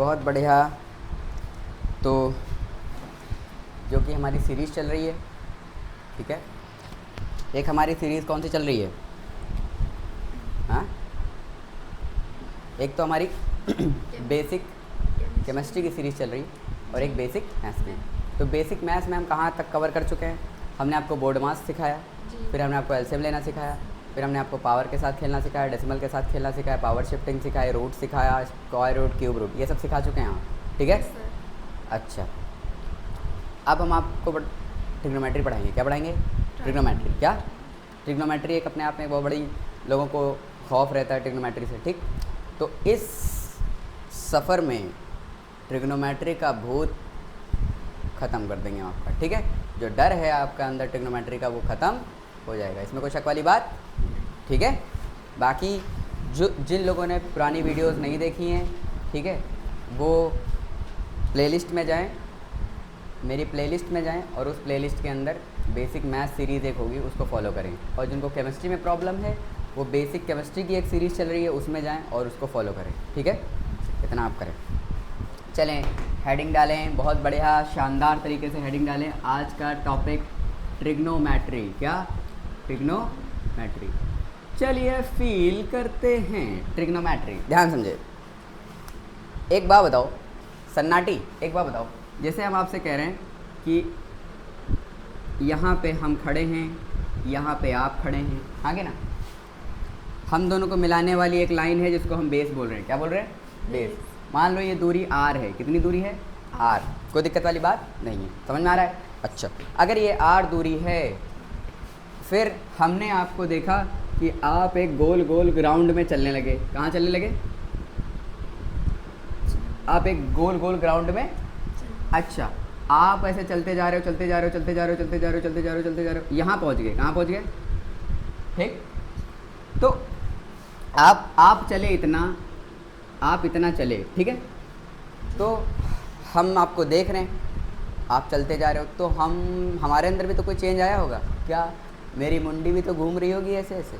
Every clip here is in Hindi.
बहुत बढ़िया। तो जो कि हमारी सीरीज़ चल रही है, ठीक है। एक हमारी सीरीज़ कौन सी चल रही है? हाँ, एक तो हमारी बेसिक केमिस्ट्री की सीरीज़ चल रही है और एक बेसिक मैथ्स की। तो बेसिक मैथ्स में हम कहाँ तक कवर कर चुके हैं? हमने आपको बोर्ड मास सिखाया, फिर हमने आपको एलसीएम लेना सिखाया, फिर हमने आपको पावर के साथ खेलना सिखाया, डेसिमल के साथ खेलना सिखाया, पावर शिफ्टिंग सिखाई, रूट सिखाया, स्क्वायर रूट, क्यूब रूट, ये सब सिखा चुके हैं हम, ठीक है। अच्छा, अब हम आपको ट्रिग्नोमेट्री पढ़ाएंगे। क्या पढ़ाएंगे? ट्रिग्नोमेट्री। क्या? ट्रिग्नोमेट्री एक अपने आप में बहुत बड़ी, लोगों को खौफ रहता है ट्रिग्नोमेट्री से, ठीक। तो इस सफ़र में ट्रिग्नोमेट्री का भूत ख़त्म कर देंगे हम आपका, ठीक है। जो डर है आपका अंदर ट्रिग्नोमेट्री का, वो ख़त्म हो जाएगा, इसमें कोई शक वाली बात, ठीक है। बाकी जिन लोगों ने पुरानी वीडियोस नहीं देखी हैं, ठीक है, वो प्लेलिस्ट में जाएं, मेरी प्लेलिस्ट में जाएं और उस प्लेलिस्ट के अंदर बेसिक मैथ सीरीज़ एक होगी, उसको फॉलो करें। और जिनको केमिस्ट्री में प्रॉब्लम है, वो बेसिक केमिस्ट्री की एक सीरीज़ चल रही है, उसमें जाएं और उसको फॉलो करें, ठीक है। इतना आप करें। चलें, हेडिंग डालें, बहुत बढ़िया शानदार तरीके से हेडिंग डालें। आज का टॉपिक ट्रिग्नोमेट्री। क्या? ट्रिग्नोमेट्री। चलिए फील करते हैं ट्रिग्नोमेट्री। ध्यान समझे। एक बात बताओ सन्नाटी, एक बात बताओ, जैसे हम आपसे कह रहे हैं कि यहाँ पे हम खड़े हैं, यहाँ पे आप खड़े हैं, आगे ना, हम दोनों को मिलाने वाली एक लाइन है जिसको हम बेस बोल रहे हैं। क्या बोल रहे हैं? बेस। मान लो ये दूरी r है। कितनी दूरी है? r। कोई दिक्कत वाली बात नहीं है, समझ में आ रहा है? अच्छा, अगर ये r दूरी है, फिर हमने आपको देखा कि आप एक गोल गोल ग्राउंड में चलने लगे। कहाँ चलने लगे? आप एक गोल गोल ग्राउंड में। अच्छा, आप ऐसे चलते जा रहे हो, चलते जा रहे हो, चलते जा रहे हो, चलते जा रहे हो, चलते जा रहे हो, चलते जा रहे हो, यहाँ पहुँच गए। कहाँ पहुँच गए? ठीक। तो आप चले इतना, आप इतना चले, ठीक है। तो हम आपको देख रहे हैं, आप चलते जा रहे हो, तो हमारे अंदर भी तो कोई चेंज आया होगा। क्या? मेरी मुंडी भी तो घूम रही होगी ऐसे ऐसे।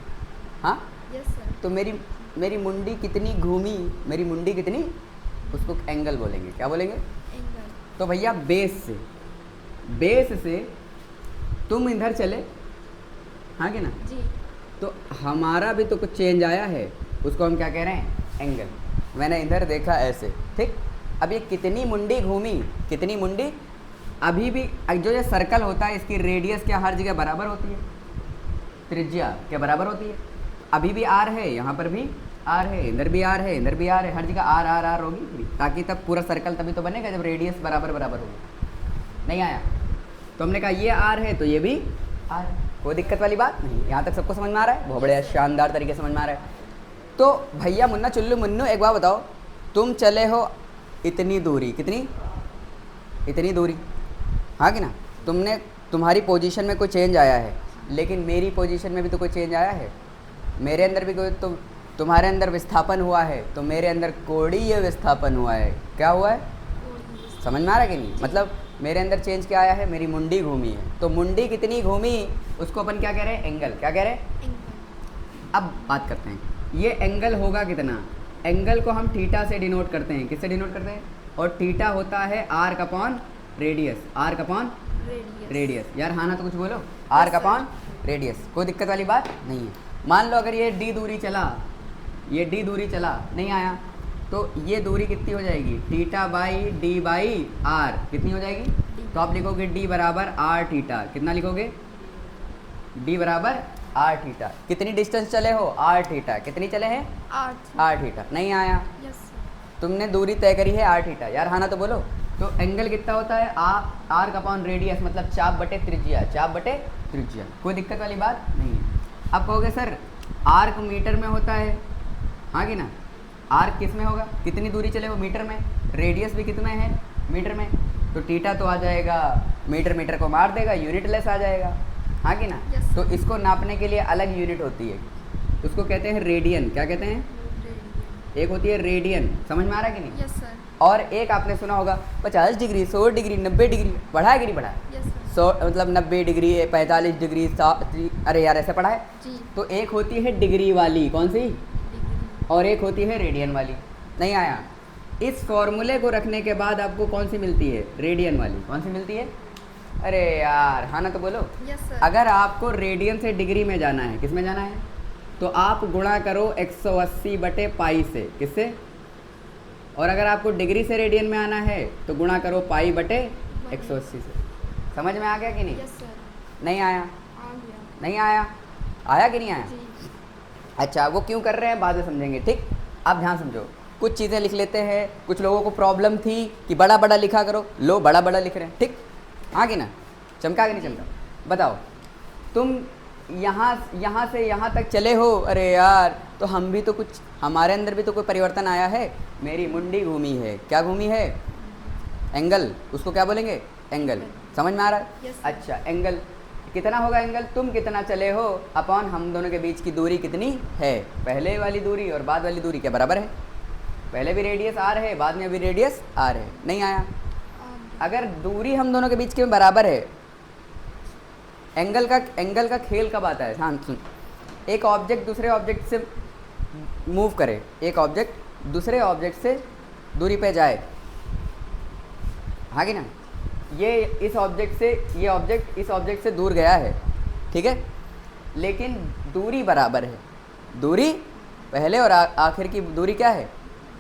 हाँ, यस सर। तो मेरी मुंडी कितनी घूमी, मेरी मुंडी कितनी, उसको एंगल बोलेंगे। क्या बोलेंगे? एंगल। तो भैया बेस से तुम इधर चले, हाँ कि ना जी। तो हमारा भी तो कुछ चेंज आया है, उसको हम क्या कह रहे हैं? एंगल। मैंने इधर देखा ऐसे, ठीक। अब ये कितनी मुंडी घूमी, कितनी मुंडी, अभी भी जो ये सर्कल होता है, इसकी रेडियस क्या हर जगह बराबर होती है? त्रिज्या क्या बराबर होती है? अभी भी आर है, यहाँ पर भी आर है, इधर भी आर है, इधर भी आर है, हर जगह आर आर आर होगी, ताकि तब पूरा सर्कल तभी तो बनेगा जब रेडियस बराबर बराबर होगी। नहीं आया? तो हमने कहा ये आर है तो ये भी आर। कोई दिक्कत वाली बात नहीं, यहाँ तक सबको समझ में आ रहा है? बहुत बढ़िया शानदार तरीके से समझ में आ रहा है। तो भैया मुन्ना चुल्लू मुन्नू, एक बात बताओ, तुम चले हो इतनी दूरी, कितनी? इतनी दूरी, हाँ कि ना। तुम्हारी पोजीशन में कोई चेंज आया है, लेकिन मेरी पोजीशन में भी तो कोई चेंज आया है। मेरे अंदर भी कोई, तुम्हारे अंदर विस्थापन हुआ है, तो मेरे अंदर कोणीय विस्थापन हुआ है। क्या हुआ है? समझ में आ रहा है कि नहीं? मतलब मेरे अंदर चेंज क्या आया है? मेरी मुंडी घूमी है। तो मुंडी कितनी घूमी, उसको अपन क्या कह रहे हैं? एंगल। क्या कह रहे हैं? एंगल। अब बात करते हैं, ये एंगल होगा कितना? एंगल को हम थीटा से डिनोट करते हैं। किससे डिनोट करते हैं? और थीटा होता है आर का अपॉन रेडियस। आर का अपॉन रेडियस। यार हाँ ना, तो कुछ बोलो। आर का अपॉन रेडियस। कोई दिक्कत वाली बात नहीं है। मान लो अगर ये डी दूरी चला, ये डी दूरी चला, नहीं आया, तो ये दूरी कितनी हो जाएगी? Theta by D by R. कितनी हो जाएगी? तो आप लिखोगे डी बराबर आर थीटा। कितना लिखोगे? डी बराबर आर थीटा। कितनी डिस्टेंस चले हो? R theta. कितनी चले हैं? R theta. नहीं आया? Yes sir. तुमने दूरी तय करी है आर थीटा। यार हाँ ना, तो बोलो। तो एंगल कितना होता है? आर का अपॉन रेडियस, मतलब चाप बटे त्रिज्या। चाप बटे त्रिज्या। कोई दिक्कत वाली बात नहीं है। अब कहोगे सर आर्क मीटर में होता है, हाँ कि ना। आर्क किस में होगा? कितनी दूरी चले हो? मीटर में। रेडियस भी कितना है? मीटर में। तो थीटा तो आ जाएगा, मीटर मीटर को मार देगा, यूनिट लेस आ जाएगा, हाँ कि ना। yes, तो इसको नापने के लिए अलग यूनिट होती है, उसको कहते हैं रेडियन। क्या कहते हैं? एक होती है रेडियन। समझ में आ रहा है कि नहीं? Yes sir. और एक आपने सुना होगा 50 डिग्री, 100 डिग्री, 90 डिग्री। पढ़ा है कि नहीं पढ़ा है? Yes sir. 100 मतलब 90 डिग्री, 45 डिग्री, अरे यार ऐसे पढ़ा है? जी। तो एक होती है डिग्री वाली, कौन सी? डिग्री। और एक होती है रेडियन वाली। नहीं आया? इस फॉर्मूले को रखने के बाद आपको कौन सी मिलती है, रेडियन वाली। कौन सी मिलती है? अरे यार हाँ ना तो बोलो। Yes sir. अगर आपको रेडियन से डिग्री में जाना है, किस में जाना है, तो आप गुणा करो 180 बटे पाई से। किससे? और अगर आपको डिग्री से रेडियन में आना है तो गुणा करो पाई बटे 180 से। समझ में आ गया कि नहीं? Yes sir. नहीं आया? आ गया। नहीं आया? आया कि नहीं आया? जी। अच्छा, वो क्यों कर रहे हैं बाद में समझेंगे, ठीक। आप ध्यान समझो, कुछ चीज़ें लिख लेते हैं। कुछ लोगों को प्रॉब्लम थी कि बड़ा बड़ा लिखा करो, लो बड़ा बड़ा लिख रहे हैं, ठीक। हाँ कि ना? चमका कि नहीं चमका? बताओ, तुम यहाँ से यहाँ तक चले हो, अरे यार तो हम भी तो कुछ, हमारे अंदर भी तो कोई परिवर्तन आया है। मेरी मुंडी घूमी है, क्या घूमी है? एंगल, उसको क्या बोलेंगे? एंगल। समझ में आ रहा है? Yes, sir. अच्छा, एंगल कितना होगा? एंगल तुम कितना चले हो अपॉन हम दोनों के बीच की दूरी कितनी है। पहले वाली दूरी और बाद वाली दूरी क्या बराबर है? पहले भी रेडियस आर है, बाद में भी रेडियस आर है। नहीं आया? आ गया। अगर दूरी हम दोनों के बीच के बराबर है, एंगल का खेल कब आता है? हाँ सुन, एक ऑब्जेक्ट दूसरे ऑब्जेक्ट से मूव करे, एक ऑब्जेक्ट दूसरे ऑब्जेक्ट से दूरी पे जाए, हाँ कि ना? ये इस ऑब्जेक्ट से, ये ऑब्जेक्ट इस ऑब्जेक्ट से दूर गया है, ठीक है, लेकिन दूरी बराबर है। दूरी पहले और आखिर की दूरी क्या है?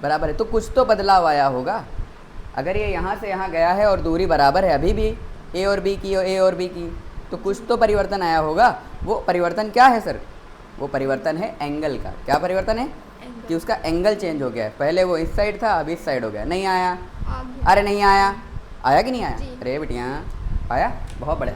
बराबर है। तो कुछ तो बदलाव आया होगा। अगर ये यहाँ से यहाँ गया है और दूरी बराबर है अभी भी ए और बी की, और ए और बी की, तो कुछ तो परिवर्तन आया होगा। वो परिवर्तन क्या है सर? वो परिवर्तन है एंगल का। क्या परिवर्तन है? एंगल। कि उसका एंगल चेंज हो गया है। पहले वो इस साइड था, अब इस साइड हो गया। नहीं आया? आ गया। अरे नहीं आया? आया कि नहीं आया? जी। अरे बेटिया आया, बहुत बड़े।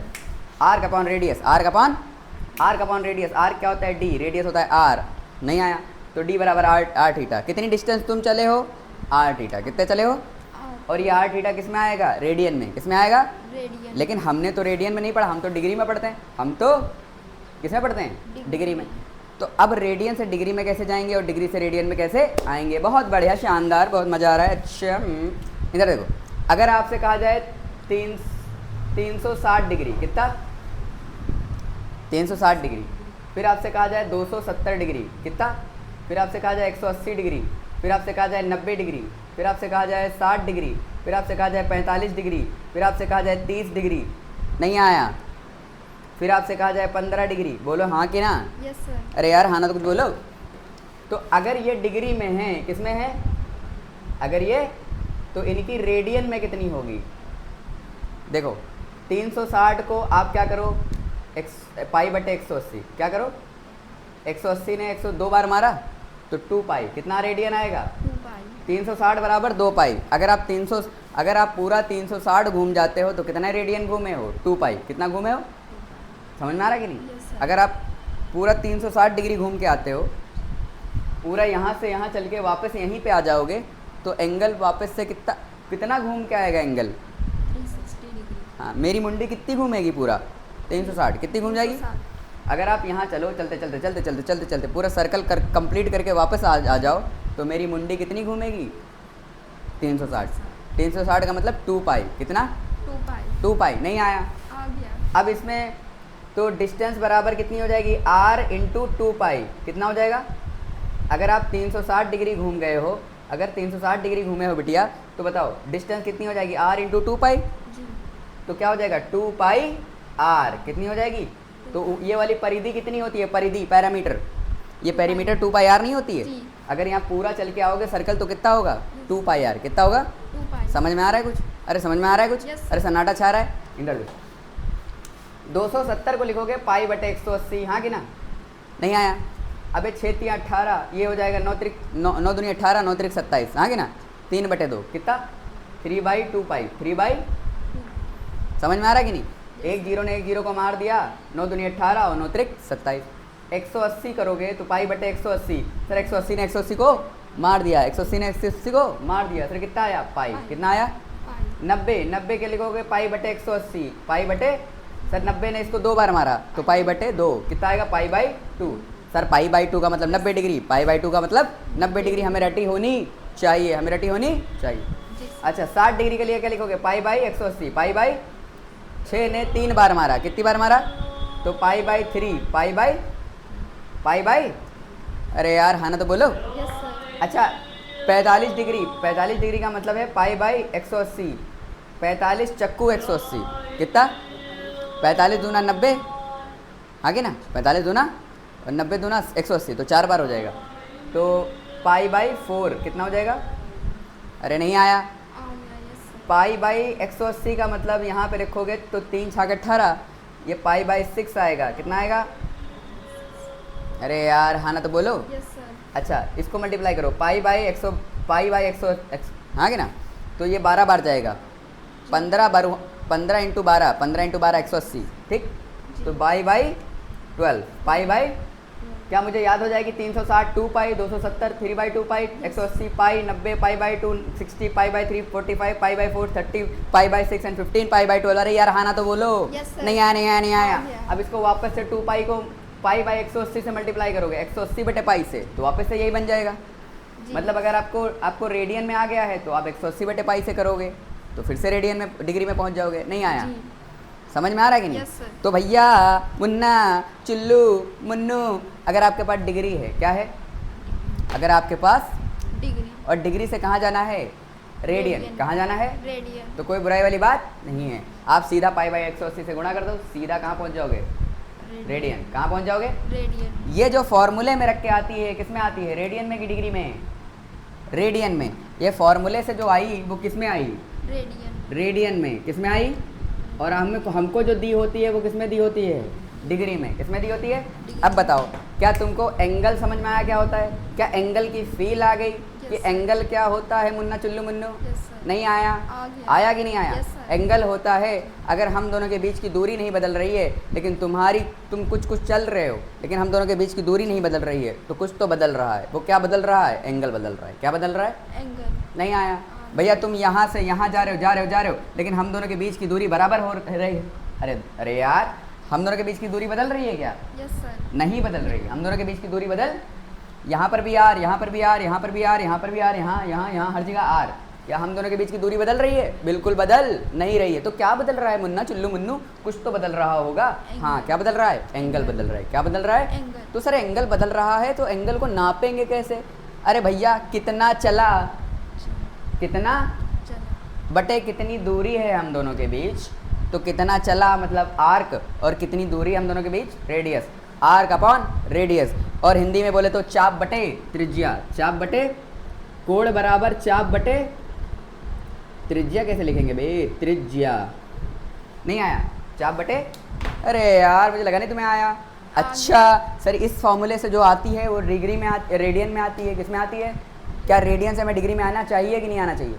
आर का अपॉन रेडियस, आर का अपॉन रेडियस। आर क्या होता है? डी। रेडियस होता है आर। नहीं आया? तो डी बराबर आर थीटा। कितनी डिस्टेंस तुम चले हो? R theta. कितने चले हो? आर। और ये आर थीटा किस में आएगा? रेडियन में। किस में आएगा? रेडियन। लेकिन हमने तो रेडियन में नहीं पढ़ा, हम तो डिग्री में पढ़ते हैं। हम तो किस में पढ़ते हैं? डिग्री में। तो अब रेडियन से डिग्री में कैसे जाएंगे और डिग्री से रेडियन में कैसे आएंगे? बहुत बढ़िया, शानदार, बहुत मज़ा आ रहा है। अच्छा, इधर देखो, अगर आपसे कहा जाए 360 डिग्री, कितना? 360 डिग्री। फिर आपसे कहा जाए 270 डिग्री, कितना? फिर आपसे कहा जाए 180 डिग्री। फिर आपसे कहा जाए 90 डिग्री। फिर आपसे कहा जाए 60 डिग्री। फिर आपसे कहा जाए 45 डिग्री। फिर आपसे कहा जाए 30 डिग्री। नहीं आया? फिर आपसे कहा जाए 15 डिग्री। बोलो हाँ कि ना? Yes sir. अरे यार हाँ ना तो कुछ बोलो। तो अगर ये डिग्री में है, किस में है? अगर ये, तो इनकी रेडियन में कितनी होगी? देखो 360 को आप क्या करो, पाई बटे 180। क्या करो? 180 ने 102 बार मारा तो 2 पाई। कितना रेडियन आएगा? 2 पाई। 360 बराबर 2 पाई। अगर आप पूरा 360 घूम जाते हो तो कितना रेडियन घूमे हो? 2 पाई। कितना घूमे हो? समझ में आ रहा है कि नहीं? Yes, sir. अगर आप पूरा 360 डिग्री घूम के आते हो, पूरा यहाँ से यहाँ चल के वापस यहीं पे आ जाओगे, तो एंगल वापस से कितना घूम के आएगा एंगल? 360 डिग्री। हाँ, मेरी मुंडी कितनी घूमेगी? पूरा 360 कितनी घूम जाएगी? 360। अगर आप यहाँ चलो, चलते पूरा सर्कल कंप्लीट करके वापस आ जाओ, तो मेरी मुंडी कितनी घूमेगी? 360। 360 का मतलब 2 पाई। कितना? 2 पाई। 2 पाई। नहीं आया? आ गया। अब इसमें तो डिस्टेंस बराबर कितनी हो जाएगी? r इंटू 2 पाई। कितना हो जाएगा? अगर आप 360 डिग्री घूम गए हो, अगर 360 डिग्री घूमे हो बिटिया, तो बताओ डिस्टेंस कितनी हो जाएगी? r इंटू 2 पाई। जी। तो क्या हो जाएगा? 2 पाई r। कितनी हो जाएगी? तो ये वाली परिधि कितनी होती है? परिधि, पैरामीटर। ये पैरामीटर 2 पाई r नहीं होती है? जी। अगर यहाँ पूरा चल के आओगे सर्कल तो कितना होगा? 2 पाई r। कितना होगा? 2 पाई। समझ में आ रहा है कुछ? अरे समझ में आ रहा है कुछ? Yes. अरे सन्नाटा छा रहा है? इधर 270 को लिखोगे पाई बटे 180, हाँ कि ना? नहीं आया? अबे 6 3 18, ये हो जाएगा 9 दूनी 18, 9 त्रिक 27, हाँ कि ना? 3 बटे 2 कितना? 3/2 पाई। 3/, समझ में आ रहा है कि नहीं? एक जीरो ने एक जीरो को मार दिया, 9 दूनी 18 और 9 त्रिक 27। 180 करोगे तो पाई बटे 180। सर 180 ने 180 को मार दिया, 180 ने 180 को मार दिया, सर कितना आया? पाई। कितना आया? पाई। 90 के लिखोगे पाई बटे 180। पाई बटे, सर 90 ने इसको 2 बार मारा तो पाई बटे 2। कितना आएगा? Pi by 2। Sir pi by 2 का मतलब 90 डिग्री, पाई बाई 2 का मतलब 90 डिग्री हमें रटी होनी चाहिए, हमें रटी होनी चाहिए। जी। अच्छा 60 डिग्री के लिए क्या लिखोगे? Pi by 180। पाई बाई 6 ने 3 बार मारा, कितनी बार मारा? तो पाई बाई 3। पाई बाई, अरे यार हाँ ना तो बोलो। Yes sir. अच्छा 45 डिग्री का मतलब है पाई बाई 180। 45 चक्कू 180 कितना? 45 दूना 90, आगे ना 45 दूना और 90 दूना 180, तो 4 बार हो जाएगा। तो पाई बाई 4 कितना हो जाएगा? अरे नहीं आया। yes sir. पाई बाई 180 का मतलब यहाँ पे रखोगे तो 3 छाके 18, ये पाई बाई 6 आएगा। कितना आएगा? अरे यार हाँ ना तो बोलो। Yes sir. अच्छा इसको मल्टीप्लाई करो, पाई बाई 100 हाँ कि ना, तो ये 12 बार जाएगा। 15 इंटू 12 180, ठीक। तो बाई 12 पाई बाई क्या मुझे याद हो जाएगी? 360 2 पाई, 270 3 by 2 pi, 180 pi, 90 pi by 2, 60 pi by 3, 45 pi by 4, 30 pi by 6 and 15 pi by 12। अरे यार हाँ ना तो बोलो। Yes, sir. नहीं आया नहीं आया। Yeah. अब इसको वापस से 2 पाई को पाई बाई 180 से मल्टीप्लाई करोगे, 180 बटे पाई से, तो वापस से यही बन जाएगा। जी. मतलब अगर आपको रेडियन में आ गया है तो आप 180 बटे पाई से करोगे तो फिर से रेडियन में डिग्री में पहुंच जाओगे। नहीं आया? जी. समझ में आ रहा है कि नहीं? Yes, sir. तो भैया मुन्ना चुल्लू मुन्नू, अगर आपके पास डिग्री है, क्या है? अगर आपके पास डिग्री और डिग्री से कहाँ जाना है? रेडियन। रेडियन. कहाँ जाना है? रेडियन. तो कोई बुराई वाली बात नहीं है। आप सीधा पाई बाई 180 से गुणा कर दो, सीधा कहाँ पहुँच जाओगे? रेडियन। कहाँ पहुँच जाओगे? रेडियन. ये जो फॉर्मूले में रख के आती है, किस में आती है? रेडियन में कि डिग्री में? रेडियन में। ये फॉर्मूले से जो आई वो किस में आई? रेडियन. रेडियन में। किस में आई? और हमको जो दी होती है वो किस में दी होती है? डिग्री में। किस में दी होती है? अब बताओ, क्या तुमको एंगल समझ में आया क्या होता है? क्या एंगल की फील आ गई कि Yes. एंगल क्या होता है? मुन्ना चुल्लू मुन्नू Yes, sir. नहीं आया? आ गया. आया कि नहीं आया? Yes, sir. एंगल होता है अगर हम दोनों के बीच की दूरी नहीं बदल रही है, लेकिन तुम कुछ चल रहे हो, लेकिन हम दोनों के बीच की दूरी नहीं बदल रही है, तो कुछ तो बदल रहा है। वो क्या बदल रहा है? एंगल बदल रहा है। क्या बदल रहा है? एंगल. नहीं आया? भैया तुम यहाँ से यहाँ जा रहे हो, लेकिन हम दोनों के बीच की दूरी बराबर हो रही है। अरे यार, हम दोनों के बीच की दूरी बदल रही है क्या? Yes sir. नहीं बदल रही है। हम दोनों के बीच की दूरी यहाँ पर भी आर, यहाँ पर भी आर, यहाँ पर भी आर, यहाँ पर भी आर, यहाँ हर जगह आर। क्या हम दोनों के बीच की दूरी बदल रही है? बिल्कुल बदल नहीं रही है। तो क्या बदल रहा है मुन्ना चुल्लू मुन्नू? कुछ तो बदल रहा होगा। हाँ, क्या बदल रहा है? एंगल बदल रहा है। क्या बदल रहा है? एंगल. तो सर एंगल बदल रहा है तो एंगल को नापेंगे कैसे? अरे भैया कितना चला, कितना चलो. बटे कितनी दूरी है हम दोनों के बीच, तो कितना चला मतलब आर्क, और कितनी दूरी हम दोनों के बीच? रेडियस। Arc upon radius. और हिंदी में बोले तो चाप बटे त्रिज्या। चाप बटे कोण बराबर चाप बटे त्रिज्या। कैसे लिखेंगे भाई? त्रिज्या। नहीं आया? चाप बटे, अरे यार मुझे लगा नहीं तुम्हें आया। अच्छा सर, इस फॉर्मूले से जो आती है वो डिग्री में रेडियन में आती है। किस में आती है? क्या रेडियन से हमें डिग्री में आना चाहिए कि नहीं आना चाहिए?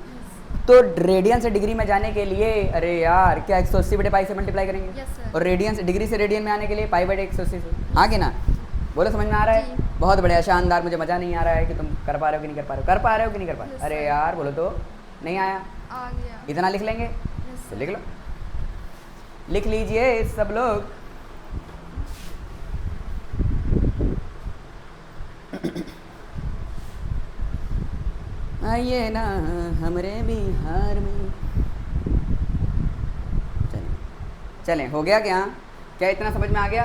तो रेडियन से डिग्री में जाने के लिए, अरे यार क्या 180 बटे पाई से मल्टीप्लाई करेंगे? Yes, sir. और रेडियन से डिग्री से रेडियन में आने के लिए पाई बटे 180 से। हाँ कि ना? बोलो समझ में आ रहा है? जी. बहुत बढ़िया, शानदार। मुझे मज़ा नहीं आ रहा है कि तुम कर पा रहे हो कि नहीं कर पा रहे हो। कर पा रहे हो कि नहीं कर पा रहे हो? Yes, अरे sir. यार बोलो तो। नहीं आया? आ गया. इतना लिख लेंगे? Yes, तो sir. लिख लो, लिख लीजिए सब लोग। आइए ना हमरे बिहार में। चलें, हो गया क्या? क्या इतना समझ में आ गया?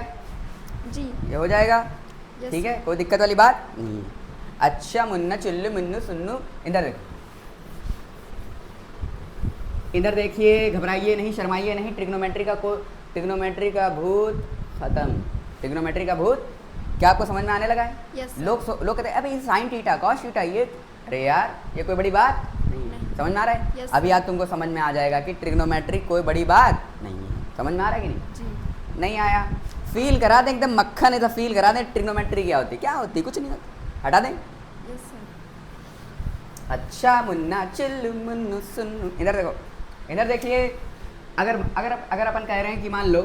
जी. ये हो जाएगा? Yes, ठीक है, sir. कोई दिक्कत वाली बात नहीं है। अच्छा मुन्ना चुल्लू मुन्नू सुन्नू, इधर देखो, इधर देखिए, घबराइए नहीं, शर्माइए नहीं। ट्रिग्नोमेट्री का भूत खत्म। ट्रिग्नोमेट्री का भूत क्या आपको समझ में आने लगा है? Yes, sir. लोग कहते हैं अबे साइन थीटा कॉस थीटा, ये अरे यार ये कोई बड़ी बात नहीं है। समझ में आ रहा है? Yes, अभी sir. आज तुमको समझ में आ जाएगा कि ट्रिग्नोमेट्री कोई बड़ी बात नहीं है। समझ में आ रहा है कि नहीं? जी. नहीं आया? फील करा दें, एकदम मक्खन ऐसा फील करा दें। ट्रिग्नोमेट्री क्या होती है? क्या होती है? कुछ नहीं होती, हटा दें। Yes sir. अच्छा मुन्ना चिल्लू मुन्नू सुन्नू, इधर देखो, इधर देखिए। अगर अपन कह रहे हैं कि मान लो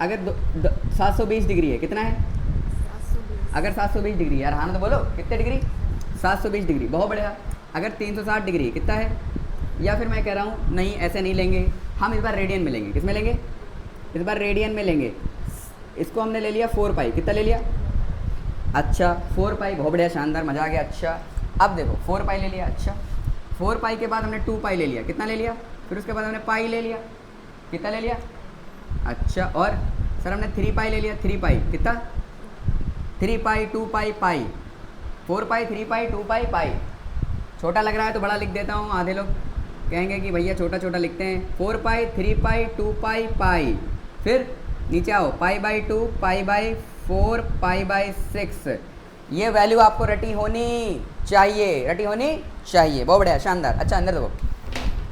अगर 720 डिग्री है, कितना है? 720. अगर 720 डिग्री, यार हाँ ना तो बोलो, कितने डिग्री? 720 डिग्री, बहुत बढ़िया। अगर 360 डिग्री कितना है? या फिर मैं कह रहा हूँ नहीं, ऐसे नहीं लेंगे हम, इस बार रेडियन में लेंगे। किस में लेंगे? इस बार रेडियन में लेंगे। इसको हमने ले लिया 4 पाई। कितना ले लिया? अच्छा 4 पाई, बहुत बढ़िया, शानदार, मज़ा आ गया। अच्छा अब देखो 4 पाई ले लिया। अच्छा 4 पाई के बाद हमने 2 पाई ले लिया। कितना ले लिया? फिर उसके बाद हमने पाई ले लिया। कितना ले लिया? अच्छा, और सर हमने 3 पाई ले लिया। 3 पाई कितना? 3 पाई 2 पाई पाई, 4 पाई 3 पाई 2 पाई पाई, छोटा लग रहा है तो बड़ा लिख देता हूँ, आधे लोग कहेंगे कि भैया छोटा छोटा लिखते हैं। 4 पाई, 3 पाई, 2 पाई, पाई, फिर नीचे आओ pi by 2, pi by 4, pi by 6। ये वैल्यू आपको रटी होनी चाहिए, रटी होनी चाहिए। बहुत बढ़िया, शानदार। अच्छा अंदर देखो,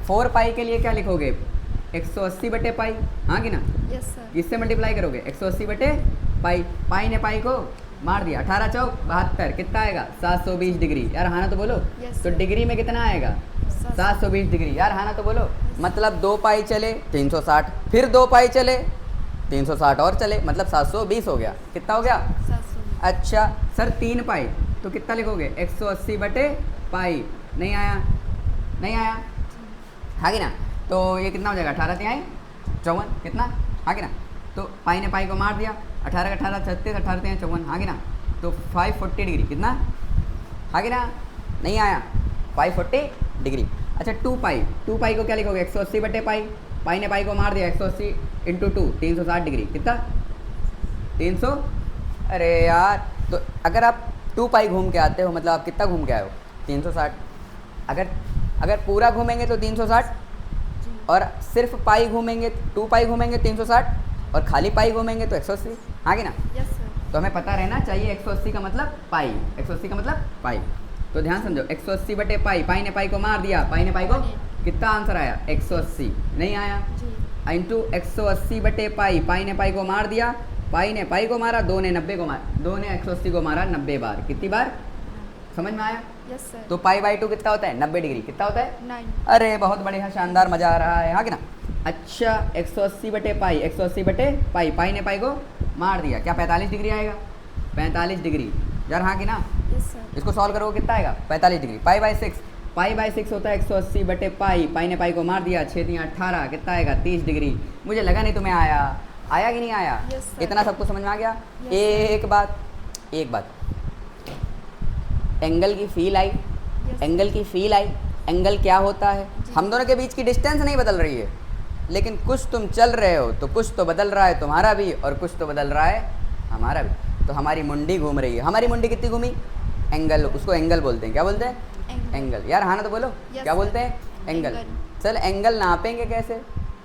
4 पाई के लिए क्या लिखोगे? 180 बटे पाई, हाँ कि ना? Yes sir. किससे मल्टीप्लाई करोगे? 180 बटे पाई। पाई ने पाई को मार दिया, 18 चौक 72, कितना आएगा? 720 डिग्री। यार हाँ ना तो बोलो। Yes, तो sir. डिग्री में कितना आएगा? 720 डिग्री। यार हाँ ना तो बोलो। मतलब 2 पाई चले 360, फिर 2 पाई चले 360 और चले, मतलब 720 हो गया। कितना हो गया? 720। अच्छा सर 3 पाई तो कितना लिखोगे? 180 बटे पाई। नहीं आया? नहीं आया? हाँ कि ना? तो ये कितना हो जाएगा? 18 तिहाई 54, कितना? हाँ कि ना? तो पाई ने पाई को मार दिया, 18 का 18 36, 18 तिहाई 54, हाँ कि ना? तो 540 डिग्री, कितना? हाँ कि ना? नहीं आया? 540 डिग्री। अच्छा 2 पाई को क्या लिखोगे? 180 बटे पाई। पाई ने पाई को मार दिया, 180 इंटू 2, 360 डिग्री, कितना? 300। अरे यार, तो अगर आप 2 पाई घूम के आते हो, मतलब आप कितना घूम के आए हो? 360। अगर पूरा घूमेंगे तो 360, और सिर्फ पाई घूमेंगे, 2 पाई घूमेंगे 360, और खाली पाई घूमेंगे तो 180, हाँ कि ना? Yes sir. तो हमें पता रहना चाहिए 180 का मतलब पाई, 180 का मतलब पाई। तो ध्यान समझो, 180 बटे पाई, पाई ने पाई को मार दिया, पाई ने पाई को, कितना आंसर आया? 180। नहीं आया? जी। इंटू 180 बटे पाई, पाई ने पाई को मार दिया, पाई ने पाई को मारा, 2 ने 90 को मारा, 2 ने 180 को मारा 90 बार। कितनी बार? समझ में आया? Yes sir. तो पाई बाई 2 कितना होता है? 90 डिग्री। कितना होता है? 9। अरे बहुत बढ़िया, शानदार, मज़ा आ रहा है, हाँ कि ना? अच्छा 180 बटे पाई, 180 बटे पाई, पाई ने पाई को मार दिया, क्या 45 डिग्री आएगा? 45 डिग्री। यार हाँ कि ना? Yes sir. इसको सॉल्व करोगे कितना आएगा? 45 degree. Pi by 6, pi by 6 होता है 180 बटे पाई, पाई ने पाई को मार दिया, 6 3 18, कितना आएगा? 30 डिग्री। मुझे लगा नहीं तुम्हें आया कि नहीं आया? Yes, sir. इतना सबको समझ में आ गया? Yes, एक बात, एंगल की फील आई, Yes. एंगल की फील आई। एंगल क्या होता है? जी। हम दोनों के बीच की डिस्टेंस नहीं बदल रही है, लेकिन कुछ तुम चल रहे हो तो कुछ तो बदल रहा है तुम्हारा भी, और कुछ तो बदल रहा है हमारा भी। तो हमारी मुंडी घूम रही है। हमारी मुंडी कितनी घूमी? एंगल, उसको एंगल बोलते हैं। क्या बोलते हैं? एंगल। यार हाँ ना तो बोलो। Yes, क्या बोलते sir. हैं? एंगल। एंगल। चल एंगल नापेंगे कैसे?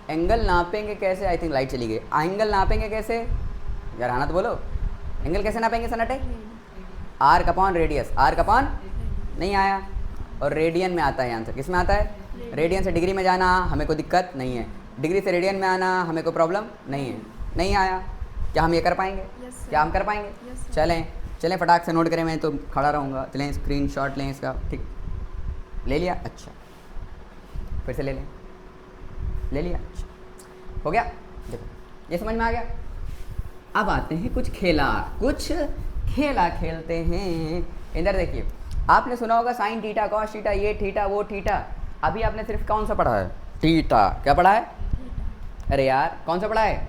एंगल नापेंगे कैसे? आई थिंक लाइट चली गई। एंगल नापेंगे कैसे? यार हाँ ना तो बोलो। एंगल कैसे नापेंगे सन्नाटे? Arc upon radius. Arc upon, नहीं आया? और रेडियन में आता है आंसर। किस में आता है? रेडियन से डिग्री में जाना हमें कोई दिक्कत नहीं है, डिग्री से रेडियन में आना हमें कोई प्रॉब्लम नहीं है। नहीं आया? क्या हम ये कर पाएंगे? Yes, sir. क्या हम कर पाएंगे? Yes, sir. चलें फटाक से नोट करें, मैं तो खड़ा रहूँगा। चलें स्क्रीनशॉट लें इसका। ठीक, ले लिया? अच्छा फिर से ले लें। ले लिया? अच्छा हो गया। देखो ये समझ में आ गया। अब आते हैं कुछ खेला खेलते हैं। इधर देखिए, आपने सुना होगा साइन थीटा, कॉस थीटा, ये थीटा वो थीटा। अभी आपने सिर्फ कौन सा पढ़ा है? थीटा। क्या पढ़ा है? अरे यार कौन सा पढ़ा है?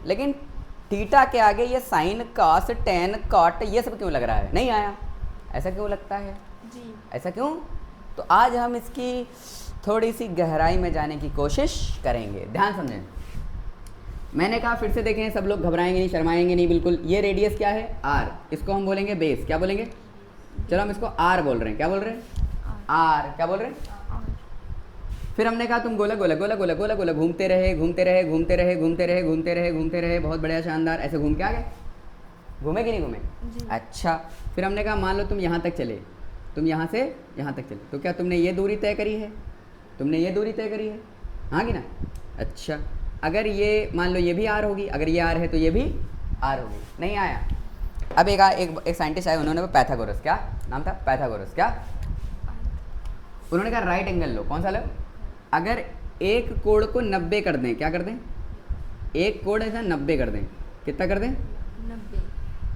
लेकिन थीटा के आगे ये साइन, कॉस, टेन, कॉट, ये सब क्यों लग रहा है? नहीं आया? ऐसा क्यों लगता है? जी। ऐसा क्यों? तो आज हम इसकी थोड़ी सी गहराई में जाने की कोशिश करेंगे। ध्यान समझें। मैंने कहा, फिर से देखें, सब लोग घबराएंगे नहीं, शर्माएंगे नहीं बिल्कुल। ये रेडियस क्या है? आर। इसको हम बोलेंगे बेस। क्या बोलेंगे? चलो हम इसको आर बोल रहे हैं। क्या बोल रहे हैं? आर। क्या बोल रहे हैं? फिर हमने कहा तुम गोला गोला गोला गोला गोला गोला घूमते रहे, बहुत बढ़िया, शानदार, ऐसे घूम के आ गए। घूमे कि नहीं घूमे? जी। अच्छा फिर हमने कहा मान लो तुम यहाँ तक चले, तुम यहाँ से यहाँ तक चले, तो क्या तुमने ये दूरी तय करी है? तुमने ये दूरी तय करी है, हाँ कि ना? अच्छा अगर ये मान लो ये भी आर होगी, अगर ये आर है तो ये भी आर होगी। नहीं आया? अब एक साइंटिस्ट आए, उन्होंने पैथागोरस, क्या नाम था? पैथागोरस। क्या उन्होंने कहा? राइट एंगल लो। कौन सा लो? अगर एक कोण को 90 कर दें, क्या कर दें? एक कोण ऐसा 90 कर दें, कितना कर दें? 90।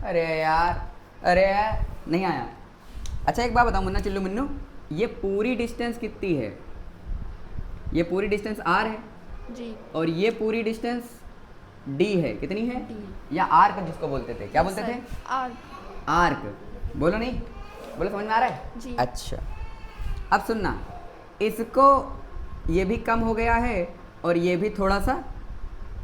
अरे यार नहीं आया? अच्छा एक बात बताओ मुन्ना चिल्लू मिन्नू, ये पूरी डिस्टेंस कितनी है? ये पूरी डिस्टेंस आर है जी। और ये पूरी डिस्टेंस डी है। कितनी है? D। या आर्क जिसको बोलते थे। क्या बोलते थे? आर्क। बोलो नहीं बोलो, समझ में आ रहा है? जी। अच्छा अब सुनना, इसको ये भी कम हो गया है और ये भी थोड़ा सा,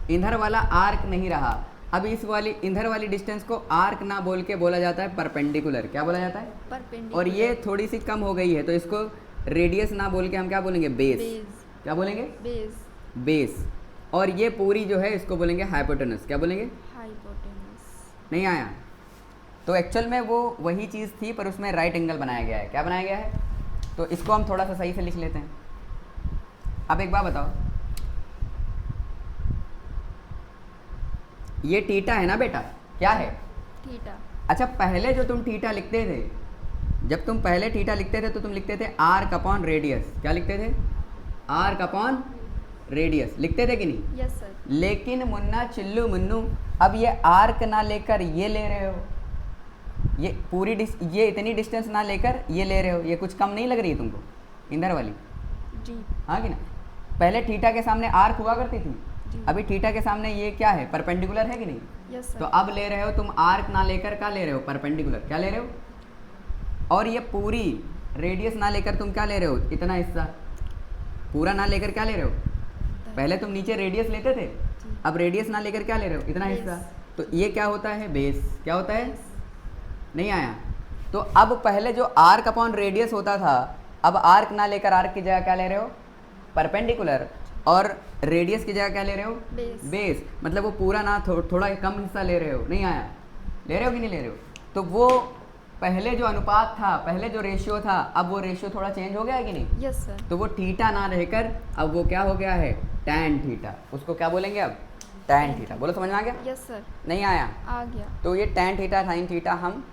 इधर वाला आर्क नहीं रहा, अब इस वाली इधर वाली डिस्टेंस को आर्क ना बोल के बोला जाता है परपेंडिकुलर। क्या बोला जाता है? परपेंडिकुलर। और ये थोड़ी सी कम हो गई है तो इसको रेडियस ना बोल के हम क्या बोलेंगे? बेस। बेस। क्या बोलेंगे? बेस। बेस। और ये पूरी जो है इसको बोलेंगे हाइपोटेनस। क्या बोलेंगे? हाइपोटेनस। नहीं आया? तो एक्चुअल में वो वही चीज़ थी पर उसमें राइट एंगल बनाया गया है। क्या बनाया गया है? तो इसको हम थोड़ा सा सही से लिख लेते हैं। अब एक बात बताओ, ये थीटा है ना बेटा? क्या है? थीटा। अच्छा, पहले जो तुम थीटा लिखते थे, जब तुम पहले थीटा लिखते थे तो तुम लिखते थे आर्क अपॉन रेडियस। क्या लिखते थे? आर्क अपॉन रेडियस लिखते थे कि नहीं? Yes sir. लेकिन मुन्ना चिल्लू मुन्नू, अब ये आर्क ना लेकर ये ले रहे हो, ये पूरी ये इतनी डिस्टेंस ना लेकर ये ले रहे हो, ये कुछ कम नहीं लग रही है तुमको इंदर वाली? जी। हाँ कि ना? पहले थीटा के सामने आर्क हुआ करती थी, जी। अभी थीटा के सामने ये क्या है? परपेंडिकुलर है कि नहीं? Yes sir. तो अब ले रहे हो तुम आर्क ना लेकर क्या ले रहे हो? परपेंडिकुलर। क्या ले रहे हो? और ये पूरी रेडियस ना लेकर तुम क्या ले रहे हो? इतना हिस्सा पूरा ना लेकर क्या ले रहे हो? पहले तुम नीचे रेडियस लेते थे, अब रेडियस ना लेकर क्या ले रहे हो? इतना हिस्सा। तो ये क्या होता है? बेस। क्या होता है? नहीं आया? तो अब पहले जो आर्क अपॉन रेडियस होता था, अब आर्क ना लेकर आर्क की जगह क्या ले रहे हो? परपेंडिकुलर। और रेडियस की जगह क्या ले रहे हो? बेस। बेस। मतलब वो पूरा ना थोड़ा कम हिस्सा ले रहे हो। नहीं आया? ले रहे हो कि नहीं ले रहे हो? तो वो पहले जो अनुपात था, पहले जो रेशियो था, अब वो रेशियो थोड़ा चेंज हो गया है कि नहीं? Yes sir. तो वो थीटा ना रहकर अब वो क्या हो गया है? Tan theta. उसको क्या बोलेंगे अब? Tan theta. बोलो समझ में आ गया? Yes sir. नहीं आया? आ गया। तो ये टैन थीटा साइन थीटा हम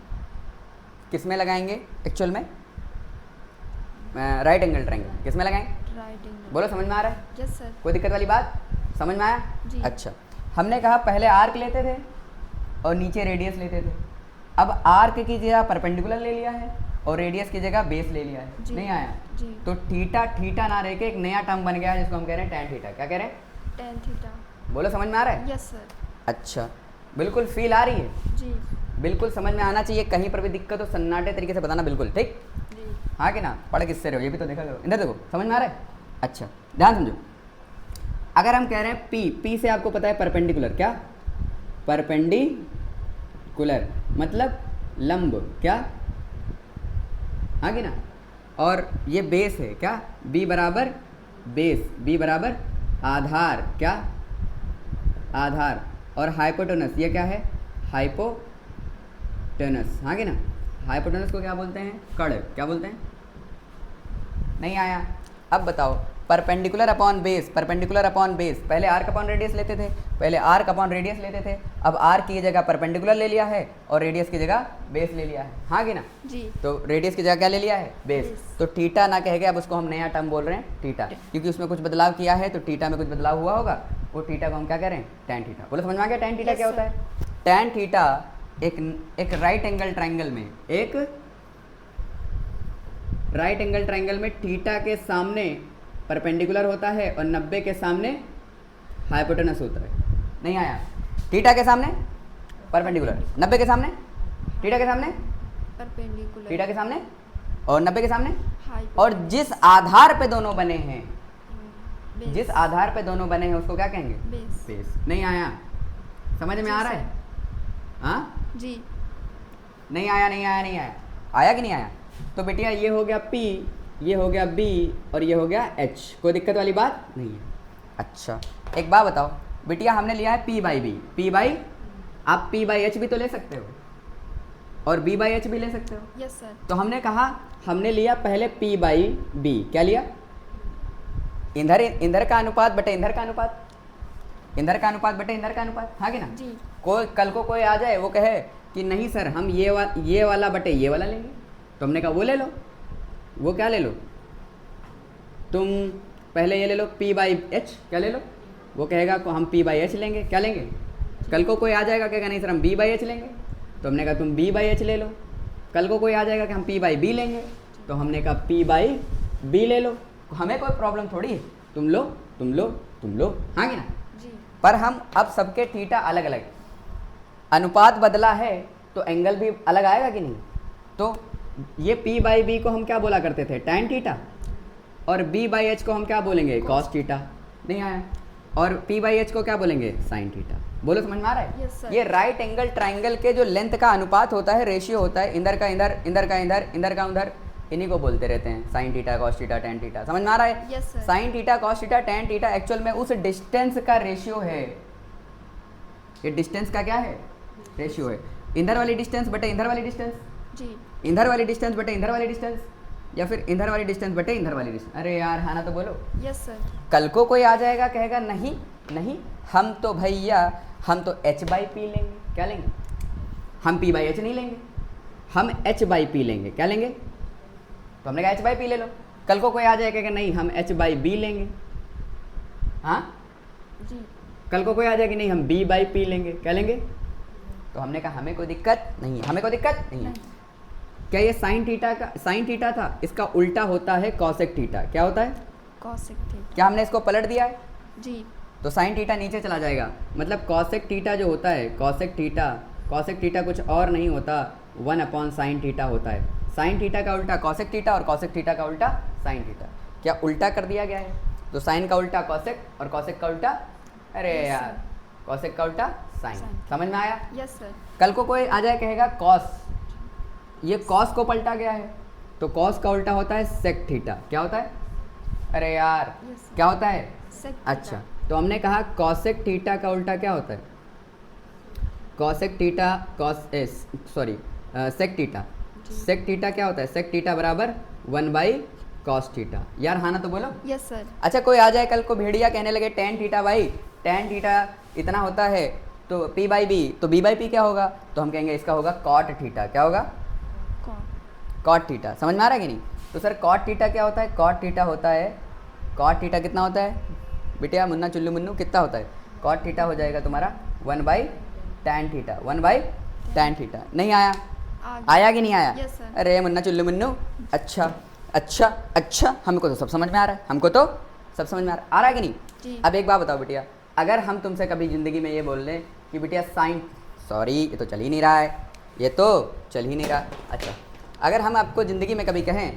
किस में लगाएंगे एक्चुअल में? Right angle triangle. किस में लगाएंगे? Right angle. बोलो समझ में आ रहा है? Yes sir. कोई दिक्कत वाली बात? समझ में आया? जी। अच्छा, हमने कहा पहले आर्क लेते थे और नीचे रेडियस लेते थे, अब आर्क की जगह परपेंडिकुलर ले लिया है और रेडियस की जगह बेस ले लिया है। जी। नहीं आया? जी। तो थीटा थीटा ना रह के एक नया टर्म बन गया है जिसको हम कह रहे हैं टैन थीटा। क्या कह रहे हैं? Tan theta. बोलो समझ में आ रहा है? Yes sir. अच्छा, बिल्कुल फील आ रही है? जी। बिल्कुल समझ में आना चाहिए, कहीं पर भी दिक्कत हो सन्नाटे तरीके से बताना। बिल्कुल ठीक? जी। हाँ कि ना? पढ़ किससे रहे हो ये भी तो देखा करो। इधर देखो, समझ में आ रहा है? अच्छा, ध्यान समझो। अगर हम कह रहे हैं पी से आपको पता है परपेंडिकुलर। क्या? परपेंडिकुलर मतलब लंब। क्या? हाँ कि ना? और ये बेस है। क्या? बी बराबर बेस, बी बराबर आधार। क्या? आधार। और हाइपोटेनस ये क्या है? हाइपोटेनस। हाँ कि ना? हाइपोटेनस को क्या बोलते हैं? कड़। क्या बोलते हैं? नहीं आया? अब बताओ, perpendicular upon base, perpendicular upon base. पहले आर्क अपॉन रेडियस लेते थे, पहले आर्क अपॉन रेडियस लेते थे, अब आर्क की जगह परपेंडिकुलर ले लिया है और रेडियस की जगह बेस ले लिया है। हाँ कि ना? जी। तो रेडियस की जगह क्या ले लिया है? बेस। बेस। तो थीटा ना कह के अब उसको हम नया टर्म बोल रहे हैं थीटा, क्योंकि उसमें कुछ बदलाव किया है तो थीटा में कुछ बदलाव हुआ होगा, वो थीटा को हम क्या कह रहे हैं? Tan theta. बोलो समझ में आ गया टैन थीटा Yes, क्या होता sir. है? टैन थीटा एक राइट एंगल ट्रायंगल में, एक राइट एंगल ट्रायंगल में थीटा के सामने परपेंडिकुलर होता है और 90 के सामने हाइपोटेनस होता है। नहीं आया? थीटा के सामने परपेंडिकुलर, 90 के सामने थीटा के सामने, परपेंडिकुलर। थीटा के सामने और 90 के सामने। हाइपोटेनस। और जिस आधार पे दोनों बने हैं, बेस। जिस आधार पे दोनों बने हैं उसको क्या कहेंगे? बेस। बेस। नहीं आया? समझ में आ रहा है? हाँ? जी। नहीं आया? नहीं आया? नहीं आया? आया कि नहीं आया? तो बेटिया ये हो गया P, ये हो गया B और ये हो गया H। कोई दिक्कत वाली बात नहीं है? अच्छा, एक बात बताओ बेटिया, हमने लिया है P by B, P by, आप P बाई H भी तो ले सकते हो और B बाई H भी ले सकते हो। Yes sir. तो हमने कहा हमने लिया पहले P बाई B। क्या लिया? इंधर इंधर का अनुपात बटे इंधर का अनुपात, इंधर का अनुपात बटे इंधर का अनुपात। हाँ कि ना? जी। कोई कल को कोई आ जाए वो कहे कि नहीं सर हम ये वाला बटे ये वाला लेंगे, तो हमने कहा वो ले लो। वो क्या ले लो? तुम पहले ये ले लो P बाई H। क्या ले लो? वो कहेगा को हम P बाई H लेंगे। क्या लेंगे? कल को कोई आ जाएगा कहेगा नहीं सर हम B बाई H लेंगे, तो हमने कहा तुम B बाई H ले लो। कल को कोई आ जाएगा कि हम P बाई B लेंगे, तो हमने कहा P बाई B ले लो। हमें कोई प्रॉब्लम थोड़ी है, तुम लो तुम लो तुम लो। हाँ कि ना? जी। पर हम अब सबके थीटा अलग अलग, अनुपात बदला है तो एंगल भी अलग आएगा कि नहीं? तो ये P बाई B को हम क्या बोला करते थे? Tan theta. और B बाई H को हम क्या बोलेंगे? Cos theta. नहीं आया? और P बाई H को क्या बोलेंगे? Sine theta. बोलो समझ में आ रहा है? Yes, sir. ये राइट एंगल ट्राइंगल के जो लेंथ का अनुपात होता है, रेशियो होता है, इधर का इधर, इधर का इधर, इधर का उधर, इन्हीं को बोलते रहते हैं sine theta, cos theta, tan theta. समझ में आ रहा है? Yes, sir. Sign theta, cos theta, tan theta actual में उस डिस्टेंस का रेशियो है। ये डिस्टेंस का क्या है? रेशियो है। इधर वाली डिस्टेंस बटे इधर वाली डिस्टेंस, जी इधर वाली डिस्टेंस बटे इधर वाली डिस्टेंस, या फिर इधर वाली डिस्टेंस बटे इधर वाली डिस्टेंस। अरे यार हाँ ना तो बोलो। Yes sir. कल को कोई आ जाएगा कहेगा नहीं नहीं, हम तो भैया हम तो h बाई पी लेंगे। क्या लेंगे? हम p बाई एच नहीं लेंगे, हम h बाई पी लेंगे। क्या लेंगे? तो हमने कहा h बाई पी ले लो। कल को कोई आ जाएगा कहेगा नहीं हम h बाई बी लेंगे। हाँ, जी कल को कोई आ जाएगा नहीं हम b बाई पी लेंगे। क्या लेंगे? तो हमने कहा हमें कोई दिक्कत नहीं है, हमें कोई दिक्कत नहीं है। क्या ये साइन थीटा का साइन थीटा था, इसका उल्टा होता है कॉसेक थीटा। क्या होता है? Cosec theta. क्या हमने इसको पलट दिया है? जी तो साइन थीटा नीचे चला जाएगा, मतलब कॉसेक थीटा जो होता है, कॉसेक थीटा कुछ और नहीं होता, 1 अपॉन साइन थीटा होता है। साइन थीटा का उल्टा कॉसेक थीटा और कॉसेक थीटा का उल्टा साइन थीटा। क्या उल्टा कर दिया गया है? तो साइन का उल्टा कॉसेक और कॉसेक का उल्टा, अरे Yes, यार sir. कॉसेक का उल्टा साइन। Sin. समझ में आया? Yes sir. कल को कोई आ जाए कहेगा कॉस, ये कॉस को पलटा गया है, तो कॉस का उल्टा होता है सेक थीटा। क्या होता है? अरे यार Yes, sir. क्या होता है? सेक अच्छा, तो हमने कहा कॉसेक थीटा का उल्टा क्या होता है? Cosec theta sec theta. Sec theta क्या होता है? सेक थीटा बराबर 1 बाई कॉस थीटा। यार हाँ ना तो बोलो। Yes sir. अच्छा, कोई आ जाए कल को भेड़िया कहने लगे टेन थीटा भाई, टेन थीटा इतना होता है तो p बाई बी, तो b बाई पी क्या होगा? तो हम कहेंगे इसका होगा कॉट थीटा। क्या होगा? Cot theta. समझ में आ रहा है कि नहीं? तो सर कॉट थीटा क्या होता है? कॉट थीटा होता है, कॉट थीटा कितना होता है बिटिया? मुन्ना चुल्लू मुन्नू कितना होता है? कॉट थीटा हो जाएगा तुम्हारा 1 by tan theta. 1 by tan theta. नहीं आया? आया कि नहीं आया? Yes sir. अरे मुन्ना चुल्लू मुन्नू, अच्छा अच्छा अच्छा, हमको तो सब समझ में आ रहा है, हमको तो सब समझ में आ रहा है कि नहीं? जी। अब एक बात बताओ बिटिया, अगर हम तुमसे कभी ज़िंदगी में ये बोल दें कि बिटिया साइन, सॉरी ये तो चल ही नहीं रहा है, ये तो चल ही नहीं रहा। अच्छा, अगर हम आपको ज़िंदगी में कभी कहें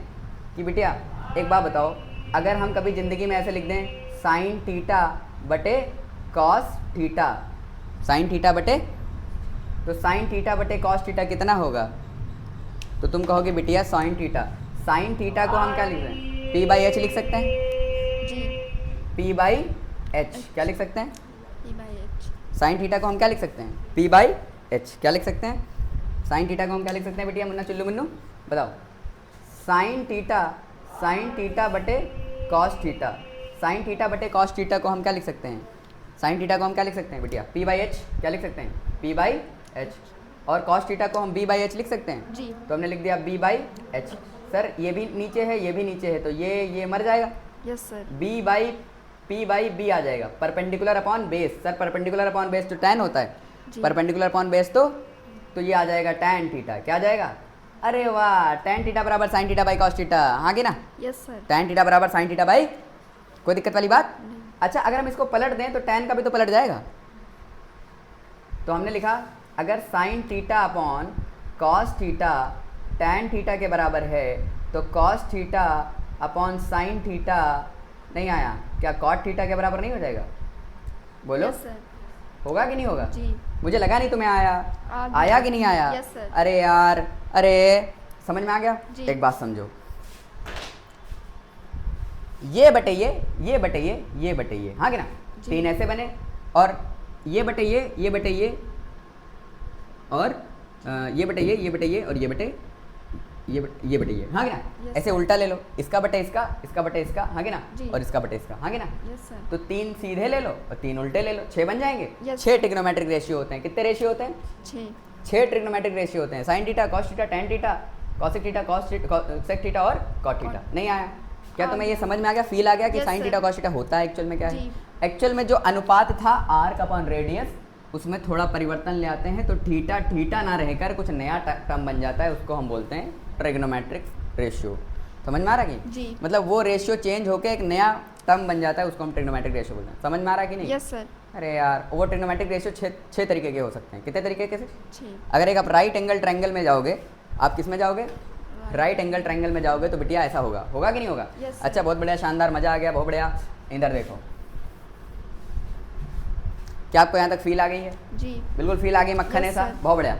कि बिटिया एक बात बताओ, अगर हम कभी ज़िंदगी में ऐसे लिख दें साइन थीटा बटे कॉस थीटा, साइन थीटा बटे, तो साइन थीटा बटे कॉस थीटा कितना होगा? तो तुम कहोगे बिटिया साइन थीटा, साइन थीटा को हम क्या लिख रहे हैं? p बाई एच लिख सकते हैं। जी। p बाई एच क्या लिख सकते हैं? p by H. Sine theta को हम क्या लिख सकते हैं? p बाई एच क्या लिख सकते हैं? साइन थीटा को हम क्या लिख सकते हैं बिटिया? मुन्ना चुल्लू मुन्नू बताओ। साइन थीटा बटे कॉस थीटा, साइन थीटा बटे कॉस थीटा को हम क्या लिख सकते हैं? साइन थीटा को हम क्या लिख सकते हैं बिटिया? p बाई एच क्या लिख सकते हैं? p by H. और कॉस थीटा को हम b बाई एच लिख सकते हैं। जी। तो हमने लिख दिया b बाई एच। सर ये भी नीचे है, ये भी नीचे है, तो ये मर जाएगा। Yes sir. b by p by b आ जाएगा। Perpendicular upon base, sir perpendicular upon base तो tan होता है, जी। परपेंडिकुलर अपॉन बेस तो ये आ जाएगा tan थीटा। क्या आ जाएगा? अरे वाह, tan थीटा बराबर sign theta by cos theta. हाँ कि ना? Yes sir. tan थीटा बराबर साइन थीटा बाई, कोई दिक्कत वाली बात? नहीं। अच्छा, अगर हम इसको पलट दें तो tan का भी तो पलट जाएगा। तो हमने लिखा अगर sine theta upon cos theta tan theta के बराबर है तो cos theta upon sine theta नहीं आया, क्या कॉट थीटा के बराबर नहीं हो जाएगा? बोलो। Yes sir. होगा कि नहीं होगा? जी। मुझे लगा नहीं तुम्हें आया। आ गया। आया कि नहीं आया? Yes sir. अरे यार, अरे समझ में आ गया? जी। एक बात समझो, ये बटे ये बटे ये बटे ये, हाँ कि ना? जी। 3 ऐसे बने, और ये बटे ये बटे ये, और ये बटे ये बटे ये, और ये बटे ये, हाँ कि ना? Yes, ऐसे उल्टा ले लो, इसका बटे इसका, इसका बटे इसका, हाँ कि ना? जी। और इसका बटे इसका, हाँ कि ना? Yes sir. तो 3 सीधे ले लो और 3 उल्टे ले लो, 6 बन जाएंगे। Yes. 6 ट्रिग्नोमेट्रिक रेशियो होते हैं। कितने रेशियो होते हैं? 6 ट्रिग्नोमेट्रिक रेशियो होते हैं। Sine theta, cos theta, tan theta, cosec theta, sec theta और कॉट थीटा। नहीं आया? क्या तुम्हें ये समझ में आ गया, फील आ गया कि Yes, sine sir. Theta cos theta होता है एक्चुअल में क्या है? जी। एक्चुअल में जो अनुपात था आर्क अपॉन रेडियस, उसमें थोड़ा परिवर्तन ले आते हैं, तो थीटा ना रहकर कुछ नया टर्म बन जाता है, उसको हम बोलते हैं ट्रिग्नोमेट्रिक रेशियो। समझ में आ रहा है कि? जी। मतलब वो रेशियो चेंज होकर एक नया टर्म बन जाता है, उसको हम ट्रिग्नोमेट्रिक रेशियो बोलते हैं। समझ में आ रहा है कि नहीं? Yes sir. अरे यार, वो ट्रिग्नोमेट्रिक रेशियो 6 तरीके के हो सकते हैं। कितने तरीके के से? 6। अगर एक आप राइट एंगल ट्रायंगल में जाओगे, आप किस में जाओगे? राइट एंगल ट्रायंगल में जाओगे तो बिटिया ऐसा होगा कि नहीं होगा? Yes, sir. अच्छा, बहुत बढ़िया, शानदार, मज़ा आ गया, बहुत बढ़िया। इधर देखो, क्या आपको यहाँ तक फील आ गई है? जी। बिल्कुल फील आ गई, मक्खन Yes, ऐसा, sir. बहुत बढ़िया।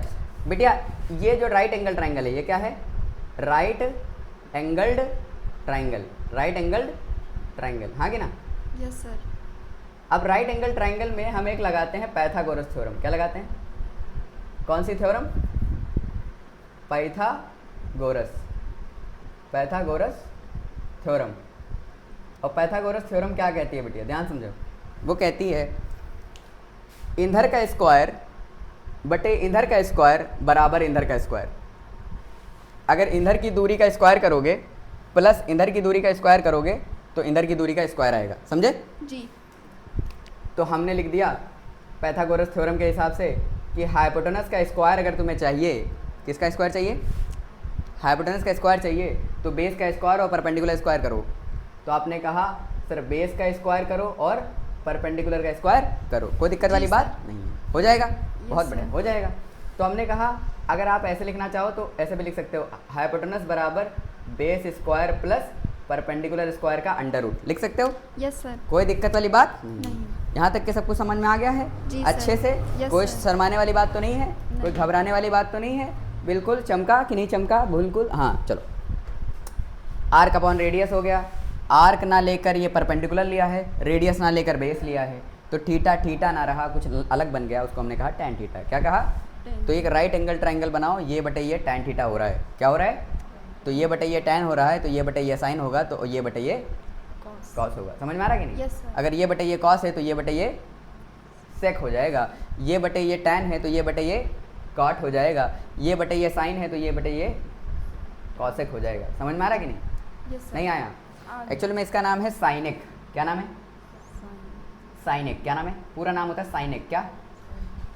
बिटिया ये जो राइट एंगल ट्राइंगल है ये क्या है? Right angled triangle, right angled triangle, हाँ कि ना? Yes sir. अब राइट एंगल ट्राइंगल में हम एक लगाते हैं पाइथागोरस थ्योरम। क्या लगाते हैं? कौन सी थ्योरम? Pythagoras, Pythagoras theorem. और पाइथागोरस थ्योरम क्या कहती है बेटिया? ध्यान समझो। वो कहती है इधर का स्क्वायर बटे इधर का स्क्वायर बराबर इधर का स्क्वायर। अगर इधर की दूरी का स्क्वायर करोगे प्लस इधर की दूरी का स्क्वायर करोगे तो इधर की दूरी का स्क्वायर आएगा, समझे? जी। तो हमने लिख दिया पाइथागोरस थ्योरम के हिसाब से कि हाइपोटेनस का स्क्वायर अगर तुम्हें चाहिए, किसका स्क्वायर चाहिए? हाइपोटेनस का स्क्वायर चाहिए, तो बेस का स्क्वायर और परपेंडिकुलर स्क्वायर करो। तो आपने कहा सर बेस का स्क्वायर करो और परपेंडिकुलर का स्क्वायर करो, कोई दिक्कत वाली बात नहीं है, हो जाएगा? बहुत बढ़िया, हो जाएगा। तो हमने कहा अगर आप ऐसे लिखना चाहो तो ऐसे भी लिख सकते हो, हाइपोटेनस बराबर base square plus perpendicular square का अंडर रूट, लिख सकते हो? Yes sir. कोई दिक्कत वाली बात नहीं। यहाँ तक के सब कुछ समझ में आ गया है? जी अच्छे सर। से? यस कोई सर। शर्माने वाली बात तो नहीं है? नहीं। कोई घबराने वाली बात तो नहीं है? बिल्कुल चमका कि नहीं चमका? बिल्कुल, हाँ। चलो, आर्क अपॉन रेडियस हो गया। आर्क ना लेकर ये परपेंडिकुलर लिया है, रेडियस ना लेकर बेस लिया है, तो थीटा थीटा ना रहा, कुछ अलग बन गया, उसको हमने कहा टैन थीटा। क्या कहा? तो एक राइट एंगल ट्राइंगल बनाओ, ये बटे ये टैन थीटा हो रहा है। क्या हो रहा है? तो ये बटे ये टैन हो रहा है, तो ये बटे ये साइन होगा, तो ये बटे ये कॉस होगा। समझ में आ रहा है कि नहीं? Yes, sir. अगर ये बटे ये कॉस है तो ये बटे ये सेक हो जाएगा, ये बटे ये टैन है तो ये बटे ये कॉट हो जाएगा, ये बटे ये साइन है तो ये बटे ये कॉसेक हो जाएगा। समझ में आ रहा है कि नहीं? Yes sir. नहीं आया? एक्चुअली में इसका नाम है साइनिक। क्या नाम है? साइनिक। क्या नाम है? पूरा नाम होता है साइनिक। क्या?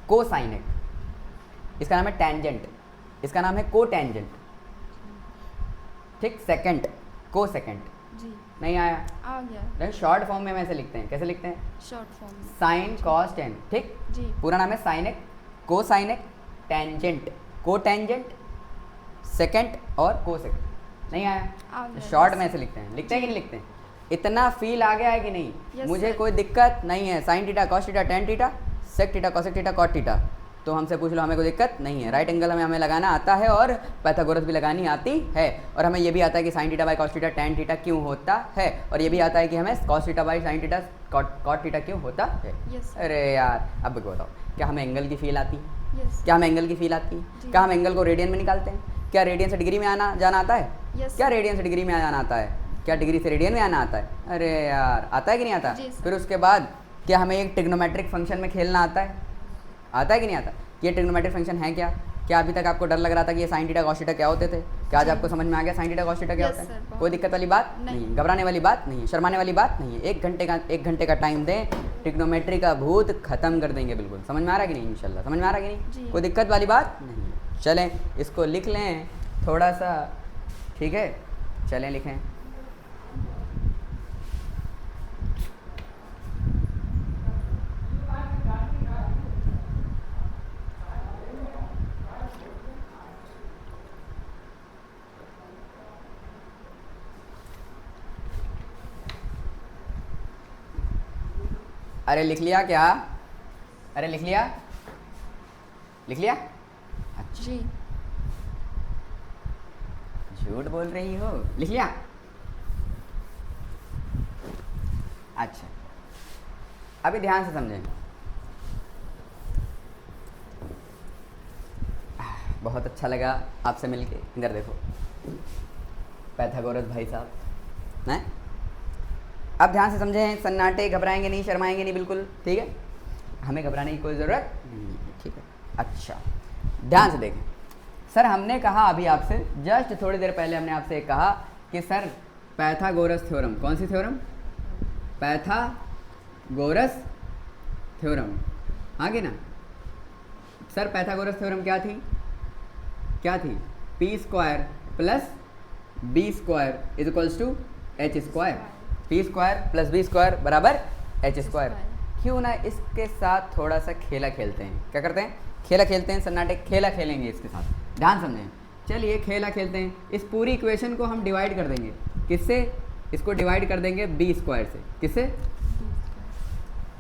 कोसाइनिक। इसका नाम है टेंजेंट, इसका नाम है को टेंजेंट, ठीक? सेकंड, को सेकंड। जी। नहीं आया? आ गया। नहीं, शॉर्ट फॉर्म में हम ऐसे लिखते हैं। कैसे लिखते हैं? शॉर्ट फॉर्म में। साइन कॉस टेन, ठीक? जी। पूरा नाम है साइनिक, कोसाइनिक, टेंजेंट, को टेंजेंट, सेकंड और को सेकंड। नहीं आया? आ गया। शॉर्ट में ऐसे लिखते हैं। लिखते हैं कि नहीं लिखते हैं? इतना फील आ गया है कि नहीं? Yes, मुझे sir. कोई दिक्कत नहीं है, sine theta cos theta tan theta sec theta cosec theta cot theta, तो हमसे पूछ लो, हमें कोई दिक्कत नहीं है। राइट एंगल हमें लगाना आता है और पाइथागोरस भी लगानी आती है, और हमें ये भी आता है कि sign theta by cos theta tan theta क्यों होता है, और ये भी आता है कि हमें cos theta by sine theta cot theta क्यों होता है। Yes, sir. अरे यार, अब बताओ, क्या हमें एंगल की फील आती है? यस। क्या हमें एंगल की फील आती है? जी। क्या हम एंगल को रेडियन में निकालते हैं? क्या रेडियन से डिग्री में आना जाना आता है? Yes, क्या sir. रेडियन से डिग्री में आना आता है? क्या डिग्री से रेडियन में आना आता है? अरे यार, आता है कि नहीं आता? जी, sir. फिर उसके बाद क्या हमें एक ट्रिग्नोमेट्रिक फंक्शन में खेलना आता है? आता है कि नहीं आता? ये ट्रिग्नोमेट्रिक फंक्शन है क्या? क्या अभी तक आपको डर लग रहा था कि ये साइन थीटा कॉस थीटा क्या होते थे? क्या आज जी। आपको समझ में आ गया साइन थीटा कॉस थीटा क्या Yes, होता है? sir, बहुत कोई दिक्कत वाली बात नहीं। नहीं, घबराने वाली बात नहीं, शर्माने वाली बात नहीं है। एक घंटे का टाइम दें, ट्रिग्नोमेट्री का भूत खत्म कर देंगे। बिल्कुल समझ में आ रहा है कि नहीं? इंशाल्लाह समझ में आ रहा है कि नहीं? जी। कोई दिक्कत वाली बात नहीं। चलें, इसको लिख लें थोड़ा सा, ठीक है? चलें लिखें। अरे लिख लिया क्या? अरे लिख लिया? लिख लिया? अच्छा, जी। झूठ बोल रही हो। लिख लिया? अच्छा, अभी ध्यान से समझें। बहुत अच्छा लगा आपसे मिलके। इधर देखो, पाइथागोरस भाई साहब हैं। अब ध्यान से समझें, सन्नाटे, घबराएंगे नहीं, शर्माएंगे नहीं, बिल्कुल ठीक है? हमें घबराने की कोई ज़रूरत नहीं है, ठीक है? अच्छा, ध्यान से देखें। सर हमने कहा अभी आपसे, जस्ट थोड़ी देर पहले हमने आपसे कहा कि सर पाइथागोरस थ्योरम, कौन सी थ्योरम? पाइथागोरस थ्योरम, आगे ना? सर पाइथागोरस थ्योरम क्या थी? क्या थी? P square plus B square is equals to H square. P square plus B square बराबर एच स्क्वायर। क्यों ना इसके साथ थोड़ा सा खेला खेलते हैं? क्या करते हैं? खेला खेलते हैं। सन्नाटे, खेला खेलेंगे इसके साथ। ध्यान समझें, चलिए खेला खेलते हैं। इस पूरी इक्वेशन को हम डिवाइड कर देंगे। किससे? इसको डिवाइड कर देंगे बी स्क्वायर से। किससे?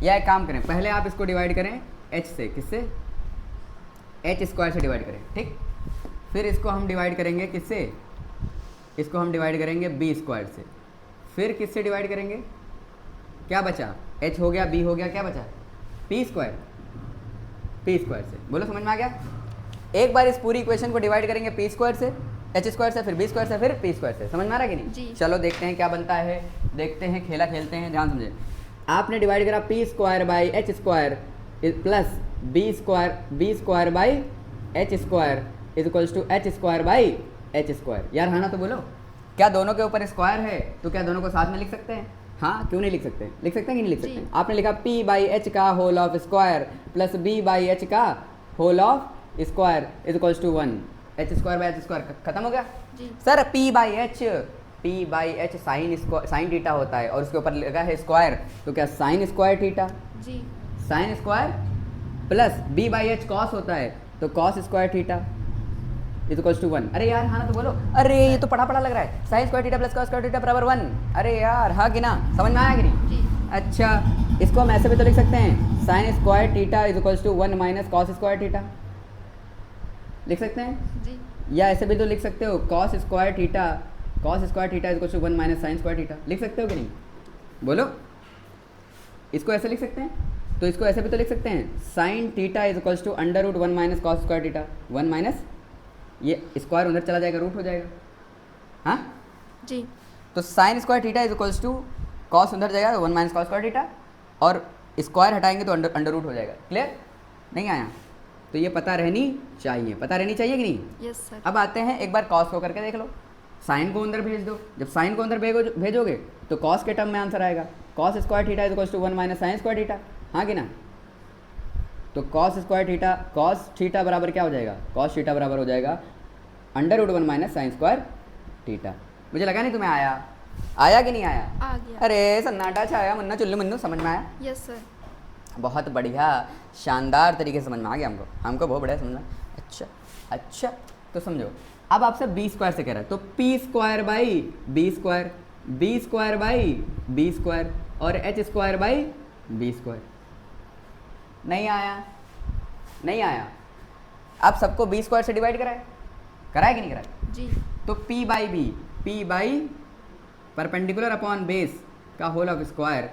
या एक काम करें, पहले आप इसको डिवाइड करें h से, किससे? h स्क्वायर से डिवाइड करें, ठीक। फिर इसको हम डिवाइड करेंगे किससे? इसको हम डिवाइड करेंगे b स्क्वायर से। फिर किससे डिवाइड करेंगे? क्या बचा? h हो गया, b हो गया, क्या बचा? p स्क्वायर से। बोलो समझ में आ गया? एक बार इस पूरी इक्वेशन को डिवाइड करेंगे p स्क्वायर से, h स्क्वायर से, फिर b स्क्वायर से, फिर p स्क्वायर से। समझ में आ रहा है कि नहीं? चलो देखते हैं क्या बनता है, देखते हैं, खेला खेलते हैं, ध्यान समझे। आपने डिवाइड करा p square by h square plus b square by h square is equals to h square by h square. यार हाँ ना तो बोलो, क्या दोनों के ऊपर स्क्वायर है तो क्या दोनों को साथ में लिख सकते हैं? हाँ, क्यों नहीं लिख सकते? लिख सकते हैं कि नहीं लिख सकते हैं? आपने लिखा p बाई एच का whole of square plus b by H का whole of square is equals to 1। h square by h square खत्म हो गया जी। Sir p by H sine theta होता है और उसके ऊपर लगा है स्क्वायर, तो क्या साइन स्क्वायर थीटा जी, sine square plus b by H cos होता है तो cos square theta is equals to 1। अरे यार हाँ ना तो बोलो, अरे ये तो पढ़ा लग रहा है, sign square theta plus cos square theta बराबर 1। अरे यार हाँ कि ना, समझ में आया कि नहीं? अच्छा, इसको हम ऐसे भी तो लिख सकते हैं, sine square theta is equals to 1 minus cos square theta, लिख सकते हैं जी। या ऐसे भी तो लिख सकते हो, cos square theta is equals to 1 minus sine square theta, लिख सकते हो कि नहीं? बोलो, इसको ऐसे लिख सकते हैं, तो इसको ऐसे भी तो लिख सकते हैं, sine theta is equals to under root 1 minus cos square theta. 1 minus ये स्क्वायर उधर चला जाएगा, रूट हो जाएगा, हाँ जी। तो sine square theta is equals to cos उधर जाएगा 1 माइनस कॉस स्क्वायर थीटा, और स्क्वायर हटाएंगे तो अंडर रूट हो जाएगा। क्लियर? नहीं आया? तो ये पता रहनी चाहिए, पता रहनी चाहिए कि नहीं? Yes sir. अब आते हैं, एक बार कॉस को करके देख लो, साइन को अंदर भेज दो, जब साइन को अंदर भेजोगे तो कॉस के टर्म में आंसर आएगा, cos square theta is equals to 1 minus sine square theta, हाँ कि ना? तो cos square theta, cos theta बराबर क्या हो जाएगा? कॉस थीटा बराबर हो जाएगा under root 1 minus sine square theta. मुझे लगा नहीं तुम्हें आया कि नहीं आया? आ गया। अरे सन्नाटा छाया, मन्ना चुल्लू मन्नू, समझ में आया? Yes sir. बहुत बढ़िया, शानदार तरीके से समझ में आ गया हमको बहुत बढ़िया समझ में। अच्छा, तो समझो, अब आपसे b स्क्वायर से कह रहा है, तो p square by b square by b square और h square by b square. नहीं आया? अब सबको b स्क्वायर से डिवाइड कराए कि नहीं कराए जी? तो p by perpendicular upon base का होल ऑफ स्क्वायर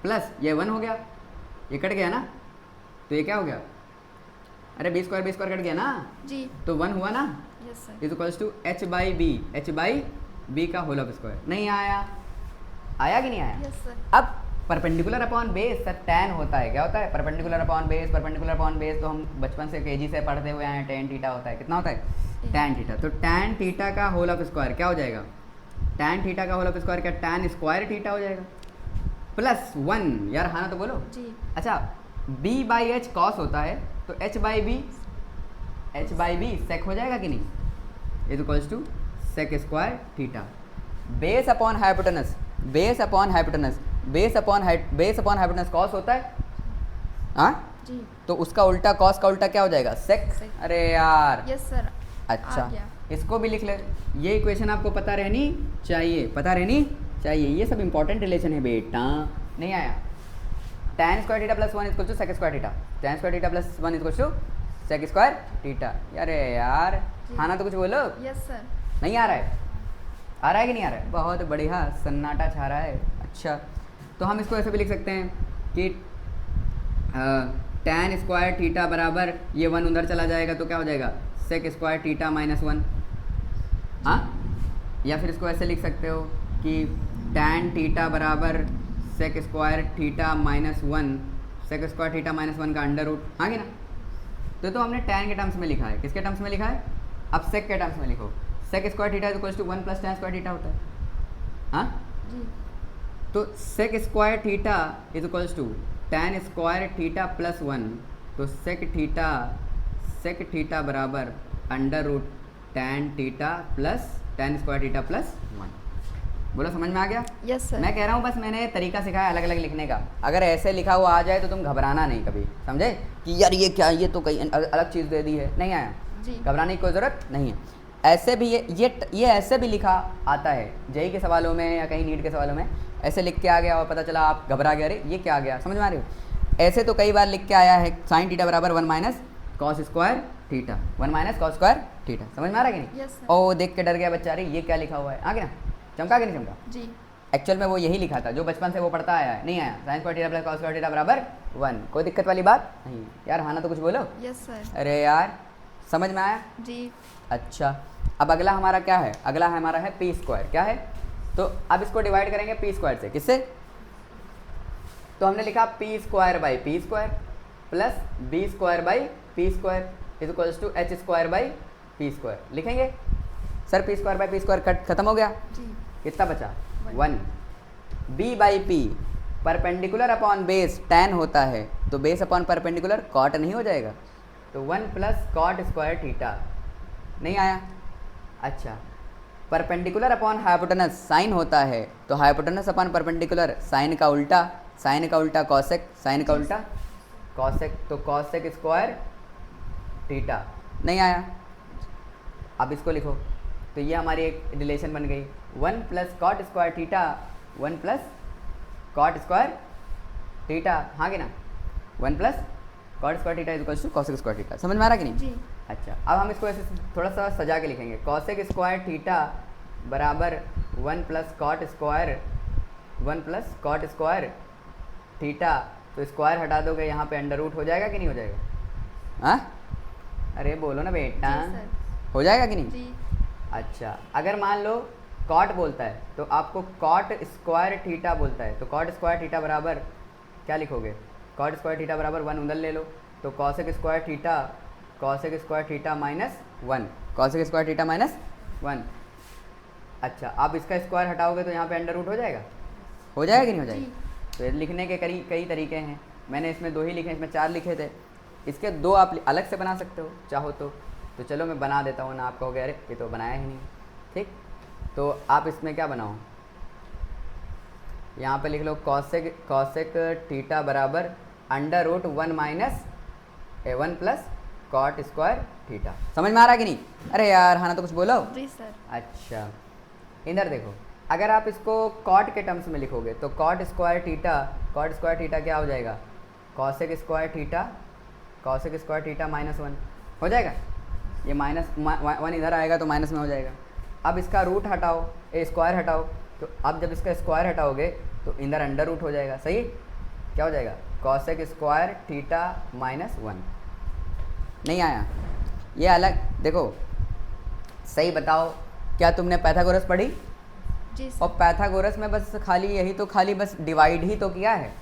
प्लस ये 1 हो गया, ये कट गया ना, तो ये क्या हो गया? अरे b स्क्वायर कट गया ना जी, तो 1 हुआ ना। Yes sir. Is equals to h by b का होल ऑफ स्क्वायर। नहीं आया कि नहीं आया? Yes sir. अब perpendicular upon base sir tan होता है, क्या होता है? परपेंडिकुलर अपॉन बेस तो हम बचपन से केजी से पढ़ते हुए आए हैं, टैन थीटा होता है। कितना होता है? Tan theta. तो टैन थीटा का होल ऑफ स्क्वायर क्या हो जाएगा? टैन थीटा का होल ऑफ स्क्वायर क्या टैन स्क्वायर थीटा हो जाएगा प्लस 1। यार हाँ ना तो बोलो जी। अच्छा, b बाई एच कॉस होता है तो h बाई बी सेक हो जाएगा कि नहीं? Is equals to sec square theta. Base upon hypotenuse cos होता है, हाँ जी। तो उसका उल्टा, कॉस का उल्टा क्या हो जाएगा? सेक। अरे यार यस सर। अच्छा, इसको भी लिख ले। ये इक्वेशन आपको पता रहनी चाहिए, ये सब इंपॉर्टेंट रिलेशन है बेटा। नहीं आया? tan square theta plus 1 equal to sec square theta, tan square theta plus 1 equal to sec square theta. अरे यार हाँ ना तो कुछ बोलो। Yes sir. नहीं आ रहा है कि नहीं आ रहा है? बहुत बढ़िया, सन्नाटा छा रहा है। अच्छा, तो हम इसको ऐसे भी लिख सकते हैं कि tan स्क्वायर थीटा बराबर ये 1 उधर चला जाएगा तो क्या हो जाएगा? सेक स्क्वायर थीटा माइनस 1, हाँ। या फिर इसको ऐसे लिख सकते हो कि tan थीटा बराबर sec square theta minus 1, sec square theta minus 1 का अंडर रूट, हाँ कि ना? तो हमने tan के टर्म्स में लिखा है, किसके टर्म्स में लिखा है? अब सेक के टर्म्स में लिखो, sec square theta is equals to 1 plus tan square theta होता है, हाँ जी। तो sec square theta is equals to tan square theta plus 1, तो सेक थीटा बराबर under root tan square theta plus 1। बोलो समझ में आ गया? Yes sir. मैं कह रहा हूँ बस मैंने तरीका सिखाया अलग अलग लिखने का, अगर ऐसे लिखा हुआ आ जाए तो तुम घबराना नहीं कभी, समझे? कि यार ये क्या, ये तो कहीं अलग चीज़ दे दी है। नहीं आया जी, घबराने की कोई ज़रूरत नहीं है। ऐसे भी ये ऐसे भी लिखा आता है जेई के सवालों में या कहीं नीट के सवालों में, ऐसे लिख के आ गया और पता चला आप घबरा गए, अरे ये क्या आ गया, समझ में आ रही हो। ऐसे तो कई बार लिख के आया है साइन थीटा बराबर 1 minus cos square theta, 1 minus cos square theta, समझ में आ रहा है कि नहीं? Yes, sir. ओ देख के डर गया बच्चा, अरे ये क्या लिखा हुआ है, आ गया ना, चमका कि नहीं चमका? जी। एक्चुअल में वो यही लिखा था जो बचपन से वो पढ़ता आया है, नहीं आया, sign square theta plus cos square theta बराबर 1, कोई दिक्कत वाली बात नहीं यार। हाँ ना तो कुछ बोलो। Yes sir. अरे यार समझ में आया? जी। अच्छा, अब अगला हमारा क्या है, अगला हमारा है पी स्क्वायर, क्या है? तो अब इसको डिवाइड करेंगे पी स्क्वायर से, किससे? तो हमने लिखा P square by P square plus B square by P square is equals to H square by P square. लिखेंगे sir P square by P square cut खत्म हो गया, जी। कितना बचा? 1। B by P perpendicular upon base tan होता है, तो बेस अपॉन परपेंडिकुलर कॉट नहीं हो जाएगा, तो 1 प्लस कॉट स्क्वायर थीटा, नहीं आया? अच्छा, परपेंडिकुलर अपॉन हाइपोटेनस साइन होता है, तो हाइपोटेनस अपॉन परपेंडिकुलर साइन का उल्टा, साइन का उल्टा कॉसेक, साइन का उल्टा कॉसेक, तो कॉसेक स्क्वायर थीटा, नहीं आया? अब इसको लिखो, तो ये हमारी एक रिलेशन बन गई, 1 plus cot square theta, 1 plus cot square theta, हाँ कि ना, 1 plus cot square theta is equals to cosec square theta, समझ में आ रहा कि नहीं? जी। अच्छा, अब हम इसको ऐसे थोड़ा सा सजा के लिखेंगे, कॉसेक स्क्वायर थीटा बराबर 1 plus cot square, 1 plus cot square theta, तो स्क्वायर हटा दोगे यहाँ पे अंडर रूट हो जाएगा कि नहीं हो जाएगा? हाँ अरे बोलो ना बेटा, जी सर। हो जाएगा कि नहीं? जी। अच्छा, अगर मान लो कॉट बोलता है तो आपको कॉट स्क्वायर थीटा बोलता है, तो कॉट स्क्वायर थीटा बराबर क्या लिखोगे? कॉट स्क्वायर थीटा बराबर 1 उधर ले लो, तो cosec square theta, cosec square theta minus 1, cosec square theta minus 1। अच्छा, अब इसका स्क्वायर हटाओगे तो यहाँ पे अंडर रूट हो जाएगा, हो जाएगा कि नहीं हो जाएगा? तो ये लिखने के कई तरीके हैं, मैंने इसमें 2 ही लिखे, इसमें 4 लिखे थे, इसके 2 आप अलग से बना सकते हो चाहो तो चलो मैं बना देता हूँ ना, आप कहोगे अरे ये तो बनाया ही नहीं, ठीक? तो आप इसमें क्या बनाओ, यहाँ पे लिख लो कॉसेक थीटा बराबर under root 1 minus 1 plus cot square theta, समझ में आ रहा है कि नहीं? अरे यार हाँ ना तो कुछ बोलो। जी सर। अच्छा, इधर देखो, अगर आप इसको कॉट के टर्म्स में लिखोगे तो कॉट स्क्वायर थीटा क्या हो जाएगा? कॉसेक स्क्वायर थीटा माइनस 1 हो जाएगा, ये माइनस 1 इधर आएगा तो माइनस में हो जाएगा। अब इसका रूट हटाओ, स्क्वायर हटाओ, तो अब जब इसका स्क्वायर हटाओगे तो इधर अंडर रूट हो जाएगा, सही? क्या हो जाएगा? कॉसेक स्क्वायर थीटा माइनस 1, नहीं आया? ये अलग देखो, सही बताओ, क्या तुमने पैथागोरस पढ़ी? जी और सर। पैथागोरस में बस खाली बस डिवाइड ही तो किया है,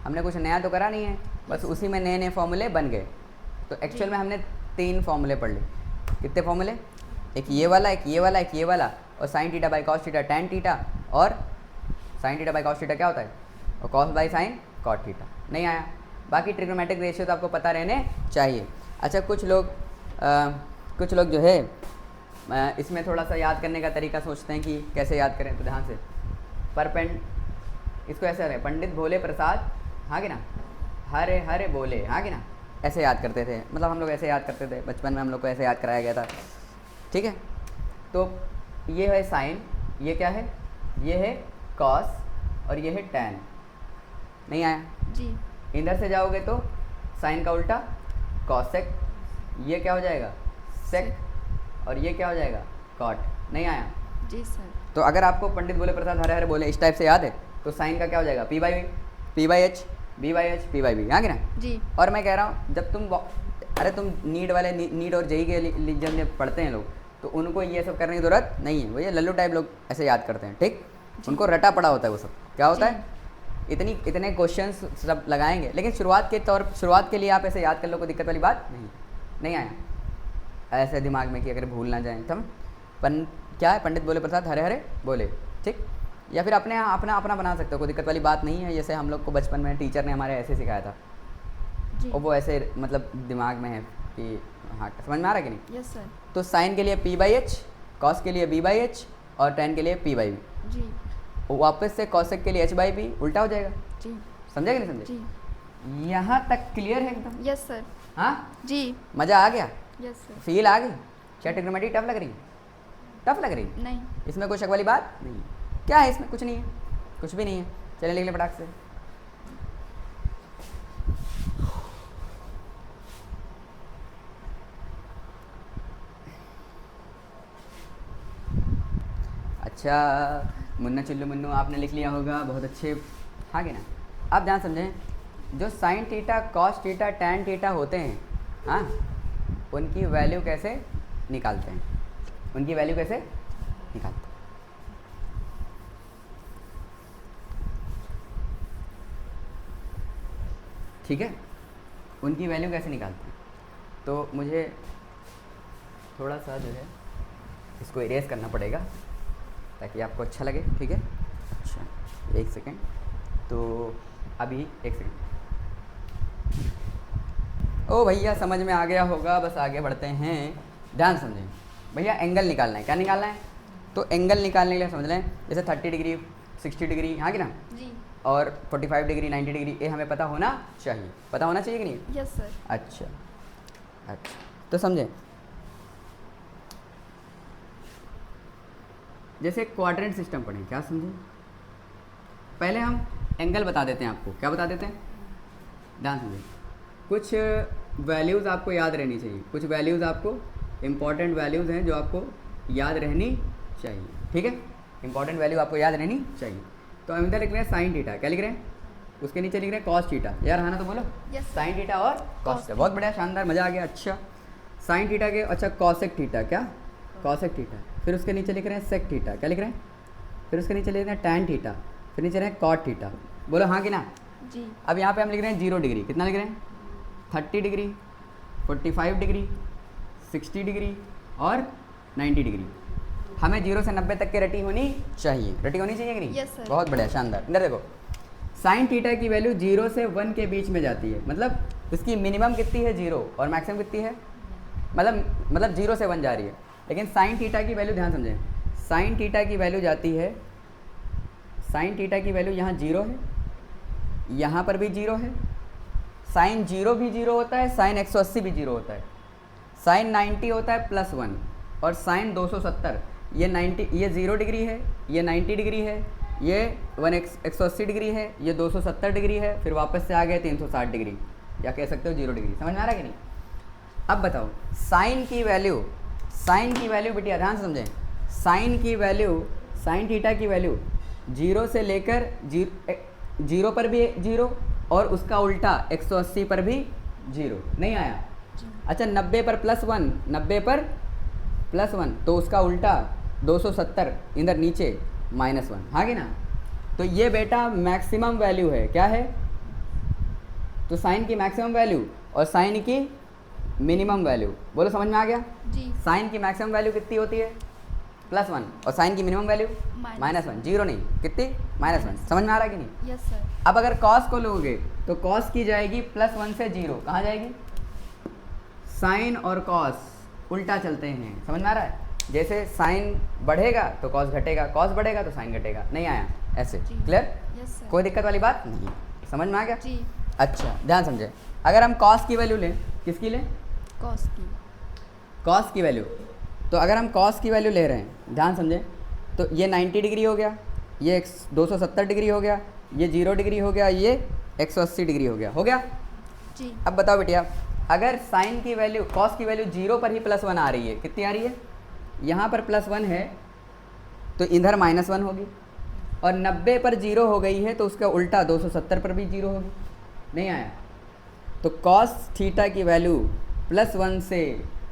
हमने कुछ नया तो करा नहीं है, बस उसी में नए फॉर्मूले बन गए। तो एक्चुअल में हमने 3 फॉर्मूले पढ़ लिए। कितने फॉर्मूले? एक ये वाला, एक ये वाला, एक ये वाला, और sine theta by cos theta tan theta, और sine theta by cos theta क्या होता है, और cos by sine cot theta, नहीं आया? बाकी ट्रिग्नोमेट्रिक रेशियो तो आपको पता रहने चाहिए। अच्छा, कुछ लोग जो है इसमें थोड़ा सा याद करने का तरीका सोचते हैं कि कैसे याद करें, तो ध्यान से इसको ऐसे रहे, पंडित भोले प्रसाद, हाँ कि ना, हरे हरे बोले, हाँ कि ना, ऐसे याद करते थे, मतलब हम लोग ऐसे याद करते थे बचपन में, हम लोग को ऐसे याद कराया गया था, ठीक है? तो ये है साइन, ये क्या है, ये है कॉस, और ये है टैन, नहीं आया? जी। इधर से जाओगे तो साइन का उल्टा कॉसेक, ये क्या हो जाएगा? सेक, और ये क्या हो जाएगा? कॉट, नहीं आया? जी सर। तो अगर आपको पंडित बोले प्रसाद हरे हरे बोले इस टाइप से याद है तो साइन का क्या हो जाएगा? P by H, B by H, P by B, हाँ कि ना? जी। और मैं कह रहा हूँ जब तुम नीट और जेई के जब पढ़ते हैं लोग, तो उनको ये सब करने की ज़रूरत नहीं है, वो ये लल्लू टाइप लोग ऐसे याद करते हैं, ठीक? उनको रटा पड़ा होता है वो सब, क्या होता है, इतने क्वेश्चंस सब लगाएंगे, लेकिन शुरुआत के लिए आप ऐसे याद कर लो, कोई दिक्कत वाली बात नहीं आया ऐसे दिमाग में कि अगर भूल ना जाए तब क्या है, पंडित बोले प्रसाद हरे हरे बोले, ठीक? या फिर अपना बना सकते हो, कोई दिक्कत वाली बात नहीं है। जैसे हम लोग को बचपन में टीचर ने हमारे ऐसे सिखाया था, जी। और वो ऐसे मतलब दिमाग में है कि हाँ, समझ में आ रहा है कि नहीं? Yes sir. तो साइन के लिए पी बाई एच, कॉस के लिए बी बाई एच, और टैन के लिए पी बाई बी, जी। वापस से कॉसेक के लिए एच बाई बी, उल्टा हो जाएगा, जी। समझे कि नहीं समझे? जी। यहाँ तक क्लियर है एकदम? Yes sir. हाँ, जी। मज़ा आ गया, यस सर। फील आ गई? क्या ट्रिग्नोमेट्री टफ लग रही है? टफ लग रही? नहीं। इसमें कोई शक वाली बात नहीं है। क्या है इसमें? कुछ नहीं है, कुछ भी नहीं है। चलिए लिख ले फटाक से। अच्छा मुन्ना चिल्लू मुन्नू आपने लिख लिया होगा, बहुत अच्छे। आगे ना, आप ध्यान समझें, जो sign theta, cos theta, tan theta होते हैं, हाँ, उनकी वैल्यू कैसे निकालते हैं, उनकी वैल्यू कैसे निकालते हैं। ठीक है, उनकी वैल्यू कैसे निकालते हैं। तो मुझे थोड़ा सा जो है इसको इरेज करना पड़ेगा ताकि आपको अच्छा लगे। ठीक है, अच्छा एक सेकेंड, तो अभी एक सेकेंड। ओ भैया समझ में आ गया होगा, बस आगे बढ़ते हैं। ध्यान समझें भैया, एंगल निकालना है। क्या निकालना है? तो एंगल निकालने के लिए समझ लें, जैसे 30 डिग्री, 60 डिग्री, हाँ कि ना, जी। और 45 डिग्री, 90 डिग्री, ये हमें पता होना चाहिए। पता होना चाहिए कि नहीं? Yes sir. अच्छा अच्छा, तो समझें, जैसे क्वाड्रेंट सिस्टम पढ़ें, क्या समझें, पहले हम एंगल बता देते हैं आपको। क्या बता देते हैं? ध्यान समझें, कुछ वैल्यूज़ आपको याद रहनी चाहिए, कुछ वैल्यूज़ आपको इम्पॉर्टेंट वैल्यूज़ हैं जो आपको याद रहनी चाहिए। ठीक है, इंपॉर्टेंट वैल्यू आपको याद रहनी चाहिए। तो हम इधर लिख रहे हैं साइन थीटा, क्या लिख रहे हैं, उसके नीचे लिख रहे हैं कॉस थीटा। यार हाँ ना, तो बोलो। Yes, साइन थीटा और कॉस थीटा, बहुत बढ़िया, शानदार, मज़ा आ गया। अच्छा साइन थीटा के, अच्छा कॉसेक थीटा, क्या कॉसेक थीटा, फिर उसके नीचे लिख रहे हैं सेक थीटा, क्या लिख रहे हैं, फिर उसके नीचे लिख रहे हैं टैन थीटा, फिर नीचे रहे हैं कॉट थीटा। बोलो हाँ कि ना। जी। अब यहाँ पे हम लिख रहे हैं 0 डिग्री, कितना लिख रहे हैं, 30 डिग्री, 45 डिग्री, 60 डिग्री और 90 डिग्री। हमें 0 से 90 तक की रटी होनी चाहिए, रटी होनी चाहिए कि नहीं? Yes, sir. बहुत बढ़िया, शानदार। इधर देखो, साइन थीटा की वैल्यू 0 से 1 के बीच में जाती है, मतलब इसकी मिनिमम कितनी है 0 और मैक्सिमम कितनी है, मतलब 0 से 1 जा रही है। लेकिन साइन थीटा की वैल्यू, ध्यान समझें, साइन थीटा की वैल्यू जाती है, साइन थीटा की वैल्यू यहाँ 0 है, यहाँ पर भी 0 है, साइन 0 भी 0 होता है, साइन 180 भी 0 होता है, साइन 90 होता है +1, और साइन 270, ये 90, ये 0 डिग्री है, ये 90 डिग्री है, ये 180 डिग्री है, ये 270 डिग्री है, फिर वापस से आ गए 360 डिग्री, या कह सकते हो 0 डिग्री। समझ में आ रहा है कि नहीं? अब बताओ साइन की वैल्यू, साइन की वैल्यू बेटिया ध्यान से समझें, साइन की वैल्यू, साइन थीटा की वैल्यू 0 से लेकर 0 पर भी 0 और उसका उल्टा 180 पर भी 0। नहीं आया? अच्छा 90 पर +1, 90 पर +1 तो उसका उल्टा 270 इधर नीचे -1, हाँ कि ना। तो ये बेटा मैक्सिमम वैल्यू है, क्या है, तो साइन की मैक्सिमम वैल्यू और साइन की मिनिमम वैल्यू। बोलो समझ में आ गया? जी। साइन की मैक्सिमम वैल्यू कितनी होती है, +1, और साइन की मिनिमम वैल्यू -1, 0 नहीं, कितनी, -1। समझ में आ रहा है कि नहीं? Yes sir. अब अगर कॉस को लोगे तो कॉस की जाएगी +1 से 0, कहाँ जाएगी, साइन और कॉस उल्टा चलते हैं। समझ में आ रहा है? जैसे साइन बढ़ेगा तो कॉस घटेगा, कॉस बढ़ेगा तो साइन घटेगा। नहीं आया? ऐसे क्लियर? Yes sir. कोई दिक्कत वाली बात नहीं, समझ में आ गया? जी। अच्छा ध्यान समझे, अगर हम कॉस की वैल्यू लें, किसकी लें, कॉस की। कॉस की वैल्यू, तो अगर हम कॉस की वैल्यू ले रहे हैं, ध्यान समझें, तो ये 90 डिग्री हो गया, ये 270 डिग्री हो गया, ये 0 डिग्री हो गया, ये 180 डिग्री हो गया। जी। अब बताओ बेटिया, अगर साइन की वैल्यू, कॉस की वैल्यू 0 पर ही +1 आ रही है, कितनी आ रही है, यहाँ पर +1 है तो इधर -1 होगी, और 90 पर 0 हो गई है तो उसका उल्टा 270 पर भी 0 होगी। नहीं आया? तो कॉस थीटा की वैल्यू +1 से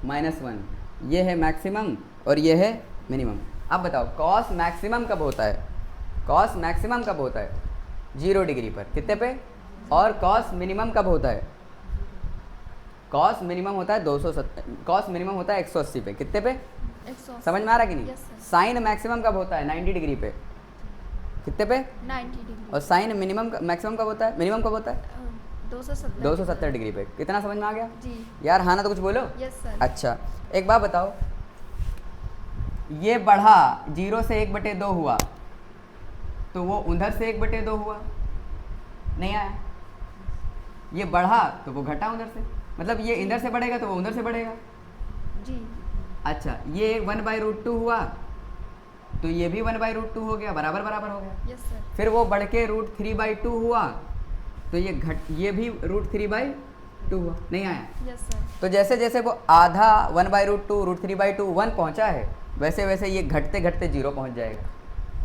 -1, ये है मैक्सिमम और ये है मिनिमम। अब बताओ कॉस मैक्सिमम कब होता है, कॉस मैक्सिमम कब होता है, 0 डिग्री पर, कितने पे, और कॉस मिनिमम कब होता है, कॉस मिनिमम होता है 270, कॉस मिनिमम होता है 180 पे, कितने पे, 180। समझ में आ रहा कि नहीं? Yes, sir. साइन मैक्सिमम कब होता है, 90 डिग्री पे, कितने पे, 90 डिग्री। और साइन मिनिमम मैक्सिमम कब होता है, मिनिमम कब होता है, 270। 270 डिग्री पे। कितना समझ में आ गया? जी। यार हाँ ना, तो कुछ बोलो। Yes sir. अच्छा एक बात बताओ, ये बढ़ा 0 से 1/2 हुआ तो वो उधर से 1/2 हुआ। नहीं आया? ये बढ़ा तो वो घटा उधर से, मतलब ये इधर से बढ़ेगा तो वो उधर से बढ़ेगा। जी। अच्छा ये 1/√2 हुआ तो ये भी 1/√2 हो गया, बराबर बराबर हो गया। Yes sir. फिर वो बढ़ के √3/2 हुआ, तो ये भी √3/2 हुआ, नहीं आया। Yes sir. तो जैसे जैसे वो आधा 1/√2 √3/2 1 पहुंचा है, वैसे वैसे ये घटते घटते 0 पहुंच जाएगा।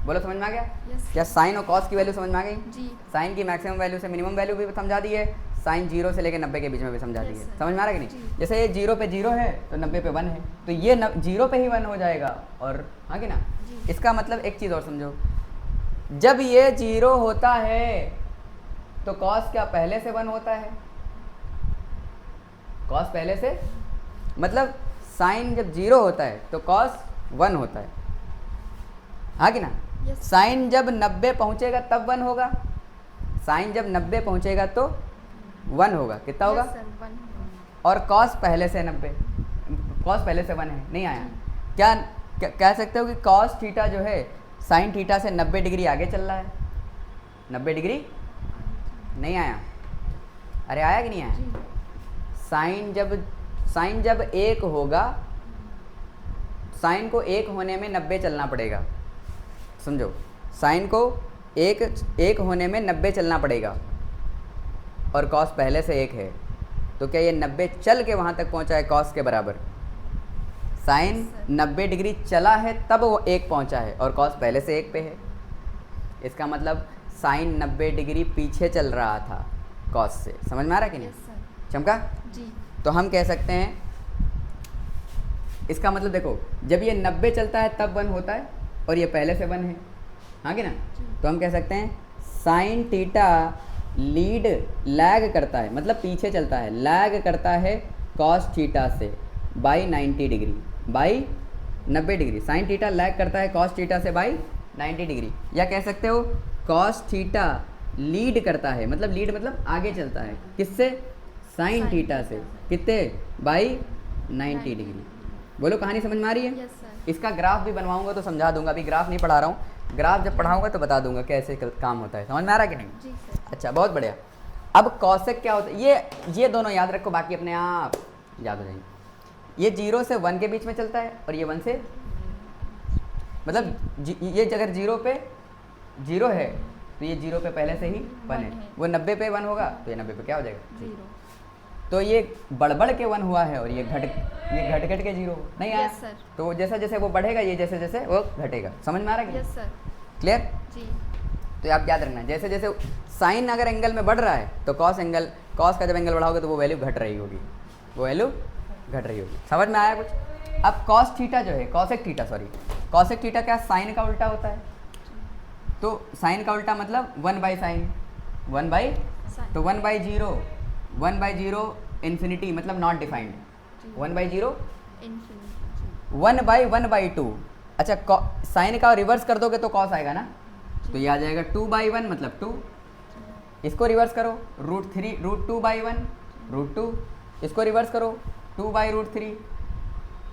बोलो समझ में आ गया? यस। क्या साइन और कॉस की वैल्यू समझ में आ गई? जी। साइन की मैक्सिमम वैल्यू से मिनिमम वैल्यू भी समझा दी है, साइन 0 से लेकर 90 के बीच में भी समझा दी Yes, है। sir. समझ में आ रहा है कि नहीं? जी। जैसे ये 0 पे 0 है तो 90 पे 1 है, तो ये 0 पे ही 1 हो जाएगा। और हाँ कि ना? जी। इसका मतलब एक चीज़ और समझो, जब ये 0 होता है तो कॉस क्या पहले से 1 होता है? कॉस पहले से, मतलब साइन जब 0 होता है तो कॉस 1 होता है, हाँ कि ना? Yes. साइन जब 90 पहुंचेगा तब 1 होगा, साइन जब 90 पहुंचेगा तो 1 होगा। कितना होगा? Yes, sir, 1। और कॉस पहले से 90, कॉस पहले से 1 है, नहीं आया। क्या कह सकते हो कि कॉस थीटा जो है साइन थीटा से 90 डिग्री आगे चल रहा है? 90 डिग्री नहीं आया। अरे आया कि नहीं आया? जी। साइन जब 1 होगा, साइन को 1 होने में 90 चलना पड़ेगा। समझो, साइन को 1 होने में 90 चलना पड़ेगा, और कॉस पहले से 1 है, तो क्या ये 90 चल के वहाँ तक पहुँचा है कॉस के बराबर? साइन 90 डिग्री चला है तब वो 1 पहुँचा है, और कॉस पहले से 1 पे है। इसका मतलब साइन 90 डिग्री पीछे चल रहा था कॉस से। समझ में आ रहा है कि नहीं? Yes, sir। चमका? जी। तो हम कह सकते हैं, इसका मतलब देखो, जब ये 90 चलता है तब 1 होता है, और ये पहले से 1 है, हाँ कि ना? तो हम कह सकते हैं साइन थीटा लैग करता है, मतलब पीछे चलता है, लैग करता है कॉस थीटा से by 90 degree, by 90 degree. Sine theta lag करता है कॉस थीटा से बाई 90 डिग्री। या कह सकते हो कॉस थीटा लीड करता है, मतलब लीड मतलब आगे चलता है, किससे? साइन थीटा से। कितने? By 90 degree. बोलो कहानी समझ में आ रही है? Yes sir. इसका ग्राफ भी बनवाऊंगा तो समझा दूंगा, अभी ग्राफ नहीं पढ़ा रहा हूँ, ग्राफ जब पढ़ाऊंगा तो बता दूंगा कैसे काम होता है। समझ में आ रहा है कि नहीं? जी सर। अच्छा, बहुत बढ़िया। अब कॉसेक क्या होता है, ये दोनों याद रखो, बाकी अपने आप याद हो जाएंगे। ये 0 से 1 के बीच में चलता है, और ये 1 से, मतलब ये अगर 0 पे 0 है तो ये 0 पे पहले से ही 1 है। वो 90 पे 1 होगा तो ये 90 पे क्या हो जाएगा? 0। तो ये बढ़ के 1 हुआ है, और ये घट के 0 नहीं आया। Yes, sir। तो जैसे जैसे वो बढ़ेगा, ये जैसे जैसे वो घटेगा। समझ में आ रहा है? Yes sir. क्लियर? जी। तो आप याद रखना, जैसे जैसे साइन अगर एंगल में बढ़ रहा है तो कॉस का जब एंगल बढ़ा होगा तो वो वैल्यू घट रही होगी, वो वैल्यू घट रही होगी। समझ में आया कुछ? अब कॉस थीटा जो है, कॉसेक थीटा क्या साइन का उल्टा होता है? तो साइन का उल्टा मतलब 1/sin, 1/, तो 1/0 इन्फिनिटी मतलब नॉट डिफाइंड, 1/0 इन्फिनिटी। 1/1/2। अच्छा, साइन का रिवर्स कर दोगे तो कॉस आएगा ना, तो ये आ जाएगा 2/1 मतलब 2। इसको रिवर्स करो, √2/1 √2। इसको रिवर्स करो 2/√3,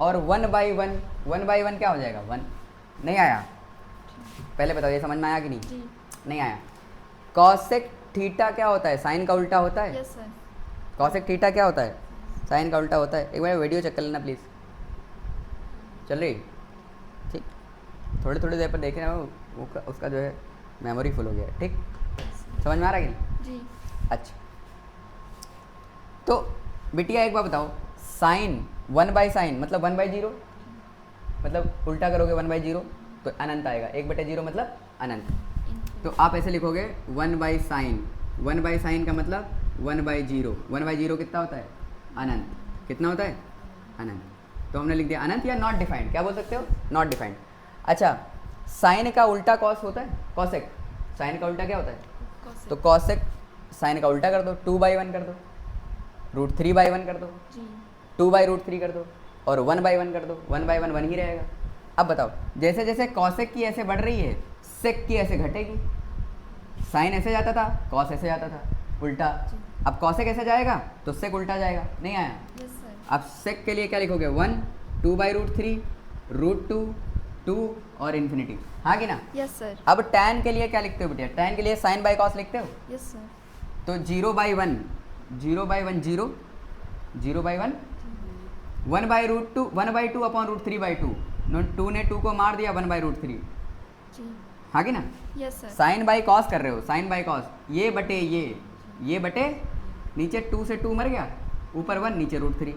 और 1/1 क्या हो जाएगा? 1। नहीं आया? पहले बताओ ये समझ में आया कि नहीं? जी। नहीं आया। कॉसेक थीटा क्या होता है? साइन का उल्टा होता है। Yes sir. कॉसेक थीटा क्या होता है? साइन का उल्टा होता है। एक बार वीडियो चेक कर लेना प्लीज़। चल रही? ठीक, थोड़ी देर पर देख रहे हो, उसका जो है मेमोरी फुल हो गया है। ठीक, समझ में आ रहा है कि नहीं? जी। अच्छा, तो बिटिया एक बार बताओ, साइन 1/sin मतलब 1/0, मतलब उल्टा करोगे 1/0 तो अनंत आएगा। 1/0 मतलब अनंत। तो आप ऐसे लिखोगे 1/sin, 1/sin का मतलब 1/0। 1/0 कितना होता है? अनंत। कितना होता है? अनंत। तो हमने लिख दिया अनंत या नॉट डिफाइंड। क्या बोल सकते हो? Not defined. अच्छा, साइन का उल्टा कॉस होता है, कॉसेक। साइन का उल्टा क्या होता है? तो कॉसेक साइन का उल्टा कर दो, 2/1 कर दो, √3/1 कर दो, जी। 2/√3 कर दो, और 1/1 कर दो। 1/1 1 ही रहेगा। अब बताओ, जैसे जैसे कॉसेक की ऐसे बढ़ रही है, सेक की ऐसे घटेगी। साइन ऐसे जाता था, कॉस ऐसे जाता था, उल्टा। अब कॉसेक ऐसे जाएगा तो सेक उल्टा जाएगा। नहीं आया? Yes sir. अब सेक के लिए क्या लिखोगे? 1, 2/√3, √2, 2 और इन्फिनिटी, हाँ कि ना? Yes sir. अब tan के लिए क्या लिखते हो बेटा? tan के लिए साइन बाई कॉस लिखते हो। Yes sir. तो 0/1, 0/1 0, 0/1, 1/√2, 1/2 अपॉन √3/2, टू ने टू को मार दिया 1/√3, जी हाँ कि ना। Yes sir sine by cos कर रहे हो, साइन बाई कॉस, ये बटे ये बटे नीचे 2 से 2 मर गया, ऊपर 1 नीचे √3,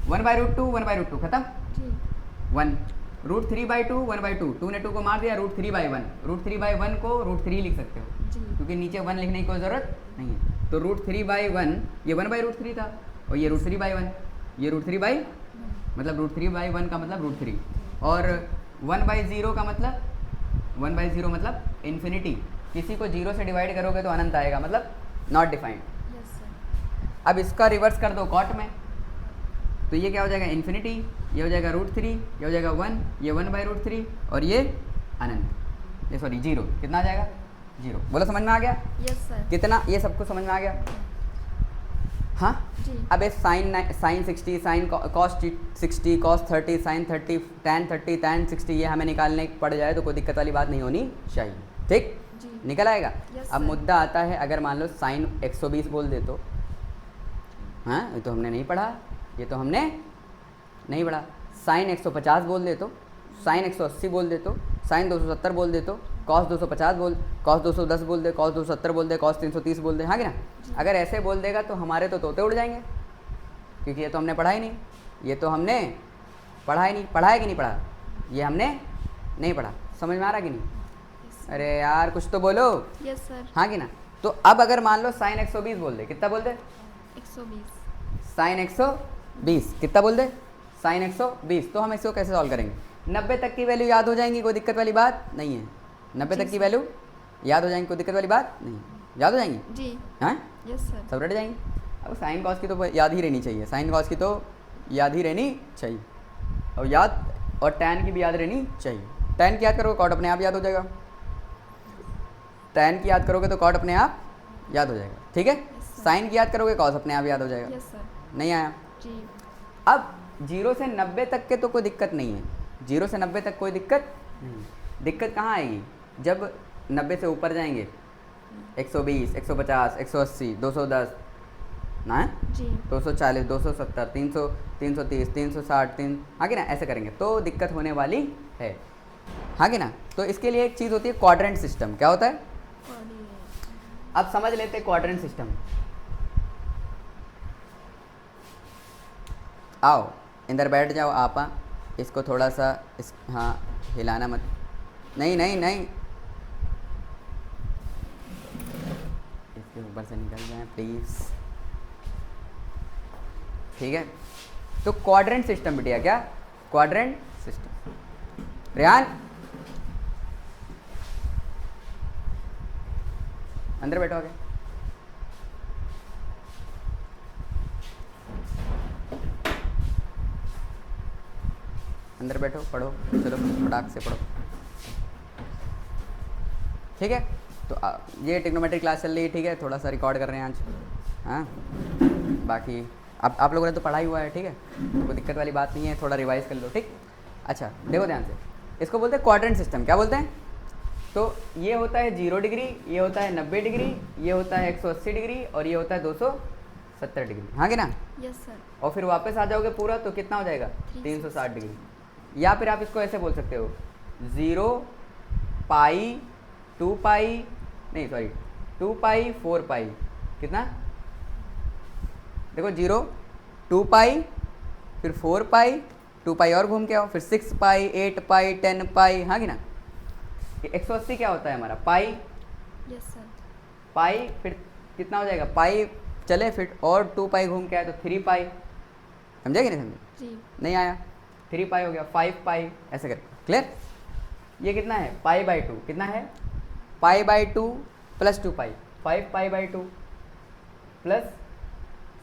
1/√2 1/√2 खत्म, जी 1 √3/2 1/2, 2 ने 2 को मार दिया √3/1, √3/1 को √3 लिख सकते हो जी क्योंकि नीचे 1 लिखने की कोई ज़रूरत नहीं है। तो √3/1 ये 1/√3 था और ये √3/1, ये √3/, मतलब √3/1 का मतलब √3, और 1/0 का मतलब 1/0 मतलब इन्फिनिटी। किसी को 0 से डिवाइड करोगे तो अनंत आएगा, मतलब नॉट डिफाइंड। यस सर अब इसका रिवर्स कर दो कॉट में, तो ये क्या हो जाएगा इन्फिनिटी, ये हो जाएगा √3, ये हो जाएगा 1, ये 1/√3 और ये अनंत, ये सॉरी 0, कितना आ जाएगा 0। बोलो समझ में आ गया यस सर कितना, ये सबको समझ में आ गया। हाँ जी अब ये sine 60, sine cos 60, cos 30, sine 30, tan 30, tan 60, ये हमें निकालने पड़ जाए तो कोई दिक्कत वाली बात नहीं होनी चाहिए, ठीक, जी निकल आएगा। Yes, अब sir. मुद्दा आता है, अगर मान लो साइन 120 बोल दे तो, हाँ ये तो हमने नहीं पढ़ा, ये तो हमने नहीं पढ़ा। साइन 150 बोल दे तो, साइन 180 बोल दे तो, साइन 270 बोल दे तो, कॉस 250 बोल, कॉस 210 बोल दे, कॉस 270 बोल दे, कॉस 330 बोल दे, हाँ कि ना। अगर ऐसे बोल देगा तो हमारे तो तोते उड़ जाएंगे, क्योंकि ये तो हमने पढ़ा ही नहीं, ये तो हमने पढ़ा ही नहीं, पढ़ा है कि नहीं पढ़ा, ये हमने नहीं पढ़ा। समझ में आ रहा कि नहीं, अरे यार कुछ तो बोलो, यस सर हाँ कि ना। तो अब अगर मान लो साइन 120 बोल दे, कितना बोल दे 120 साइन 120, कितना बोल दे साइन 120, तो हम इसको कैसे सॉल्व करेंगे। 90 तक की वैल्यू याद हो जाएंगी, कोई दिक्कत वाली बात नहीं है। 90 तक की वैल्यू याद हो जाएंगी, कोई दिक्कत वाली बात नहीं, याद हो जाएंगी, जी हाँ यस सर सब रट जाएंगी। अब साइन कॉस की तो याद ही रहनी चाहिए, साइन कॉस की तो याद ही रहनी चाहिए, और याद और टैन की भी याद रहनी चाहिए। टैन की याद करोगे कॉट अपने आप याद हो जाएगा, टैन की याद करोगे तो कॉट अपने आप याद हो जाएगा, ठीक है। sir. साइन की याद करोगे कॉस अपने आप याद हो जाएगा, यस सर नहीं आया। जी अब 0 से 90 तक के तो कोई दिक्कत नहीं है, 0 से 90 तक कोई दिक्कत नहीं। दिक्कत कहाँ आएगी, जब 90 से ऊपर जाएंगे, 120, 150, 180, 210 ना, जी 240, 270, 300, 330, 360, 3, हाँ कि ना, ऐसे करेंगे तो दिक्कत होने वाली है, हाँ कि ना। तो इसके लिए एक चीज़ होती है क्वाड्रेंट सिस्टम, क्या होता है, अब समझ लेते हैं क्वाड्रेंट सिस्टम। आओ इधर बैठ जाओ आपा, इसको थोड़ा सा इस, हाँ हिलाना मत, नहीं नहीं नहीं, इसके ऊपर से निकल जाए प्लीज़, ठीक है। तो क्वाड्रेंट सिस्टम बिटिया, क्या क्वाड्रेंट सिस्टम, रेहान अंदर बैठोगे, अंदर बैठो, पढ़ो, चलो फटाक से पढ़ो, ठीक है। तो ये ट्रिग्नोमेट्री क्लास चल रही है, ठीक है, थोड़ा सा रिकॉर्ड कर रहे हैं आज, हाँ बाकी अब आप लोगों ने तो पढ़ा ही हुआ है, ठीक है, तो कोई दिक्कत वाली बात नहीं है, थोड़ा रिवाइज कर लो, ठीक। अच्छा देखो ध्यान से, इसको बोलते हैं क्वाड्रेंट सिस्टम, क्या बोलते हैं, तो ये होता है 0 डिग्री, ये होता है 90 डिग्री, ये होता है 180 डिग्री और ये होता है 270 डिग्री, हाँ कि ना। यस सर और फिर वापस आ जाओगे पूरा तो कितना हो जाएगा 360 डिग्री। या फिर आप इसको ऐसे बोल सकते हो 0 पाई 2 पाई, नहीं सॉरी 2 पाई 4 पाई, कितना, देखो 0 2 पाई फिर 4 पाई, 2 पाई और घूम के आओ, फिर 6 पाई 8 पाई 10 पाई, हाँ कि ना। 180 क्या होता है हमारा पाई, यस सर पाई फिर कितना हो जाएगा, पाई चले फिर और 2 पाई घूम के आए तो 3 पाई, समझे कि नहीं समझे, जी नहीं आया, 3 पाई हो गया, 5 पाई, ऐसे कर, क्लियर। ये कितना है π/2, कितना है π/2 प्लस 2 पाई, 5 π/2 प्लस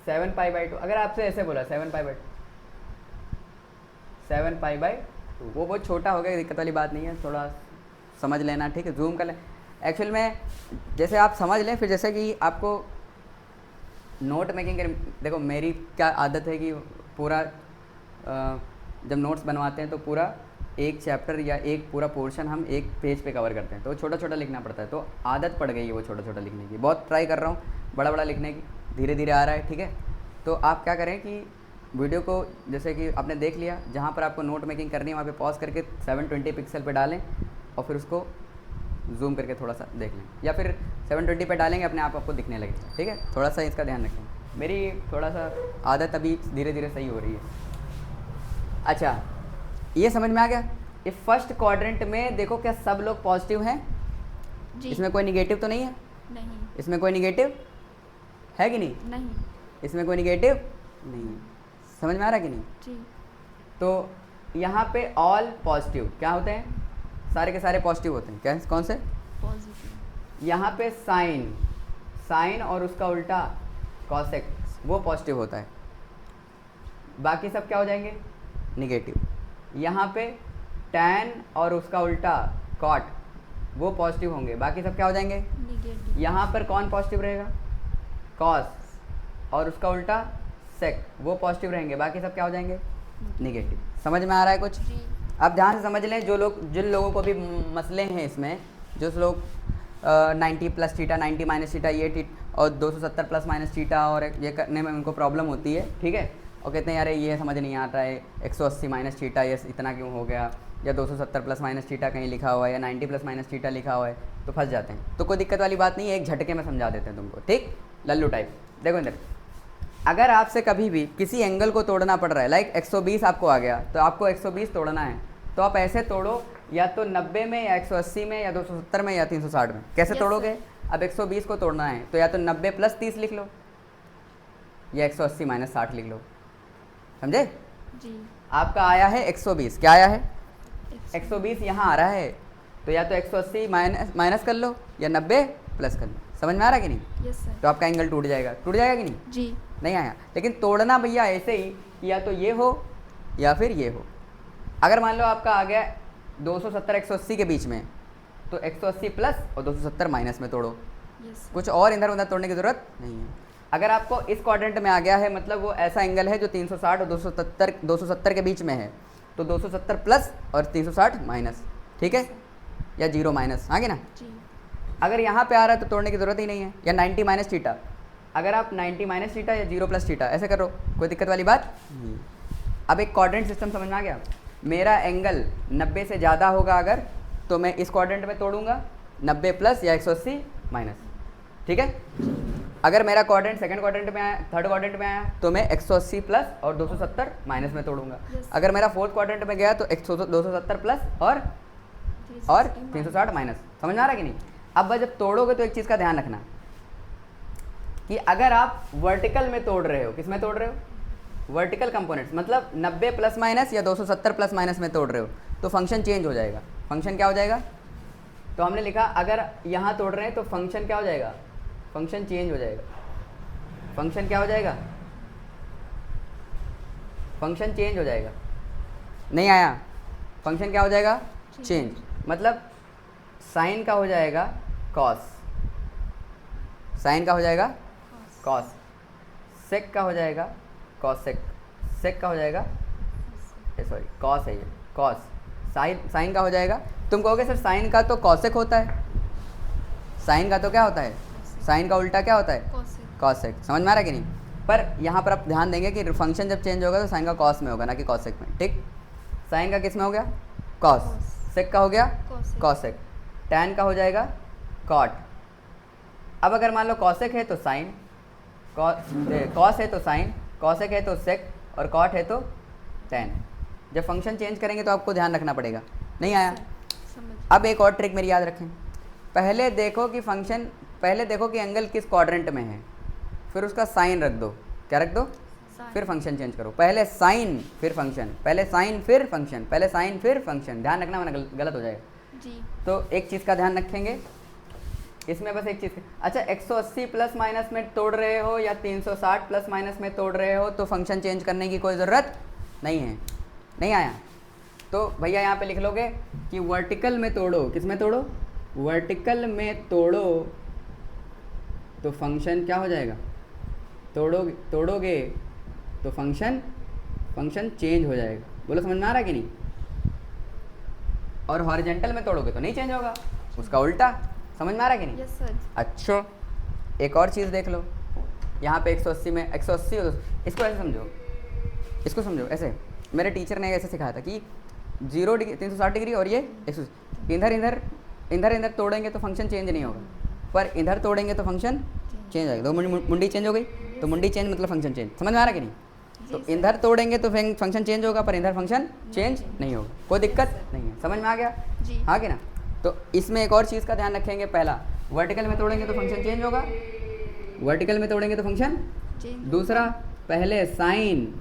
7 π/2। अगर आपसे ऐसे बोला 7 π/2, 7 π/2, वो बहुत छोटा हो गया, दिक्कत वाली बात नहीं है, थोड़ा समझ लेना, ठीक है, जूम कर लें। एक्चुअल में जैसे आप समझ लें, फिर जैसे कि आपको नोट मेकिंग कर, देखो मेरी क्या आदत है कि पूरा जब नोट्स बनवाते हैं तो पूरा एक चैप्टर या एक पूरा पोर्शन हम एक पेज पे कवर करते हैं, तो छोटा छोटा लिखना पड़ता है, तो आदत पड़ गई है वो छोटा छोटा लिखने की। बहुत ट्राई कर रहा हूँ बड़ा बड़ा लिखने की, धीरे धीरे आ रहा है, ठीक है। तो आप क्या करें कि वीडियो को जैसे कि आपने देख लिया, जहाँ पर आपको नोट मेकिंग करनी है वहाँ पे पॉज करके 720 पिक्सल पे डालें और फिर उसको जूम करके थोड़ा सा देख लें, या फिर 720 पे डालेंगे अपने आप आपको दिखने लगेगा। ठीक है, थोड़ा सा इसका ध्यान रखें। मेरी थोड़ा सा आदत अभी धीरे धीरे सही हो रही है। अच्छा, ये समझ में आ गया। इस फर्स्ट क्वाड्रेंट में देखो क्या सब लोग पॉजिटिव हैं? जी। इसमें कोई निगेटिव तो नहीं है? नहीं। इसमें कोई निगेटिव है कि नहीं? नहीं। इसमें कोई निगेटिव नहीं है। समझ में आ रहा है कि नहीं? जी। तो यहाँ पे ऑल पॉजिटिव क्या होते हैं? सारे के सारे पॉजिटिव होते हैं। क्या, कौन से? पॉजिटिव। यहाँ पे साइन, साइन और उसका उल्टा कॉसेक वो पॉजिटिव होता है, बाकी सब क्या हो जाएंगे? निगेटिव। यहाँ पे टैन और उसका उल्टा कॉट वो पॉजिटिव होंगे, बाकी सब क्या हो जाएंगे? निगेटिव। यहाँ पर कौन पॉजिटिव रहेगा? कॉस और उसका उल्टा सेक वो पॉजिटिव रहेंगे, बाकी सब क्या हो जाएंगे? निगेटिव। समझ में आ रहा है कुछ? जी। आप ध्यान से समझ लें, जिन लोगों को भी मसले हैं इसमें, जो लोग 90 प्लस थीटा, 90 माइनस थीटा, ये और 270 प्लस माइनस थीटा और ये करने में उनको प्रॉब्लम होती है, ठीक है, और कहते हैं यार ये समझ नहीं आता है, 180 माइनस थीटा ये इतना क्यों हो गया, या 270 प्लस माइनस थीटा कहीं लिखा हुआ है, या 90 प्लस माइनस थीटा लिखा हुआ है, तो फंस जाते हैं। तो कोई दिक्कत वाली बात नहीं है, एक झटके में समझा देते हैं तुमको, ठीक, लल्लू टाइप। देखो इधर, अगर आपसे कभी भी किसी एंगल को तोड़ना पड़ रहा है, लाइक 120 आपको आ गया, तो आपको 120 तोड़ना है, तो आप ऐसे तोड़ो, या तो 90 में, या 180 में, या 270 में, या 360 में। कैसे तोड़ोगे? अब 120 को तोड़ना है तो या तो 90 प्लस 30 लिख लो, या 180 माइनस 60 लिख लो। समझे? जी। आपका आया है 120, क्या आया है? 120 यहाँ आ रहा है, तो या तो 180 माइनस कर लो, या 90 प्लस कर लो। समझ में आ रहा है कि नहीं? Yes sir. तो आपका एंगल टूट जाएगा। टूट जाएगा कि नहीं? जी। नहीं आया, लेकिन तोड़ना भैया ऐसे ही, या तो ये हो या फिर ये हो। अगर मान लो आपका आ गया 270 180 के बीच में, तो 180 प्लस और 270 माइनस में तोड़ो। यस। कुछ और इधर उधर तोड़ने की ज़रूरत नहीं है। अगर आपको इस क्वाड्रेंट में आ गया है, मतलब वो ऐसा एंगल है जो 360 और 270 के बीच में है, तो 270 प्लस और 360 माइनस, ठीक है, या 0 माइनस, आगे ना। जी। अगर यहाँ पे आ रहा है तो तोड़ने की ज़रूरत ही नहीं है। या 90 माइनस थीटा, अगर आप 90 माइनस थीटा या 0 प्लस थीटा ऐसे करो, कोई दिक्कत वाली बात नहीं। अब एक क्वाड्रेंट सिस्टम समझ में आ गया। मेरा एंगल 90 से ज़्यादा होगा अगर, तो मैं इस क्वाड्रेंट में तोड़ूंगा 90 प्लस या 180 माइनस, ठीक है। अगर मेरा क्वाड्रेंट सेकंड क्वाड्रेंट में आया, थर्ड क्वाड्रेंट में आया, तो मैं 180 प्लस और 270 माइनस में तोड़ूंगा। अगर मेरा फोर्थ क्वाड्रेंट में गया तो 270 प्लस और 360 माइनस। समझ में आ रहा है कि नहीं? अब बस जब तोड़ोगे तो एक चीज़ का ध्यान रखना कि अगर आप वर्टिकल में तोड़ रहे हो, किस में तोड़ रहे हो? वर्टिकल कंपोनेंट्स, मतलब 90 प्लस माइनस या 270 प्लस माइनस में तोड़ रहे हो, तो फंक्शन चेंज हो जाएगा। फंक्शन क्या हो जाएगा? तो हमने लिखा अगर यहाँ तोड़ रहे हैं तो फंक्शन क्या हो जाएगा? फंक्शन चेंज हो जाएगा। फंक्शन क्या हो जाएगा? फंक्शन चेंज हो जाएगा। नहीं आया? फंक्शन क्या हो जाएगा? चेंज। मतलब साइन का हो जाएगा कॉस, साइन का हो जाएगा कॉस, सेक का हो जाएगा कॉसेक, सेक का हो जाएगा, सॉरी कॉस है ये, कॉस। साइन का हो जाएगा, तुम कहोगे सर साइन का तो कॉसेक होता है, साइन का तो क्या होता है? साइन का उल्टा क्या होता है? कॉसेक। समझ में आ रहा है कि नहीं? पर यहाँ पर आप ध्यान देंगे कि फंक्शन जब चेंज होगा तो साइन का कॉस में होगा, ना कि कॉसेक में, ठीक। साइन का किस में हो गया? कॉस। सेक का हो गया कॉसेक। टैन का हो जाएगा कॉट। अब अगर मान लो कॉसेक है तो साइन, कॉस है तो साइन, कॉसेक है तो सेक, और कॉट है तो टैन। जब फंक्शन चेंज करेंगे तो आपको ध्यान रखना पड़ेगा। नहीं आया? अब एक और ट्रिक मेरी याद रखें। पहले देखो कि फंक्शन, पहले देखो कि एंगल किस क्वाड्रेंट में है, फिर उसका साइन रख दो। क्या रख दो? फिर फंक्शन चेंज करो। पहले साइन फिर फंक्शन, पहले साइन फिर फंक्शन, पहले साइन फिर फंक्शन। ध्यान रखना वरना गलत हो जाएगा जी। तो एक चीज़ का ध्यान रखेंगे इसमें, बस एक चीज़। अच्छा 180 प्लस माइनस में तोड़ रहे हो या 360 प्लस माइनस में तोड़ रहे हो तो फंक्शन चेंज करने की कोई ज़रूरत नहीं है। नहीं आया? तो भैया यहाँ पे लिख लोगे कि वर्टिकल में तोड़ो। किस में तोड़ो? वर्टिकल में तोड़ो तो फंक्शन क्या हो जाएगा? तोड़ोगे तो फंक्शन चेंज हो जाएगा। बोलो समझ में आ रहा है कि नहीं? और हॉरिजॉन्टल में तोड़ोगे तो नहीं चेंज होगा, उसका उल्टा। समझ में आ रहा है कि नहीं? Yes sir. अच्छा एक और चीज़ देख लो, यहाँ पे 180 में 180, इसको ऐसे समझो इसको समझो ऐसे, मेरे टीचर ने ऐसे सिखाया था कि 0 डिग्री 360 डिग्री और ये 180, इधर इधर इधर इधर तोड़ेंगे तो फंक्शन चेंज नहीं होगा, पर इधर तोड़ेंगे तो फंक्शन चेंज आएगा। तो मुंडी चेंज हो गई, तो मुंडी चेंज मतलब फंक्शन चेंज। समझ में आ रहा है कि नहीं? तो इधर तोड़ेंगे तो फंक्शन चेंज होगा, पर इधर फंक्शन चेंज नहीं होगा। कोई दिक्कत नहीं है, समझ में आ गया? हाँ कि ना? तो इसमें एक और चीज़ का ध्यान रखेंगे, पहला वर्टिकल में तोड़ेंगे तो फंक्शन चेंज होगा, वर्टिकल में तोड़ेंगे तो फंक्शन। दूसरा पहले साइन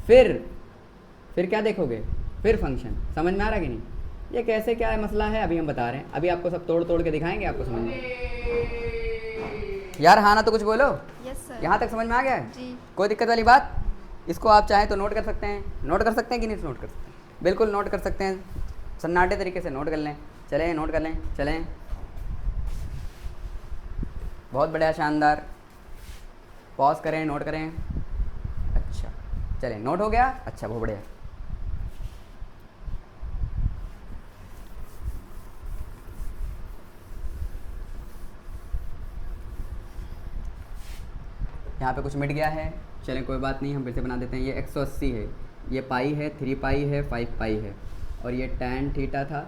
फिर क्या देखोगे, फिर फंक्शन। समझ में आ रहा है कि नहीं? ये कैसे क्या है मसला है अभी हम बता रहे हैं, अभी आपको सब तोड़ के दिखाएंगे, आपको समझ में। यार हाँ ना तो कुछ बोलो। Yes sir. यहाँ तक समझ में आ गया है? जी। कोई दिक्कत वाली बात? इसको आप चाहें तो नोट कर सकते हैं, नोट कर सकते हैं कि नहीं नोट कर सकते? बिल्कुल नोट कर सकते हैं, सन्नाटे तरीके से नोट कर लें। चलें नोट कर लें, चलें। बहुत बढ़िया, शानदार। पॉज करें, नोट करें। अच्छा चलें, नोट हो गया? अच्छा बहुत बढ़िया। यहाँ पे कुछ मिट गया है, चलें कोई बात नहीं, हम फिर से बना देते हैं। ये 180 है, ये पाई है, 3 पाई है, 5 पाई है, और ये tan थीटा था।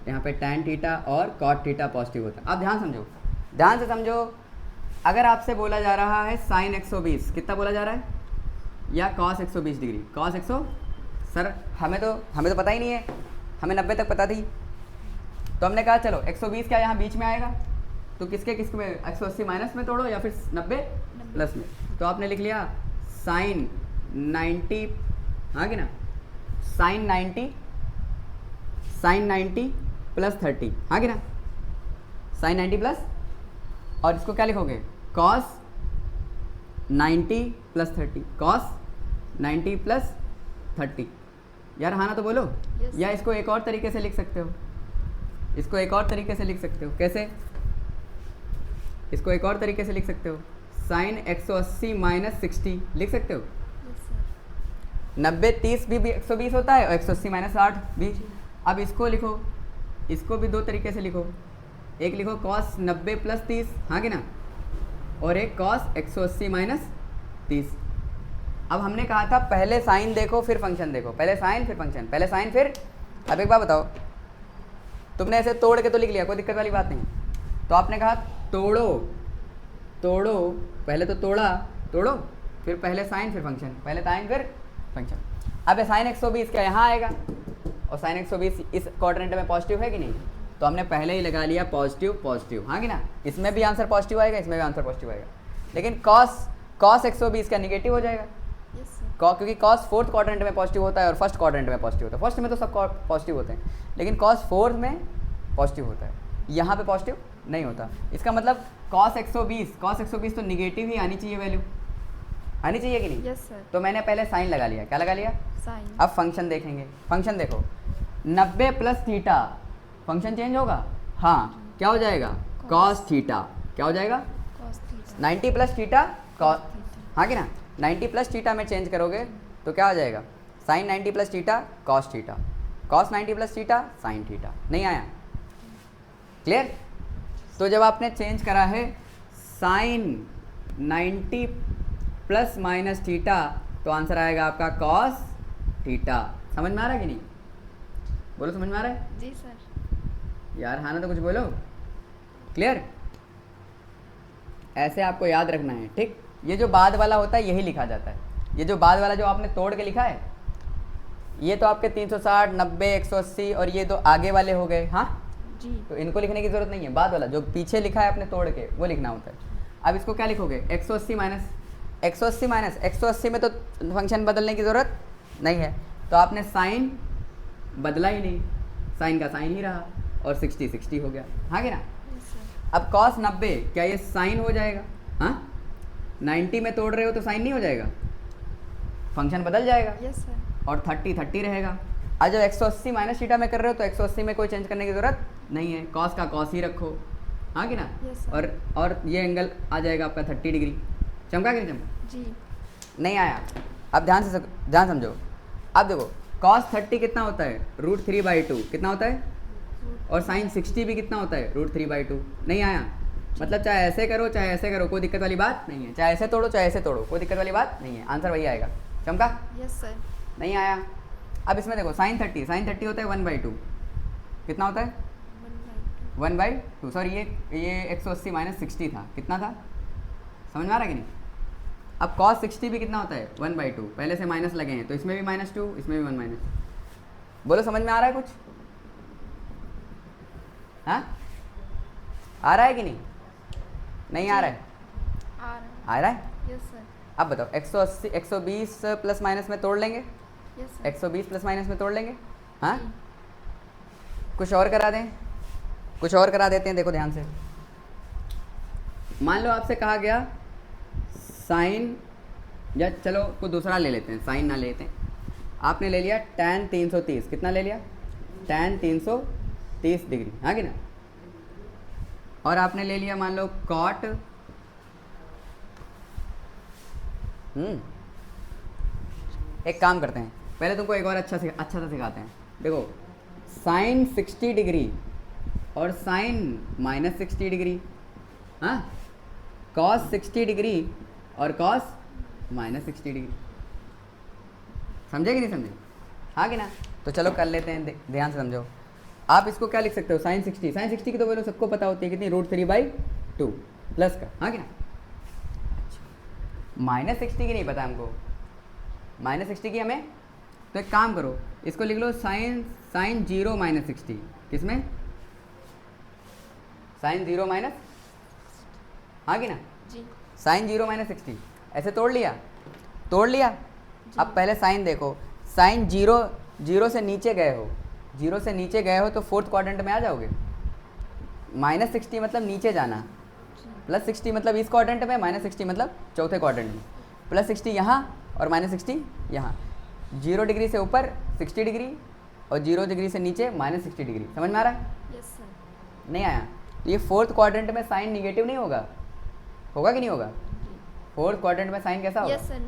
यहाँ पे tan थीटा और cot थीटा पॉजिटिव होता है। आप ध्यान समझो, ध्यान से समझो। अगर आपसे बोला जा रहा है sin 120, कितना बोला जा रहा है, या cos 120 डिग्री, cos 100, सर हमें तो पता ही नहीं है, हमें 90 तक पता थी। तो हमने कहा चलो 120 क्या यहाँ बीच में आएगा, तो किसके में 180 माइनस में तोड़ो या फिर 90 प्लस में। तो आपने लिख लिया साइन 90, हाँ कि ना, साइन 90 प्लस 30, हाँ कि ना, साइन 90 प्लस, और इसको क्या लिखोगे, कॉस 90 प्लस 30, कॉस 90 प्लस 30। यार हाँ ना तो बोलो। yes, या इसको एक और तरीके से लिख सकते हो, इसको एक और तरीके से लिख सकते हो। कैसे? इसको एक और तरीके से लिख सकते हो, साइन 180 माइनस 60 लिख सकते हो। Yes sir. 90 30 भी 120 होता है, और 180 माइनस 60 भी। अब इसको लिखो, इसको भी दो तरीके से लिखो, एक लिखो कॉस 90 प्लस 30, हाँ कि ना, और एक कॉस 180 माइनस 30। अब हमने कहा था पहले साइन देखो फिर फंक्शन देखो, पहले साइन फिर फंक्शन, पहले साइन फिर। अब एक बात बताओ, तुमने ऐसे तोड़ के तो लिख लिया, कोई दिक्कत वाली बात नहीं। तो आपने कहा तोड़ो, पहले तो तोड़ो, फिर पहले साइन फिर फंक्शन, पहले साइन फिर फंक्शन। अब ये साइन 120 क्या यहाँ आएगा, और साइन 120 इस क्वाड्रेंट में पॉजिटिव है कि नहीं, तो हमने पहले ही लगा लिया पॉजिटिव, हाँ कि ना। इसमें भी आंसर पॉजिटिव आएगा, इसमें भी आंसर पॉजिटिव आएगा। लेकिन कॉस 120 का निगेटिव हो जाएगा, यस सर। क्योंकि कॉस 4th क्वाड्रेंट में पॉजिटिव होता है और फर्स्ट क्वाड्रेंट में पॉजिटिव होता है। फर्स्ट में तो सब पॉजिटिव होते हैं, लेकिन कॉस 4 में पॉजिटिव होता है, यहाँ पे पॉजिटिव नहीं होता। इसका मतलब कॉस 120 तो निगेटिव ही आनी चाहिए, वैल्यू आनी चाहिए कि नहीं? Yes sir. तो मैंने पहले साइन लगा लिया, क्या लगा लिया, साइन। अब फंक्शन देखेंगे। फंक्शन देखो, 90 प्लस थीटा, फंक्शन चेंज होगा, हाँ क्या हो जाएगा, कॉस थीटा, क्या हो जाएगा, cos theta. 90 plus theta cos, हाँ कि ना, 90 प्लस थीटा में चेंज करोगे तो क्या हो जाएगा, sine 90 plus theta cos theta, cos 90 plus theta sine theta. नहीं आया? क्लियर? तो जब आपने चेंज करा है साइन 90 प्लस माइनस थीटा, तो आंसर आएगा आपका कॉस थीटा। समझ में आ रहा है कि नहीं? बोलो समझ में आ रहा है? जी सर। यार हाँ ना तो कुछ बोलो। क्लियर? ऐसे आपको याद रखना है, ठीक। ये जो बाद वाला होता है यही लिखा जाता है, ये जो बाद वाला जो आपने तोड़ के लिखा है, ये तो आपके 360, 90, 180 और ये तो आगे वाले हो गए, हाँ जी। तो इनको लिखने की ज़रूरत नहीं है, बाद वाला जो पीछे लिखा है आपने तोड़ के वो लिखना होता है। अब इसको क्या लिखोगे, 180 माइनस 180 में तो फंक्शन बदलने की ज़रूरत नहीं है, तो आपने साइन बदला ही नहीं, साइन का साइन ही रहा और 60 हो गया, हाँ कि ना। Yes sir. अब कॉस 90 क्या ये साइन हो जाएगा, हाँ 90 में तोड़ रहे हो तो साइन नहीं हो जाएगा, फंक्शन बदल जाएगा, यस सर। और 30 रहेगा। आज जब 180 माइनस थीटा में कर रहे हो तो 180 में कोई चेंज करने की ज़रूरत नहीं है, कॉस का कॉस ही रखो, हाँ कि ना। Yes sir. और ये एंगल आ जाएगा आपका 30 डिग्री। चमका कि नहीं चमका? जी। नहीं आया? अब ध्यान समझो। अब देखो कॉस 30 कितना होता है, √3/2 कितना होता है, और साइन 60 भी कितना होता है, √3/2। नहीं आया? मतलब चाहे ऐसे करो चाहे ऐसे करो, कोई दिक्कत वाली बात नहीं है। चाहे ऐसे तोड़ो चाहे ऐसे तोड़ो, कोई दिक्कत वाली बात नहीं है। आंसर वही आएगा। चमका? Yes sir. नहीं आया। अब इसमें देखो साइन 30 होता है 1/2। कितना होता है? 1/2। सॉरी ये 180 माइनस 60 था। कितना था? समझ में आ रहा है कि नहीं? अब cos 60 भी कितना होता है? 1/2। पहले से माइनस लगे हैं तो इसमें भी -2, इसमें भी 1 माइनस। बोलो समझ में आ रहा है कुछ? हाँ, आ रहा है कि नहीं? नहीं आ रहा है? आ रहा है। Yes sir. अब बताओ 180 120 प्लस माइनस में तोड़ लेंगे? Yes sir. 120 प्लस माइनस में तोड़ लेंगे? हाँ, कुछ और करा दें? कुछ और करा देते हैं। देखो ध्यान से, मान लो आपसे कहा गया साइन, या चलो कोई दूसरा ले लेते हैं, साइन ना लेते हैं। आपने ले लिया tan 330। कितना ले लिया? tan 330 डिग्री, हाँ कि ना? और आपने ले लिया मान लो cot, एक काम करते हैं, पहले तुमको एक और अच्छा सा सिखाते हैं। देखो साइन 60 डिग्री और साइन -60 डिग्री, हाँ, cos 60 डिग्री और cos -60 डिग्री। समझे कि नहीं समझे? हाँ कि ना? तो चलो कर लेते हैं, ध्यान से समझो। आप इसको क्या लिख सकते हो? साइन 60 की तो वैल्यू सबको पता होती है, कितनी? √3/2 प्लस का, हाँ कि ना? -60 की नहीं पता हमको, -60 की हमें। तो एक काम करो, इसको लिख लो साइन 0 -60। किसमें? साइन 0 माइनस, हाँ कि ना? जी। साइन 0 -60 ऐसे तोड़ लिया? तोड़ लिया। अब पहले साइन देखो, साइन 0 से नीचे गए हो, 0 से नीचे गए हो तो फोर्थ क्वाड्रेंट में आ जाओगे। -60 मतलब नीचे जाना, +60 मतलब इस क्वाड्रेंट में, -60 मतलब चौथे क्वाड्रेंट में। +60 यहाँ और -60 यहाँ। 0 डिग्री से ऊपर 60 डिग्री और 0 डिग्री से नीचे -60 डिग्री। समझ में आ रहा है? Yes sir. नहीं आया? तो ये फोर्थ क्वाड्रेंट में साइन निगेटिव नहीं होगा? होगा कि नहीं होगा? फोर्थ क्वाड्रेंट में साइन कैसा होगा? यस सर,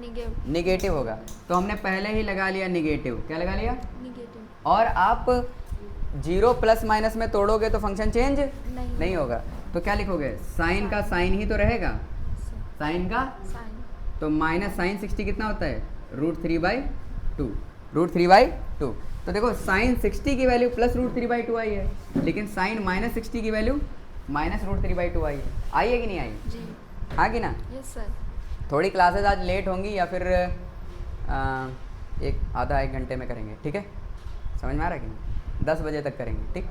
निगेटिव होगा। तो हमने पहले ही लगा लिया निगेटिव। क्या लगा लिया? निगेटिव। और आप 0 प्लस माइनस में तोड़ोगे तो फंक्शन चेंज नहीं होगा। तो क्या लिखोगे? साइन का साइन ही तो रहेगा, साइन का साइन। तो माइनस साइन 60 कितना होता है? √3/2। √3/2। तो देखो साइन 60 की वैल्यू +√3/2 आई है, लेकिन साइन -60 की वैल्यू -√3/2 आई है। आई है कि नहीं आई? जी। हाँ कि ना? Yes sir. थोड़ी क्लासेस आज लेट होंगी या फिर एक आधा 1 घंटे में करेंगे, ठीक है? समझ में आ रहा है कि नहीं? 10 बजे तक करेंगे, ठीक?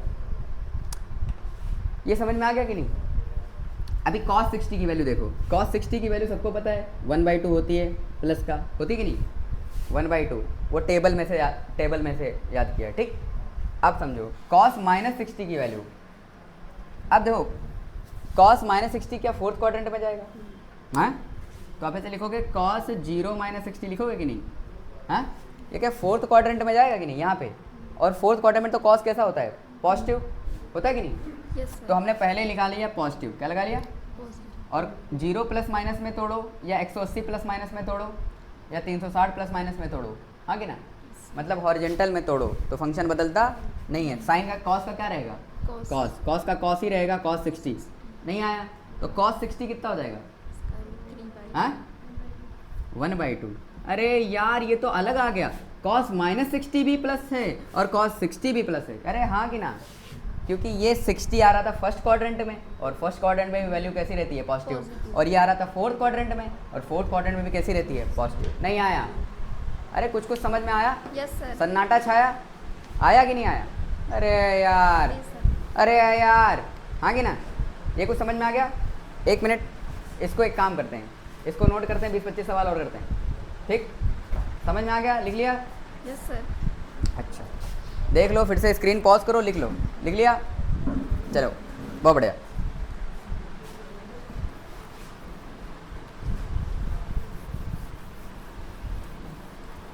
ये समझ में आ गया कि नहीं? अभी cos 60 की वैल्यू देखो। cos 60 की वैल्यू सबको पता है 1/2 होती है, प्लस का होती कि नहीं? 1/2 वो टेबल में से याद किया, ठीक? अब समझो cos -60 की वैल्यू। अब देखो cos -60 क्या फोर्थ क्वाड्रेंट में जाएगा? हाँ, तो आप ऐसे लिखोगे cos 0 -60 लिखोगे कि नहीं? हाँ, ये क्या फोर्थ क्वाड्रेंट में जाएगा कि नहीं? यहाँ पे, और फोर्थ क्वाड्रेंट में तो cos कैसा होता है? पॉजिटिव होता है कि नहीं? Yes sir. तो हमने पहले लिखा लिया पॉजिटिव। क्या लगा लिया? पॉजिटिव। और 0 प्लस माइनस में तोड़ो, या 180 प्लस माइनस में तोड़ो, या 360 प्लस माइनस में तोड़ो, हाँ कि ना? मतलब हॉरिजेंटल में तोड़ो तो फंक्शन बदलता नहीं है। साइन का cos का क्या रहेगा? cos का cos ही रहेगा, cos 60। नहीं आया? तो cos 60 कितना हो जाएगा? हाँ, 1/2। अरे यार ये तो अलग आ गया, cos -60 भी प्लस है और cos 60 भी प्लस है। अरे हाँ कि ना? क्योंकि ये 60 आ रहा था फर्स्ट क्वाड्रेंट में, और फर्स्ट क्वाड्रेंट में भी वैल्यू कैसी रहती है? पॉजिटिव। और ये आ रहा था फोर्थ क्वाड्रेंट में, और फोर्थ क्वाड्रेंट में भी कैसी रहती है? पॉजिटिव। नहीं आया? अरे कुछ समझ में आया? Yes sir. सन्नाटा छाया? आया कि नहीं आया? अरे यार, अरे यार, हाँ कि ना? ये कुछ समझ में आ गया? 1 मिनट, इसको एक काम करते हैं, इसको नोट करते हैं, 20-25 सवाल और करते हैं, ठीक? समझ में आ गया? लिख लिया? Yes sir. अच्छा, देख लो, फिर से स्क्रीन पॉज करो, लिख लो। लिख लिया? चलो, बहुत बढ़िया।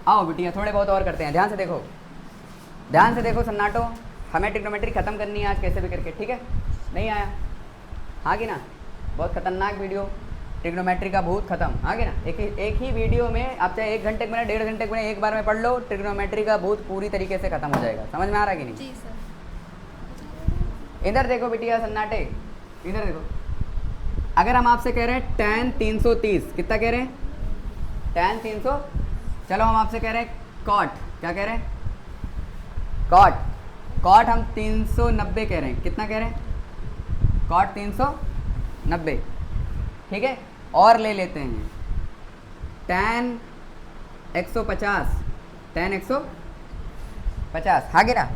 आओ बिटिया, थोड़े बहुत और करते हैं। ध्यान से देखो, ध्यान से देखो सन्नाटो, हमें ट्रिग्नोमेट्री ख़त्म करनी है आज कैसे भी करके, ठीक है? नहीं आया? हाँ कि ना? बहुत खतरनाक वीडियो, ट्रिग्नोमेट्री का भूत खत्म, हाँ कि ना? एक ही वीडियो में आप चाहे 1 घंटे में, 1.5 घंटे में, एक बार में पढ़ लो, ट्रिग्नोमेट्री का भूत पूरी तरीके से खत्म हो जाएगा। समझ में आ रहा है कि नहीं? जी सर। इधर देखो बिटिया सन्नाटे, इधर देखो, अगर हम आपसे कह रहे हैं tan 330, कितना कह रहे हैं? tan 300। चलो हम आपसे कह रहे हैं cot, क्या कह रहे हैं? cot हम 390 कह रहे हैं, कितना कह रहे हैं? cot 390, ठीक है। और ले लेते हैं tan 150, tan 150, हाँ गिरा।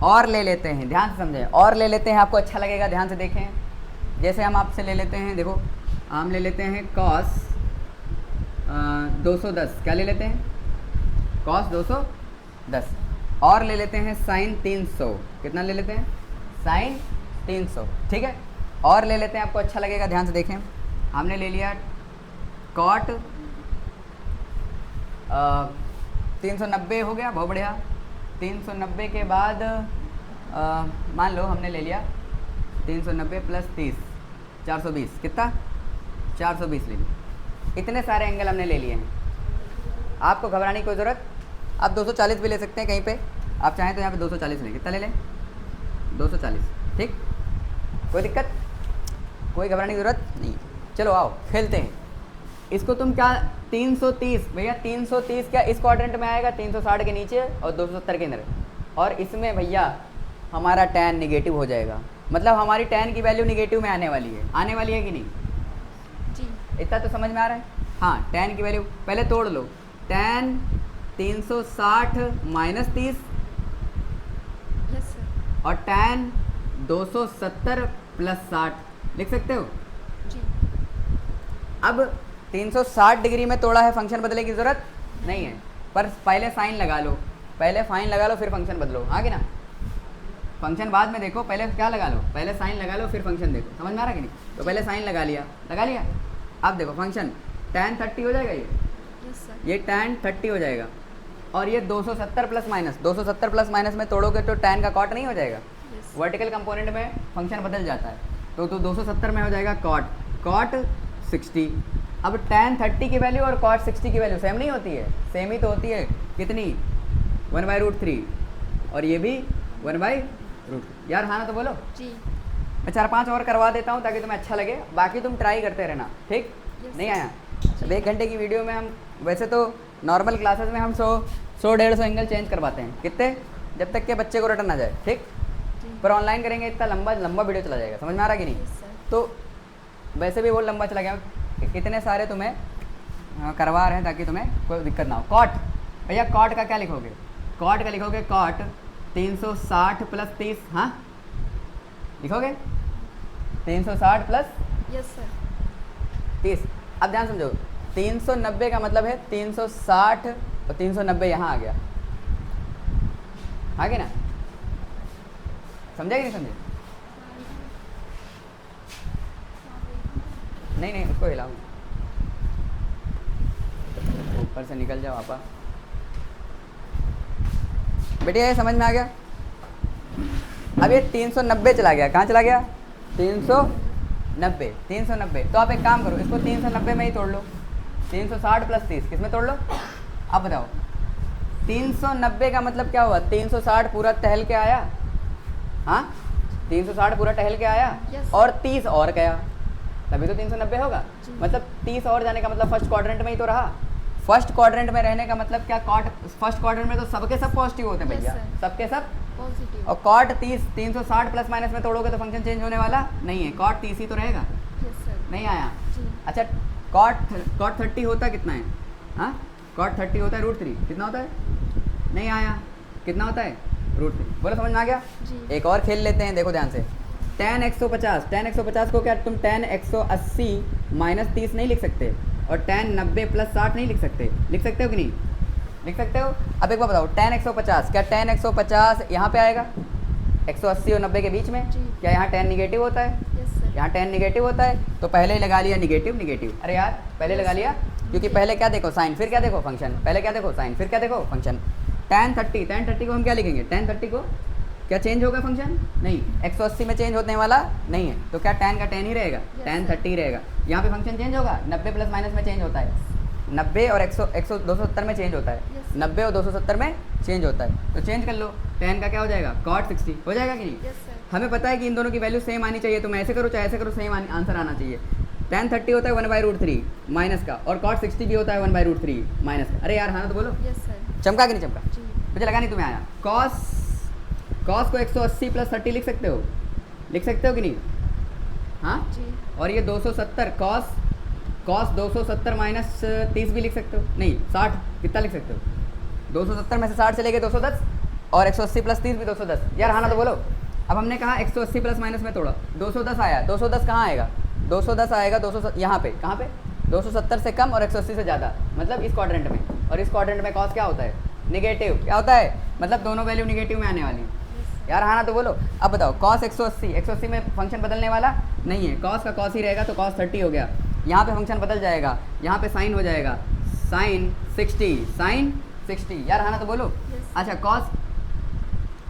और ले लेते हैं, ध्यान से समझें, और ले लेते हैं, आपको अच्छा लगेगा, ध्यान से देखें। जैसे हम आपसे ले लेते हैं, देखो हम ले लेते हैं cos 210, क्या ले लेते हैं? cos 210। और ले लेते हैं sin 300, कितना ले लेते हैं? sin 300, ठीक है। और ले लेते हैं, आपको अच्छा लगेगा, ध्यान से देखें। हमने ले लिया cot 390 हो गया, बहुत बढ़िया। 390 के बाद मान लो हमने ले लिया 390 प्लस 30, 420, कितना? 420 ले लिया। इतने सारे एंगल हमने ले लिए हैं, आपको घबराने की कोई ज़रूरत। आप 240 भी ले सकते हैं कहीं पे, आप चाहें तो यहाँ पे 240 लें, कितना ले लें? 240, ठीक, कोई दिक्कत, कोई घबराने की ज़रूरत नहीं। चलो आओ खेलते हैं। इसको तुम क्या 330, भैया 330 क्या इस क्वाड्रेंट में आएगा? 360 के नीचे और 270 के अंदर। और इसमें भैया हमारा tan निगेटिव हो जाएगा, मतलब हमारी tan की वैल्यू निगेटिव में आने वाली है, आने वाली है कि नहीं? जी। इतना तो समझ में आ रहा है? हाँ, tan की वैल्यू पहले तोड़ लो। tan 360 minus 30 yes sir. और tan 270 प्लस 60 लिख सकते हो। जी। अब 360 डिग्री में तोड़ा है, फंक्शन बदलने की ज़रूरत नहीं है, पर पहले साइन लगा लो, पहले फाइन लगा लो फिर फंक्शन बदलो, हाँ कि ना? फंक्शन बाद में देखो, पहले क्या लगा लो? पहले साइन लगा लो फिर फंक्शन देखो, समझ में आ रहा है कि नहीं? तो पहले साइन लगा लिया। अब देखो फंक्शन tan 30 हो जाएगा, यस सर। ये tan 30 हो जाएगा। और ये 270 प्लस माइनस, 270 प्लस माइनस में तोड़ोगे तो tan का कॉट नहीं हो जाएगा? यस। वर्टिकल कंपोनेंट में फंक्शन बदल जाता है, तो 270 में हो जाएगा cot 60। अब tan 30 की वैल्यू और cot 60 की वैल्यू सेम नहीं होती है? सेम ही तो होती है, कितनी? 1/√3, और ये भी 1/√3। यार हाँ ना तो बोलो। जी। मैं 4-5 और करवा देता हूँ ताकि तुम्हें अच्छा लगे, बाकी तुम ट्राई करते रहना, ठीक? Yes, नहीं sir. आया? अब 1 घंटे की वीडियो में हम वैसे तो नॉर्मल क्लासेस में हम 100-150 एंगल चेंज करवाते हैं, कितने? जब तक के बच्चे को रटन ना जाए, ठीक? जी। पर ऑनलाइन करेंगे इतना लंबा वीडियो चला जाएगा, समझ में आ रहा कि नहीं? Yes sir. तो वैसे भी वो लंबा चला गया, इतने सारे तुम्हें करवा रहे हैं ताकि तुम्हें कोई दिक्कत ना हो। कॉट, भैया कॉट का क्या लिखोगे? कॉट का लिखोगे कॉट 360 प्लस 30, हाँ लिखोगे 360 प्लस यस सर। 30। अब ध्यान समझो, 390 का मतलब है 360 और 390 यहाँ आ गया, आगे ना? समझे कि नहीं समझे? नहीं उसको हिलाओ, ऊपर से निकल जाओ आपा। बेटिया ये समझ में आ गया? अब ये 390 चला गया, कहाँ चला गया? 390। तो आप एक काम करो, इसको 390 में ही तोड़ लो। 360 प्लस 30 किस में तोड़ लो? अब बताओ 390 का मतलब क्या हुआ? 360 पूरा टहल के आया, हाँ 360 पूरा टहल के आया Yes. और 30 और गया, तभी तो 390 होगा। जी। मतलब 30 और जाने का मतलब फर्स्ट क्वाड्रेंट में ही तो रहा। फर्स्ट क्वाड्रेंट में रहने का मतलब क्या? कॉट फर्स्ट क्वाड्रेंट में तो सबके सब पॉजिटिव होते हैं Yes, भैया, sir. सबके सब। पॉजिटिव। और कॉट 360 प्लस माइनस में तोड़ोगे तो फंक्शन चेंज होने वाला नहीं है, कॉट 30 ही तो रहेगा। Yes sir. नहीं आया? जी। अच्छा कॉट 30 होता कितना है? हाँ कॉट 30 होता है √3, कितना होता है? नहीं आया, कितना होता है? √3। बोलो समझ में आ गया? जी। एक और खेल लेते हैं, देखो ध्यान से। tan 150 को क्या तुम tan 180 माइनस 30 नहीं लिख सकते, और tan 90 प्लस 60 नहीं लिख सकते? लिख सकते हो कि नहीं? लिख सकते हो। अब एक बार बताओ, tan 150 क्या tan 150 यहाँ पे आएगा 180 और 90 के बीच में? जी। क्या यहाँ tan निगेटिव होता है? Yes sir. यहाँ tan निगेटिव होता है, तो पहले ही लगा लिया निगेटिव। अरे यार पहले लगा लिया, क्योंकि पहले क्या देखो साइन, फिर क्या देखो फंक्शन, पहले क्या देखो साइन, फिर क्या देखो फंक्शन। tan 30 को हम क्या लिखेंगे? tan 30 को क्या चेंज होगा फंक्शन? नहीं, 180 में चेंज होने वाला नहीं है, तो क्या tan का tan ही रहेगा? Yes, tan sir. 30 रहेगा। यहाँ पे फंक्शन चेंज होगा, 90 प्लस माइनस में चेंज होता है, 90 और 270 में चेंज होता है, Yes. 90 और 270 में चेंज होता है, तो चेंज कर लो। tan का क्या हो जाएगा? cot 60 हो जाएगा कि नहीं? Yes sir. हमें पता है कि इन दोनों की वैल्यू सेम आनी चाहिए, तो मैं ऐसे करूँ चाहे ऐसे करूँ सेम आंसर आना चाहिए। tan 30 होता है 1/√3 माइनस का, और cot 60 भी होता है 1/√3 माइनस का। अरे यार हाँ ना तो बोलो, यस सर। चमका कि नहीं चमका? जी। मुझे लगा नहीं तुम्हें आया। cos को 180 + 30 लिख सकते हो, लिख सकते हो कि नहीं? हाँ जी। और ये 270 cos 270 - 30 भी लिख सकते हो, नहीं 60, कितना लिख सकते हो? 270 में से 60 चले गए 210, और 180 + 30 भी 210। यार हाँ ना तो बोलो। अब हमने कहा 180 प्लस माइनस में तोड़ा, 210 आया। 210 कहाँ आएगा? 210 आएगा 200 यहाँ पे, कहाँ पे? 270 से कम और 180 से ज़्यादा, मतलब इस क्वाड्रेंट में। और इस क्वाड्रेंट में कॉस क्या होता है? निगेटिव। क्या होता है? मतलब दोनों वैल्यू निगेटिव में आने वाली। यार हाँ ना तो बोलो। अब बताओ कॉस 180 में फंक्शन बदलने वाला नहीं है, कॉस का कॉस ही रहेगा, तो कॉस 30 हो गया। यहाँ पे फंक्शन बदल जाएगा, यहाँ पे साइन हो जाएगा, साइन 60। यार हाँ ना तो बोलो। अच्छा कॉस,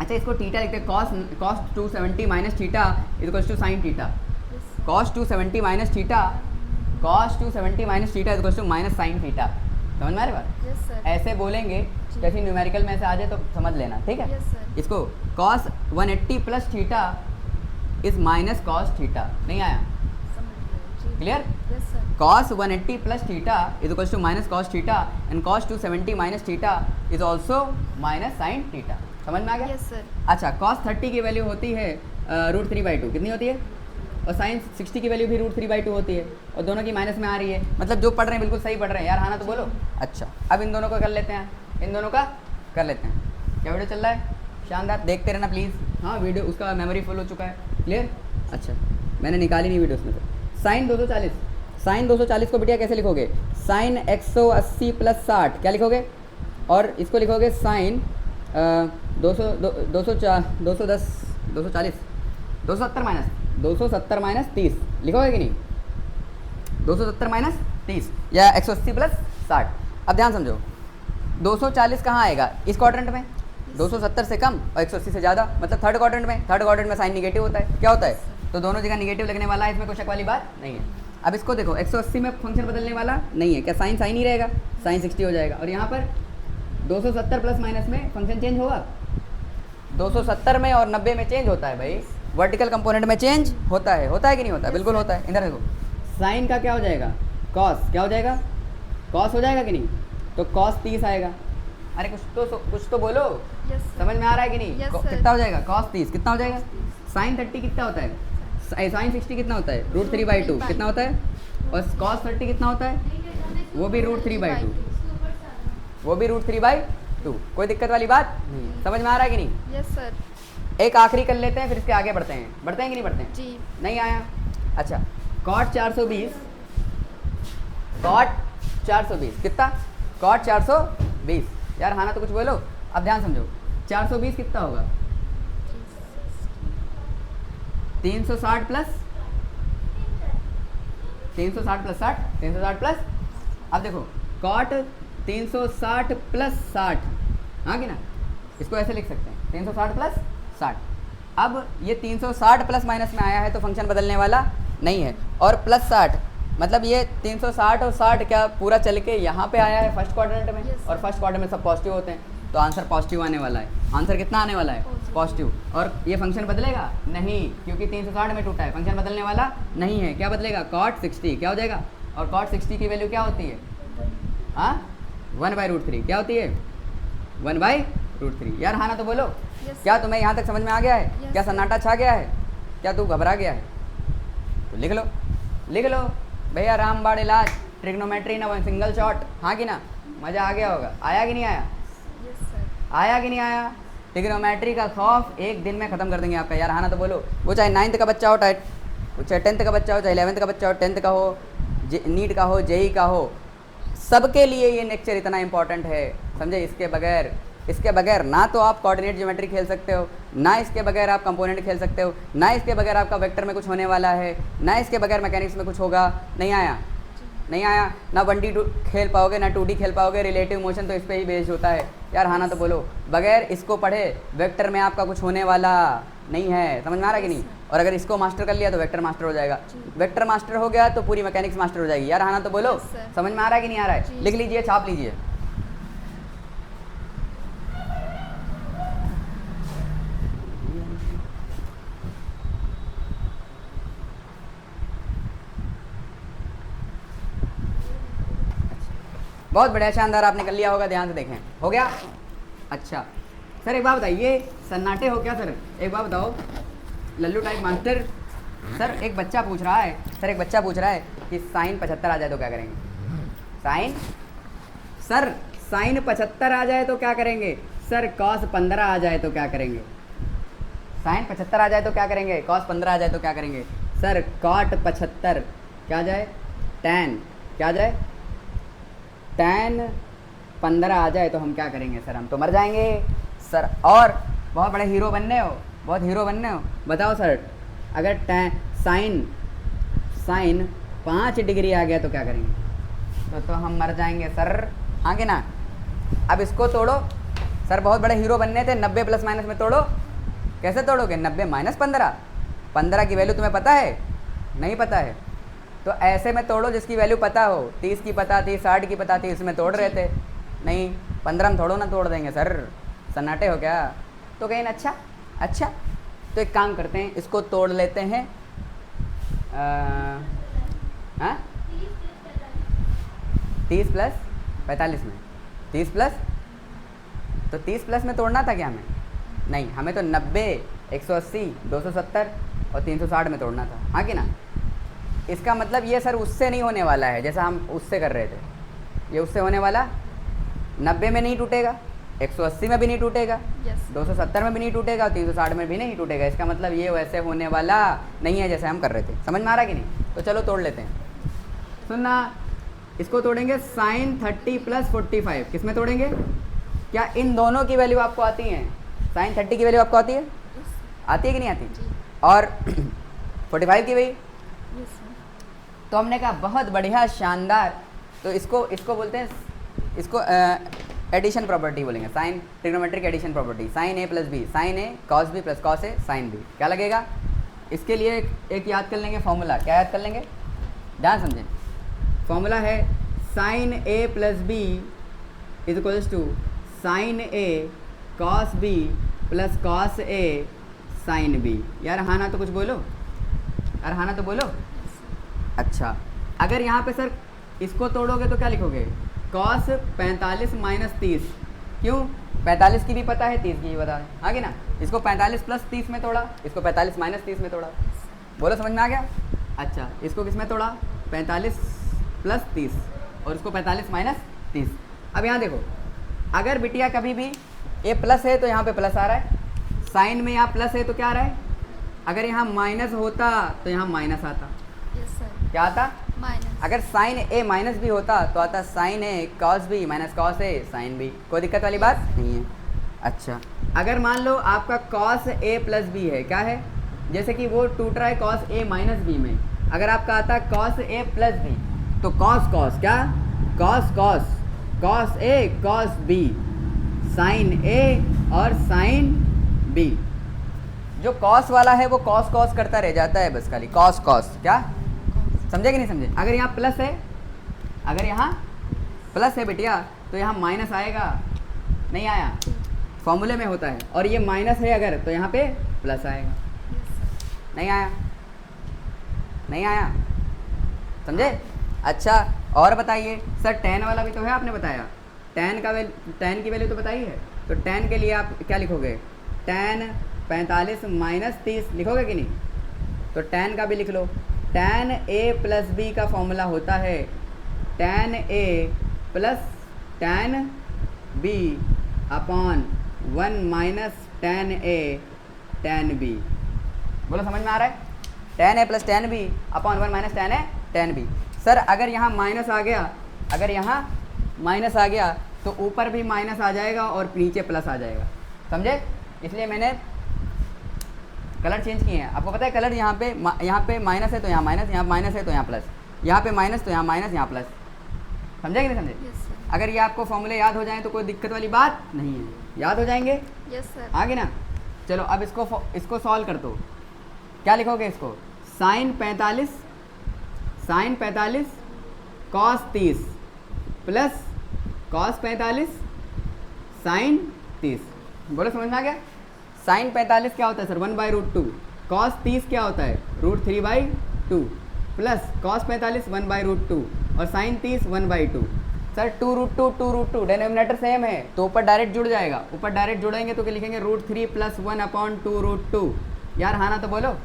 अच्छा इसको थीटा लिखते हैं, cos 270 - theta equals to sine theta. Cos 270 - theta, cos 270 - theta equals to minus sine theta. समझ में आ रही बात? Yes sir. ऐसे बोलेंगे, कैसे न्यूमेरिकल में ऐसे आ जाए तो समझ लेना, ठीक है? Yes sir. इसको cos 180 + theta is minus cos theta. नहीं आया? समझ गए। Clear? Yes sir. cos 180 + theta is equals to minus cos theta, and cos 270 - theta is also minus sine theta. समझ में आ गया? Yes sir. अच्छा cos 30 की वैल्यू होती है √3/2, कितनी होती है? और साइन 60 की वैल्यू भी √3/2 होती है, और दोनों की माइनस में आ रही है, मतलब जो पढ़ रहे हैं बिल्कुल सही पढ़ रहे हैं। यार हाँ ना तो बोलो। अच्छा अब इन दोनों को कर लेते हैं, इन दोनों का कर लेते हैं। क्या वीडियो चल रहा है? शानदार, देखते रहना प्लीज़। हाँ वीडियो उसका मेमोरी फुल हो चुका है। क्लियर? अच्छा मैंने निकाली नहीं वीडियो उसमें से। साइन 240 को बेटिया कैसे लिखोगे? साइन 180 + 60 क्या लिखोगे? और इसको लिखोगे साइन 270 - 30 लिखोगे कि नहीं? 270 - 30 या 180 + 60। अब ध्यान समझो, 240 कहाँ आएगा? इस क्वाड्रेंट में। 270 से कम और 180 से ज़्यादा, मतलब थर्ड क्वाड्रेंट में। थर्ड क्वाड्रेंट में साइन निगेटिव होता है। क्या होता है? तो दोनों जगह निगेटिव लगने वाला है, इसमें कोई शक वाली बात नहीं है। अब इसको देखो, 180 में फंक्शन बदलने वाला नहीं है, क्या साइन साइन ही रहेगा? साइन 60 हो जाएगा। और यहाँ पर 270 प्लस माइनस में फंक्शन चेंज होगा। 270 में और 90 में चेंज होता है भाई, वर्टिकल कंपोनेंट में चेंज होता है कि नहीं होता है? बिल्कुल होता है। इधर देखो, साइन का क्या हो जाएगा? कॉस। क्या हो जाएगा? कॉस हो जाएगा कि नहीं? तो कॉस 30 आएगा। अरे कुछ तो बोलो। यस समझ में आ रहा है कि नहीं? Yes, sir. कितना हो जाएगा? कॉस 30 कितना हो जाएगा? साइन 30 कितना होता है? साइन 60 कितना होता है? √3/2 कितना होता है? और कॉस 30 कितना होता है? वो भी √3/2, वो भी √3/2। कोई दिक्कत वाली बात नहीं। समझ में आ रहा है कि नहीं? Yes sir. एक आखिरी कर लेते हैं, फिर इसके आगे बढ़ते हैं। बढ़ते हैं कि नहीं बढ़ते हैं? जी। नहीं आया? अच्छा cot 420, cot 420 कितना? cot 420। यार हाँ ना तो कुछ बोलो। अब ध्यान समझो, 420 कितना होगा? 360 प्लस 60। अब देखो cot 360 + 60, हाँ कि ना? इसको ऐसे लिख सकते हैं, 360 + 60। अब ये 360 प्लस माइनस में आया है तो फंक्शन बदलने वाला नहीं है। और प्लस 60 मतलब ये 360 और 60 क्या पूरा चल के यहाँ पे आया है फर्स्ट क्वाड्रेंट में। Yes, और फर्स्ट क्वाड्रेंट में सब पॉजिटिव होते हैं, तो आंसर पॉजिटिव आने वाला है। आंसर कितना आने वाला है? पॉजिटिव। और ये फंक्शन बदलेगा नहीं, क्योंकि 360 में टूटा है, फंक्शन बदलने वाला नहीं है। क्या बदलेगा? cot 60 क्या हो जाएगा? और cot 60 की वैल्यू क्या होती है? हाँ 1/√3 क्या होती है? 1/√3। यार हाँ ना तो बोलो। Yes, क्या तुम्हें यहाँ तक समझ में आ गया है? Yes, क्या सन्नाटा छा गया है? क्या तू घबरा गया है? तो लिख लो भैया, रामबाड़ इलाज, ट्रिग्नोमेट्री ना सिंगल शॉट। हाँ कि ना? मज़ा आ गया होगा। आया कि नहीं आया? Yes sir. आया कि नहीं आया? ट्रिग्नोमेट्री का खौफ एक दिन में ख़त्म कर देंगे आपका। यार हाँ ना तो बोलो। वो चाहे 9th का बच्चा हो, चाहे 10th का बच्चा हो, चाहे 11th का बच्चा हो, 10th का हो, नीट का हो, जेई का हो, सबके लिए ये लेक्चर इतना इंपॉर्टेंट है, समझे? इसके बगैर ना तो आप कोऑर्डिनेट ज्योमेट्री खेल सकते हो, ना इसके बगैर आप कंपोनेंट खेल सकते हो, ना इसके बगैर आपका वेक्टर में कुछ होने वाला है, ना इसके बगैर मैकेनिक्स में कुछ होगा। नहीं आया? ना 1D खेल पाओगे, ना 2D खेल पाओगे। रिलेटिव मोशन तो इस पर ही बेस्ड होता है। यार हाँ ना तो बोलो। बगैर इसको पढ़े वेक्टर में आपका कुछ होने वाला नहीं है। समझ में आ रहा है कि नहीं? और अगर इसको मास्टर कर लिया तो वेक्टर मास्टर हो जाएगा। वेक्टर मास्टर हो गया तो पूरी मैकेनिक्स मास्टर हो जाएगी। यार हाँ ना तो बोलो। समझ में आ रहा है कि नहीं आ रहा है? लिख लीजिए, छाप लीजिए। बहुत बढ़िया, शानदार, आपने कर लिया होगा, ध्यान से देखें। हो गया? अच्छा सर एक बात बताइए, सन्नाटे हो क्या सर? एक बात बताओ लल्लू टाइप मास्टर। सर एक बच्चा पूछ रहा है, कि साइन 75 आ जाए तो क्या करेंगे? साइन 75 आ जाए तो क्या करेंगे? सर कॉस 15 आ जाए तो क्या करेंगे? साइन 75 आ जाए तो क्या करेंगे? कॉस 15 आ जाए तो क्या करेंगे? सर कॉट 75 क्या आ जाए? टैन क्या आ जाए? टैन 15 आ जाए तो हम क्या करेंगे सर? हम तो मर जाएंगे सर। और बहुत बड़े हीरो बनने हो, बताओ सर, अगर साइन 5 डिग्री आ गया तो क्या करेंगे? तो हम मर जाएंगे सर, हाँ कि ना? अब इसको तोड़ो सर, बहुत बड़े हीरो बनने थे, 90 प्लस माइनस में तोड़ो। कैसे तोड़ोगे? 90 माइनस 15 की वैल्यू तुम्हें पता है? नहीं पता है तो ऐसे में तोड़ो जिसकी वैल्यू पता हो। 30 की पता थी, 60 की पता थी, इसमें तोड़ रहे थे। नहीं 15 में थोड़ो ना तोड़ देंगे सर, सन्नाटे हो क्या? तो कहीं अच्छा तो एक काम करते हैं, इसको तोड़ लेते हैं। हाँ 30 प्लस 45 में, 30 प्लस, तो 30 प्लस में तोड़ना था क्या हमें? नहीं, हमें तो 90, 180, 270 और 360 में तोड़ना था, हाँ कि ना? इसका मतलब ये सर उससे नहीं होने वाला है जैसा हम उससे कर रहे थे, ये उससे होने वाला 90 में नहीं टूटेगा, 180 में भी नहीं टूटेगा, 270 में भी नहीं टूटेगा और 360 में भी नहीं टूटेगा। इसका मतलब ये वैसे होने वाला नहीं है जैसे हम कर रहे थे। समझ में आ रहा कि नहीं? तो चलो तोड़ लेते हैं। सुनना, इसको तोड़ेंगे साइन 30 प्लस 45। किस में तोड़ेंगे? क्या इन दोनों की वैल्यू आपको आती है? साइन 30 की वैल्यू आपको आती है? आती है कि नहीं आती? और 45 की वैल्यू? तो हमने कहा बहुत बढ़िया, शानदार। तो इसको बोलते हैं, इसको एडिशन प्रॉपर्टी बोलेंगे, sine trigonometric addition property. Sine A plus B, sine A cos B plus cos A sine B क्या लगेगा? इसके लिए एक याद कर लेंगे फॉर्मूला। क्या याद कर लेंगे? ध्यान समझें, फॉर्मूला है sine A plus B is equals to sine A cos B plus cos A sine B. यार हाँ ना तो कुछ बोलो, यार हाँ ना तो बोलो। अच्छा अगर यहाँ पे सर इसको तोड़ोगे तो क्या लिखोगे? Cos 45 minus 30। क्यों? 45 की भी पता है, 30 की भी पता है, आगे ना? इसको 45 प्लस 30 में तोड़ा, इसको 45 माइनस 30 में तोड़ा। बोलो समझ में आ गया? अच्छा इसको किस में तोड़ा? 45 प्लस 30 और इसको 45 माइनस 30। अब यहाँ देखो, अगर बिटिया कभी भी ये प्लस है तो यहाँ पे प्लस आ रहा है, साइन में यहाँ प्लस है तो क्या आ रहा है? अगर यहाँ माइनस होता तो यहाँ माइनस आता। क्या आता? माइनस। अगर साइन ए माइनस भी होता तो आता sign A cos B minus cos A sine B. कोई दिक्कत वाली बात नहीं है। अच्छा अगर मान लो आपका कॉस ए प्लस बी है, क्या है? जैसे कि वो टूट रहा है कॉस ए माइनस बी में, अगर आपका आता कॉस ए प्लस बी तो कॉस कॉस क्या? Cos cos, cos A cos B, sine ए और साइन बी। जो कॉस वाला है वो कॉस कॉस करता रह जाता है, बस खाली कॉस कॉस। क्या समझे कि नहीं समझे? अगर यहाँ प्लस है, अगर यहाँ प्लस है बिटिया तो यहाँ माइनस आएगा, नहीं आया? फॉर्मूले में होता है। और ये माइनस है अगर तो यहाँ पे प्लस आएगा, नहीं आया? नहीं आया? समझे? अच्छा और बताइए सर, टेन वाला भी तो है, आपने बताया टेन की वैल्यू तो बताई है, तो टेन के लिए आप क्या लिखोगे? टेन 45 माइनस 30 लिखोगे कि नहीं? तो टेन का भी लिख लो। टेन ए प्लस बी का फॉर्मूला होता है ten A plus ten B upon 1 minus ten A ten B. बोलो समझ में आ रहा है? Ten A plus ten B upon 1 minus ten A ten B. Sir अगर यहाँ माइनस आ गया, अगर यहाँ माइनस आ गया तो ऊपर भी माइनस आ जाएगा और नीचे प्लस आ जाएगा, समझे? इसलिए मैंने कलर चेंज किए हैं। आपको पता है कलर यहाँ पे माइनस है तो यहाँ माइनस, यहाँ माइनस है तो यहाँ प्लस, यहाँ पे माइनस तो यहाँ माइनस, यहाँ प्लस। समझे कि नहीं समझे? yes, अगर ये आपको फॉर्मूले याद हो जाएं तो कोई दिक्कत वाली बात नहीं है, याद हो जाएंगे? Yes sir. आगे ना? चलो अब इसको सॉल्व कर दो। क्या लिखोगे इसको? Sine 45 cos 30 plus cos 45 sine 30। बोलो समझ में आ गया? साइन 45 क्या होता है सर? 1/√2। कॉस 30 क्या होता है? √3/2 प्लस कॉस 45 1/√2 और साइन 30 1/2। सर 2√2 डिनोमिनेटर सेम है तो ऊपर डायरेक्ट जुड़ जाएगा, ऊपर डायरेक्ट जुड़ेंगे तो क्या लिखेंगे √3 + 1/2√2। यार हाँ ना तो बोलो,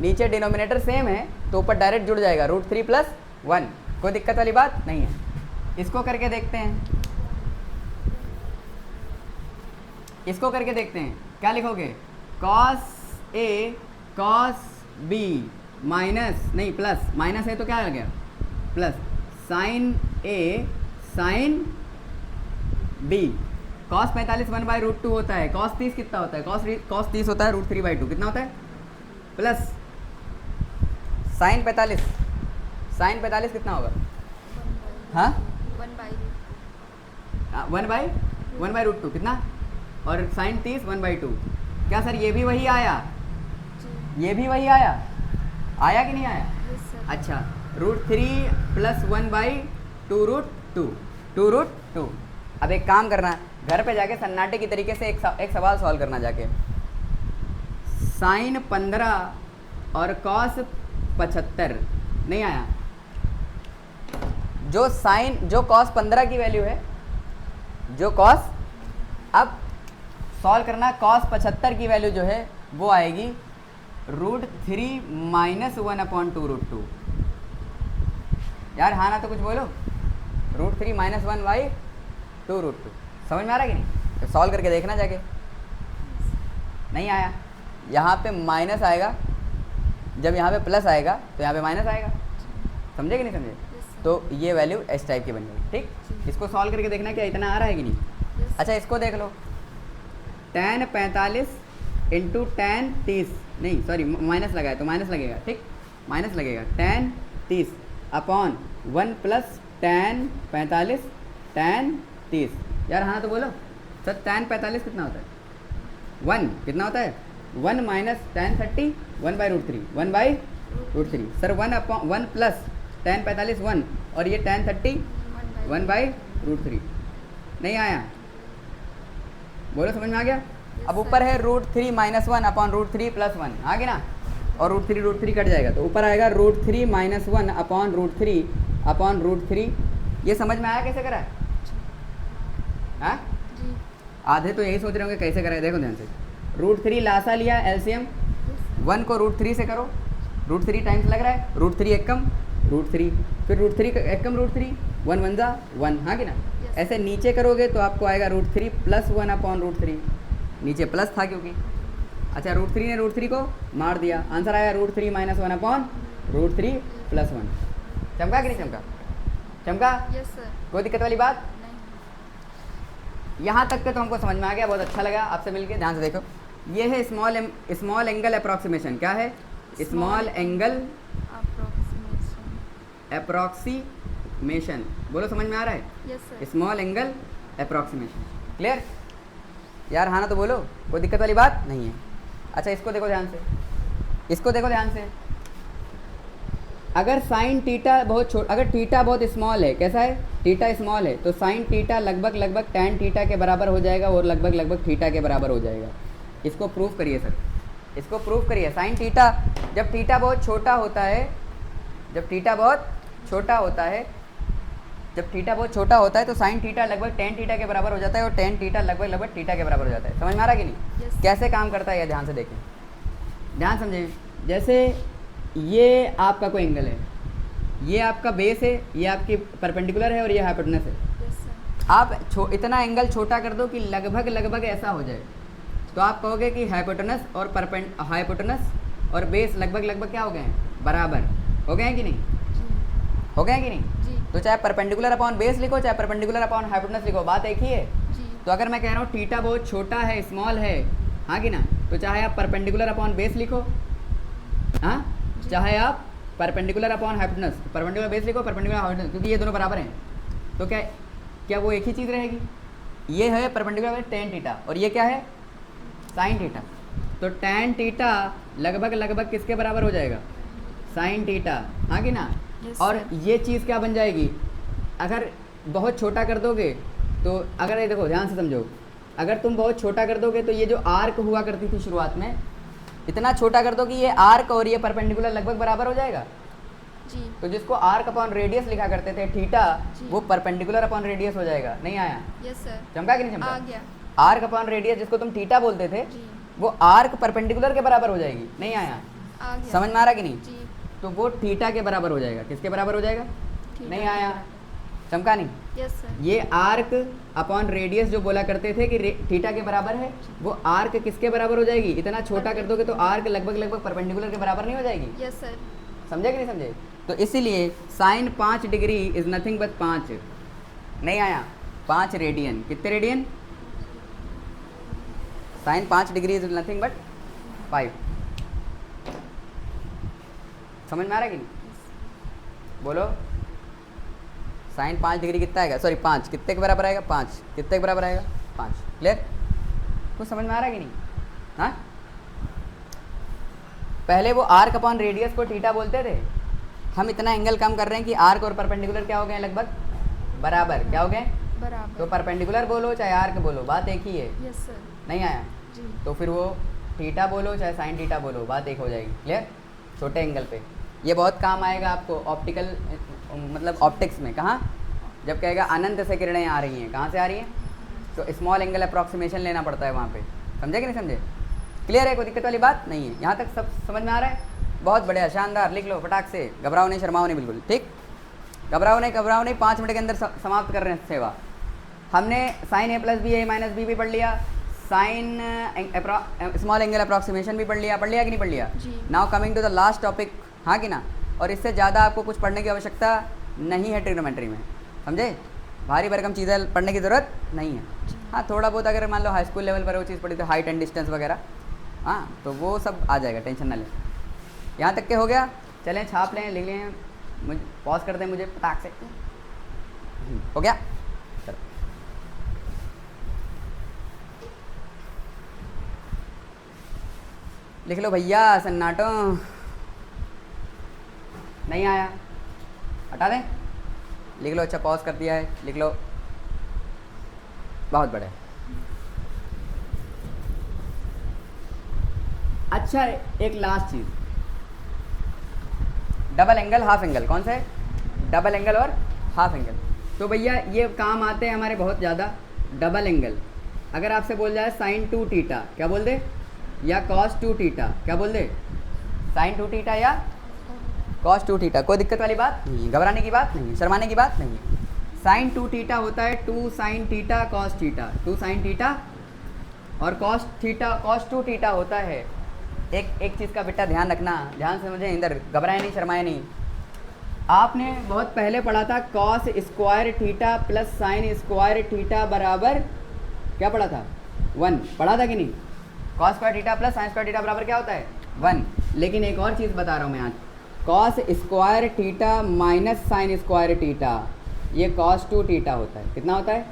नीचे डिनोमिनेटर सेम है तो ऊपर डायरेक्ट जुड़ जाएगा √3 + 1, कोई दिक्कत वाली बात नहीं है। इसको करके देखते हैं, इसको करके देखते हैं, क्या लिखोगे cos A cos B minus नहीं प्लस, माइनस है तो क्या आ गया plus sin A sin B cos 45 1/√2 होता है, cos 30 कितना होता है, cos 30 होता है √3/2, कितना होता है प्लस sin 45 कितना होगा, हाँ 1/√2 कितना, और sin 30 1/2। क्या सर ये भी वही आया, ये भी वही आया, आया कि नहीं आया? Yes sir. अच्छा √3 + 1/2√2 2√2। अब एक काम करना, घर पे जाके सन्नाटे की तरीके से एक सवाल सॉल्व करना जाके। sin 15 और cos 75 नहीं आया, जो cos 15 की वैल्यू है, जो cos, अब सॉल्व करना cos 75 की वैल्यू जो है वो आएगी √3 - 1/2√2। यार हाँ ना तो कुछ बोलो, √3 - 1/2√2। समझ में आ रहा है कि नहीं? तो सॉल्व करके देखना जाके। नहीं आया, यहाँ पे माइनस आएगा, जब यहाँ पे प्लस आएगा तो यहाँ पे माइनस आएगा, समझे कि नहीं समझे? तो ये वैल्यू इस टाइप की बन गई, ठीक। इसको सॉल्व करके देखना क्या इतना आ रहा है कि नहीं। अच्छा इसको देख लो, tan 45 × tan 30, नहीं सॉरी माइनस लगाए तो माइनस लगेगा, ठीक माइनस लगेगा, tan 30 अपॉन 1 + tan 45 tan 30। यार हाँ तो बोलो सर tan 45 कितना होता है 1, कितना होता है 1 - tan 30 1/√3 1/√3। सर 1 + tan 45 1 और ये tan 30 1/√3। नहीं आया, बोलो समझ में आ गया? अब ऊपर है √3 - 1/√3 + 1, आ गया ना, और √3 कट जाएगा तो ऊपर आएगा √3 - 1/√3/√3। ये समझ में आया कैसे करा है? हाँ आधे तो यही सोच रहे होंगे कैसे करा है, देखो ध्यान से। √3 लासा लिया एलसीएम, 1 को √3 से करो, √3 टाइम्स लग रहा है, √3 एक कम √3, फिर √3 एक कम √3, 1 1 जा 1, हाँ कि ना। ऐसे नीचे करोगे तो आपको आएगा √3 + 1/√3, नीचे प्लस था क्योंकि। अच्छा √3 ने √3 को मार दिया, आंसर आया √3 - 1/√3 + 1। चमका कि नहीं चमका? चमका? Yes sir. कोई दिक्कत वाली बात? नहीं। यहाँ तक के तो हमको समझ में आ गया, बहुत अच्छा लगा आपसे मिलके। ध्यान से देखो, ये है स्मॉल एंगल अप्रॉक्सीमेशन। क्या है? Small angle approximation. बोलो समझ में आ रहा है? Yes sir. Small angle approximation. Clear? यार हाँ ना तो बोलो, कोई दिक्कत वाली बात नहीं है। अच्छा इसको देखो ध्यान से, इसको देखो ध्यान से। अगर साइन थीटा बहुत अगर थीटा बहुत स्मॉल है, कैसा है? थीटा स्मॉल है तो साइन थीटा लगभग टैन थीटा के बराबर हो जाएगा और लगभग थीटा के बराबर हो जाएगा। इसको प्रूफ करिए सर, इसको प्रूफ करिए। साइन थीटा जब थीटा बहुत छोटा होता है, जब थीटा बहुत छोटा होता है, जब थीटा बहुत छोटा होता है तो साइन थीटा लगभग टेन थीटा के बराबर हो जाता है और टेन थीटा लगभग थीटा के बराबर हो जाता है। समझ में आ रहा कि नहीं? Yes. कैसे काम करता है ये ध्यान से देखें, ध्यान समझें। जैसे ये आपका कोई एंगल है, ये आपका बेस है, ये आपकी परपेंडिकुलर है और ये हाइपोटेनस है। Yes sir. आप इतना एंगल छोटा कर दो कि लगभग ऐसा हो जाए तो आप कहोगे कि हाइपोटेनस और बेस लगभग क्या हो गए हैं? बराबर हो गए हैं कि नहीं? जी। हो गए हैं कि नहीं? जी। तो चाहे परपेंडिकुलर अपॉन बेस लिखो, चाहे परपेंडिकुलर अपॉन हाइपोटेनस लिखो, बात एक ही है। जी। तो अगर मैं कह रहा हूँ थीटा बहुत छोटा है, स्मॉल है, हाँ कि ना, तो चाहे आप परपेंडिकुलर अपॉन बेस लिखो, हाँ, चाहे आप perpendicular upon hypotenuse, perpendicular base लिखो, परपेंडिकुलर हाइपोटेनस, क्योंकि ये दोनों बराबर हैं। तो क्या वो एक ही चीज़ रहेगी? ये है परपेंडिकुलर टेन थीटा और ये क्या है? Sine theta. तो टेन थीटा लगभग किसके बराबर हो जाएगा? साइन थीटा, हाँ कि ना। Yes, और sir. ये चीज़ क्या बन जाएगी? अगर बहुत छोटा कर दोगे तो, अगर ये देखो ध्यान से समझो, अगर तुम बहुत छोटा कर दोगे तो ये जो आर्क हुआ करती थी शुरुआत में, इतना छोटा कर दो कि ये आर्क और ये परपेंडिकुलर लगभग बराबर हो जाएगा। जी। तो जिसको आर्क अपॉन रेडियस लिखा करते थे थीटा, जी। वो परपेंडिकुलर अपॉन रेडियस हो जाएगा। नहीं आया? Yes sir. चमका कि नहीं चमका? आ गया। आर्क अपॉन रेडियस जिसको तुम थीटा बोलते थे, जी। वो आर्क परपेंडिकुलर के बराबर हो जाएगी। नहीं आया? आ गया। समझ में आ रहा कि नहीं? जी। तो वो थीटा के बराबर हो जाएगा। किसके बराबर हो जाएगा? थीटा नहीं के आया? बराबर। चमका नहीं? Yes sir. ये आर्क अपॉन रेडियस जो बोला करते थे कि थीटा के बराबर है, वो आर्क किसके बराबर हो जाएगी? इतना छोटा कर दोगे तो आर्क लगभग लगभग परपेंडिकुलर के बराबर नहीं हो जाएगी? Yes sir. समझे कि नहीं समझे? तो इसीलिए sine 5 degree is nothing but 5। नहीं आया? 5 रेडियन। कितने radian? Sine 5 degree is nothing but 5। समझ में आ रहा है कि नहीं? बोलो। साइन 5 डिग्री कितना आएगा? सॉरी 5 कितने के बराबर आएगा? 5 कितने के बराबर आएगा? 5। क्लियर? कुछ समझ में आ रहा है कि नहीं? हाँ, पहले वो आर्क अपॉन रेडियस को थीटा बोलते थे। हम इतना एंगल कम कर रहे हैं कि आर्क और परपेंडिकुलर क्या हो गए? लगभग बराबर। क्या हो गए? बराबर। तो परपेंडिकुलर बोलो चाहे आर्क बोलो, बात एक ही है। Yes sir. नहीं आया? जी। तो फिर वो थीटा बोलो चाहे साइन थीटा बोलो, बात एक हो जाएगी। क्लियर? छोटे एंगल पे ये बहुत काम आएगा आपको ऑप्टिकल, मतलब ऑप्टिक्स में। कहाँ? जब कहेगा अनंत से किरणें आ रही हैं। कहाँ से आ रही हैं? तो स्मॉल एंगल अप्रॉक्सीमेशन लेना पड़ता है वहाँ पे। समझे कि नहीं समझे? क्लियर है? कोई दिक्कत वाली बात नहीं है? यहाँ तक सब समझ में आ रहा है? बहुत बढ़िया, शानदार। लिख लो फटाक से, घबराओ नहीं, शर्माओ नहीं, बिल्कुल ठीक। घबराओ नहीं, 5 मिनट के अंदर समाप्त कर रहे हैं सेवा। हमने sign A plus B, A minus B भी पढ़ लिया, साइन स्मॉल एंगल अप्रॉक्सीमेशन भी पढ़ लिया कि नहीं पढ़ लिया? Now coming to the last topic. हाँ कि ना? और इससे ज़्यादा आपको कुछ पढ़ने की आवश्यकता नहीं है ट्रिग्नोमेट्री में। समझे? भारी भरकम चीज़ें पढ़ने की ज़रूरत नहीं है। हाँ, थोड़ा बहुत अगर मान लो हाई स्कूल लेवल पर वो चीज़ पढ़ी तो हाइट एंड डिस्टेंस वगैरह, हाँ तो वो सब आ जाएगा, टेंशन ना लें। यहाँ तक के हो गया? चलें छाप लें, लिख लें, मुझे पॉज कर दें मुझे पटाख से। हो गया? चलो लिख लो भैया, सन्नाटो। नहीं आया? हटा दें? लिख लो। अच्छा पॉज कर दिया है, लिख लो। बहुत बढ़िया। अच्छा, एक लास्ट चीज़, डबल एंगल हाफ एंगल। कौन सा है? डबल एंगल और हाफ एंगल। तो भैया ये काम आते हैं हमारे बहुत ज़्यादा। डबल एंगल अगर आपसे बोल जाए साइन 2 थीटा, क्या बोल दे? या कॉस 2 थीटा, क्या बोल दे? साइन 2 थीटा या कॉस 2 थीटा। कोई दिक्कत वाली बात नहीं, घबराने की बात नहीं, शर्माने की बात नहीं। साइन 2 थीटा होता है 2 sign theta cos theta, 2 sine theta, और कॉस थीटा कॉस 2 थीटा होता है। एक चीज़ का बेटा ध्यान रखना, ध्यान से समझे, इधर घबराए नहीं, शर्माए नहीं। आपने बहुत पहले पढ़ा था cos square theta plus sign square theta बराबर क्या पढ़ा था? 1। पढ़ा था कि नहीं? Cos square theta plus sign square theta बराबर क्या होता है? 1। लेकिन एक और चीज़ बता रहा हूँ मैं आज, cos square theta minus sine square theta, ये कॉस 2 थीटा होता है। कितना होता है?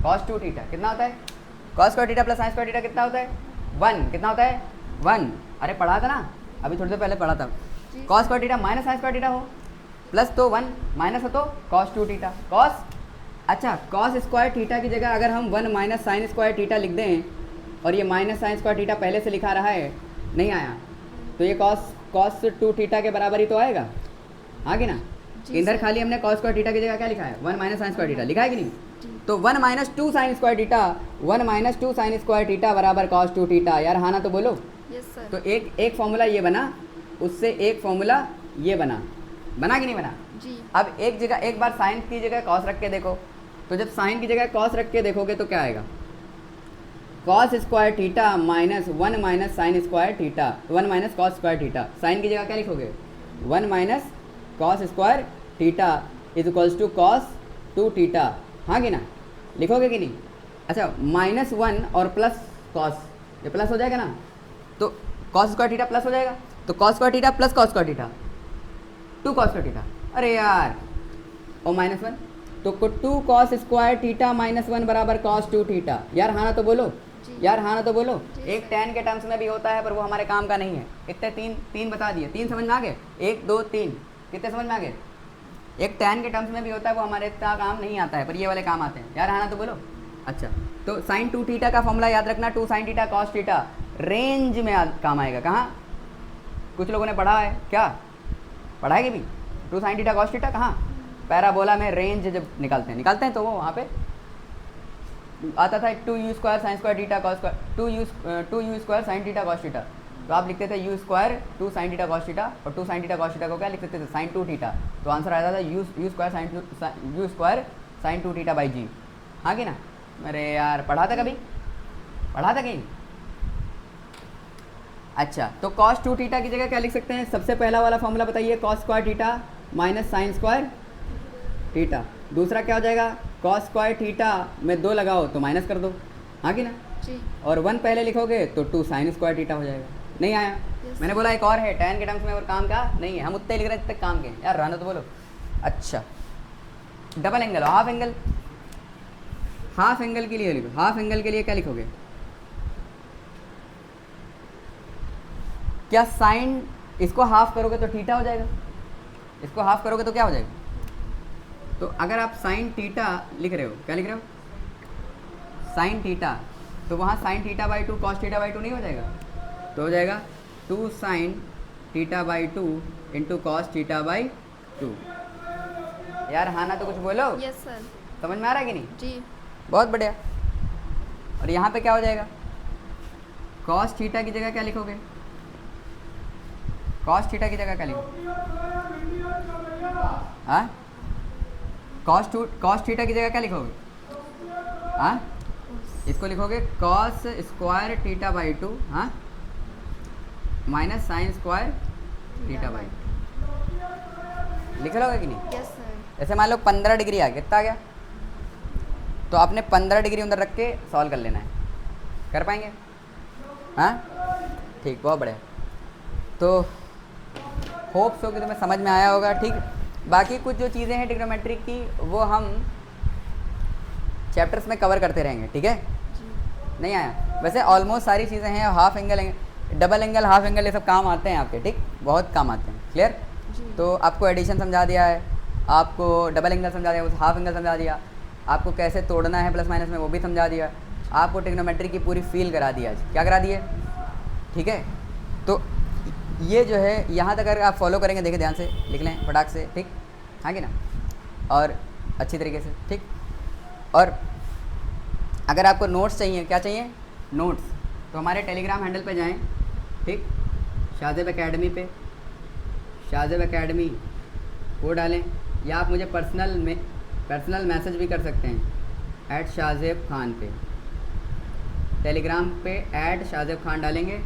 कॉस 2 थीटा कितना होता है? Cos square theta plus sign square theta कितना होता है? 1। कितना होता है? 1। अरे पढ़ा था ना अभी थोड़ी देर पहले पढ़ा था। Cos square theta minus sine square theta हो, प्लस तो 1, माइनस हो तो कॉस 2 थीटा। कॉस, अच्छा कॉस स्क्वायर थीटा की जगह अगर हम 1 माइनस साइन स्क्वायर थीटा लिख दें, और ये माइनस साइन स्क्वायर थीटा पहले से लिखा रहा है, नहीं आया, तो ये कॉस 2 थीटा के बराबर ही तो आएगा। हाँ कि ना? इधर खाली हमने कॉस स्क्वायर थीटा की जगह क्या लिखा है? 1 माइनस साइन स्क्वायर थीटा लिखा है कि नहीं? तो 1 minus 2 sign square theta, 1 minus 2 sign square theta बराबर कॉस 2 थीटा। यार हाँ ना तो बोलो। Yes sir. तो एक फॉर्मूला ये बना, उससे एक फॉर्मूला ये बना कि नहीं बना? जी। अब एक बार साइन की जगह कॉस रख के देखो, तो जब साइन की जगह कॉस रख के देखोगे तो क्या आएगा? Cos square theta minus 1 minus sine square theta, 1 minus cos square theta. Sine की जगह क्या लिखोगे? 1 minus cos square theta is equals to cos 2 theta. हाँ कि ना? लिखोगे कि नहीं? अच्छा, -1 और प्लस कॉस, ये प्लस हो जाएगा ना, तो कॉस स्क्वायर थीटा प्लस हो जाएगा, तो cos square theta plus cos square theta 2 cos square theta. अरे यार, और -1, तो 2 कॉस स्क्वायर थीटा -1 बराबर कॉस 2 थीटा। यार हाँ ना तो बोलो, यार हाँ ना तो बोलो। एक tan के टर्म्स में भी होता है पर वो हमारे काम का नहीं है। कितने? 3 बता दिए। 3 समझ में आ गए? 1 2 3 कितने समझ में आ गए? एक tan के टर्म्स में भी होता है, वो हमारे इतना काम नहीं आता है, पर ये वाले काम आते हैं। यार हाँ ना तो बोलो। अच्छा, तो साइन 2 थीटा का फॉर्मूला याद रखना, 2 sign theta cos theta range में काम आएगा। कहाँ? कुछ लोगों ने पढ़ा है क्या? पढ़ाएगी भी 2 sin थीटा cos थीटा कहाँ पैराबोला में रेंज जब निकालते हैं तो वो वहाँ पे आता था 2u square sine square theta cos square 2u square sine theta cos theta, तो आप लिखते थे u square 2 sin theta cos theta, और 2 sin थीटा कॉस थीटा को क्या लिख सकते थे sin 2 थीटा, तो आंसर आता था u square sine 2 theta by G. हाँ कि ना? अरे यार पढ़ा था कभी, पढ़ा था कहीं? अच्छा, तो cos 2 थीटा की जगह क्या लिख सकते हैं? सबसे पहला वाला फॉर्मूला बताइए, cos square theta minus sine square theta. दूसरा क्या हो जाएगा? cos स्क्वायर थीटा में 2 लगाओ तो माइनस कर दो, हाँ कि ना? जी। और 1 पहले लिखोगे तो 2 sin स्क्वायर थीटा हो जाएगा। नहीं आया? मैंने बोला एक और है, tan के टर्म्स में और काम का नहीं है, हम उतने लिख रहे हैं जितने काम के यार, रहना तो बोलो। अच्छा, double angle, half angle, half angle के लिए लिखो, हाफ एंगल के लिए क्या लिखोगे? क्या साइन, इसको हाफ करोगे तो थीटा हो जाएगा, इसको हाफ करोगे तो क्या हो जाएगा? तो अगर आप साइन थीटा लिख रहे हो, क्या लिख रहे हो? साइन थीटा, तो वहाँ sign theta by 2 cos theta by 2 नहीं हो जाएगा? तो हो जाएगा 2 sign theta by 2 into cos theta by 2। यार हाँ ना तो कुछ बोलो। Yes sir. समझ में आ रहा है कि नहीं? जी। बहुत बढ़िया। और यहाँ पे क्या हो जाएगा? कॉस थीटा की जगह क्या लिखोगे? कॉस थीटा की जगह क्या लिखोगे? हाँ, कॉस थीटा की जगह क्या लिखोगे? हाँ, इसको लिखोगे कॉस स्क्वायर थीटा बाई 2, हाँ, minus sine square theta by 2। लिख लोगे कि नहीं? Yes sir. ऐसे मान लो 15 डिग्री आ गया, कितना आ गया? तो आपने 15 डिग्री अंदर रख के सॉल्व कर लेना है, कर पाएंगे? हाँ ठीक, बहुत बढ़िया। तो होप सो कि तुम्हें समझ में आया होगा। ठीक, बाकी कुछ जो चीज़ें हैं ट्रिग्नोमेट्री की वो हम चैप्टर्स में कवर करते रहेंगे, ठीक है? नहीं आया? वैसे ऑलमोस्ट सारी चीज़ें हैं, half angle, double angle, half angle, ये सब काम आते हैं आपके, ठीक, बहुत काम आते हैं। क्लियर? तो आपको एडिशन समझा दिया है, आपको डबल एंगल समझा दिया, उस हाफ एंगल समझा दिया, आपको कैसे तोड़ना है प्लस माइनस में वो भी समझा दिया, आपको ट्रिग्नोमेट्री की पूरी फील करा दिया आज। क्या करा दिए? ठीक है, तो ये जो है यहाँ तक अगर आप फॉलो करेंगे, देखें ध्यान से, लिख लें फटाक से, ठीक, हाँ कि ना? और अच्छी तरीके से, ठीक। और अगर आपको नोट्स चाहिए, क्या चाहिए? नोट्स, तो हमारे टेलीग्राम हैंडल पे जाएं, ठीक, शाहज़ेब एकेडमी पे, शाहज़ेब एकेडमी वो डालें, या आप मुझे पर्सनल मैसेज भी कर सकते हैं @शाहज़ेब खान पे, टेलीग्राम पे @शाहज़ेब खान डालेंगे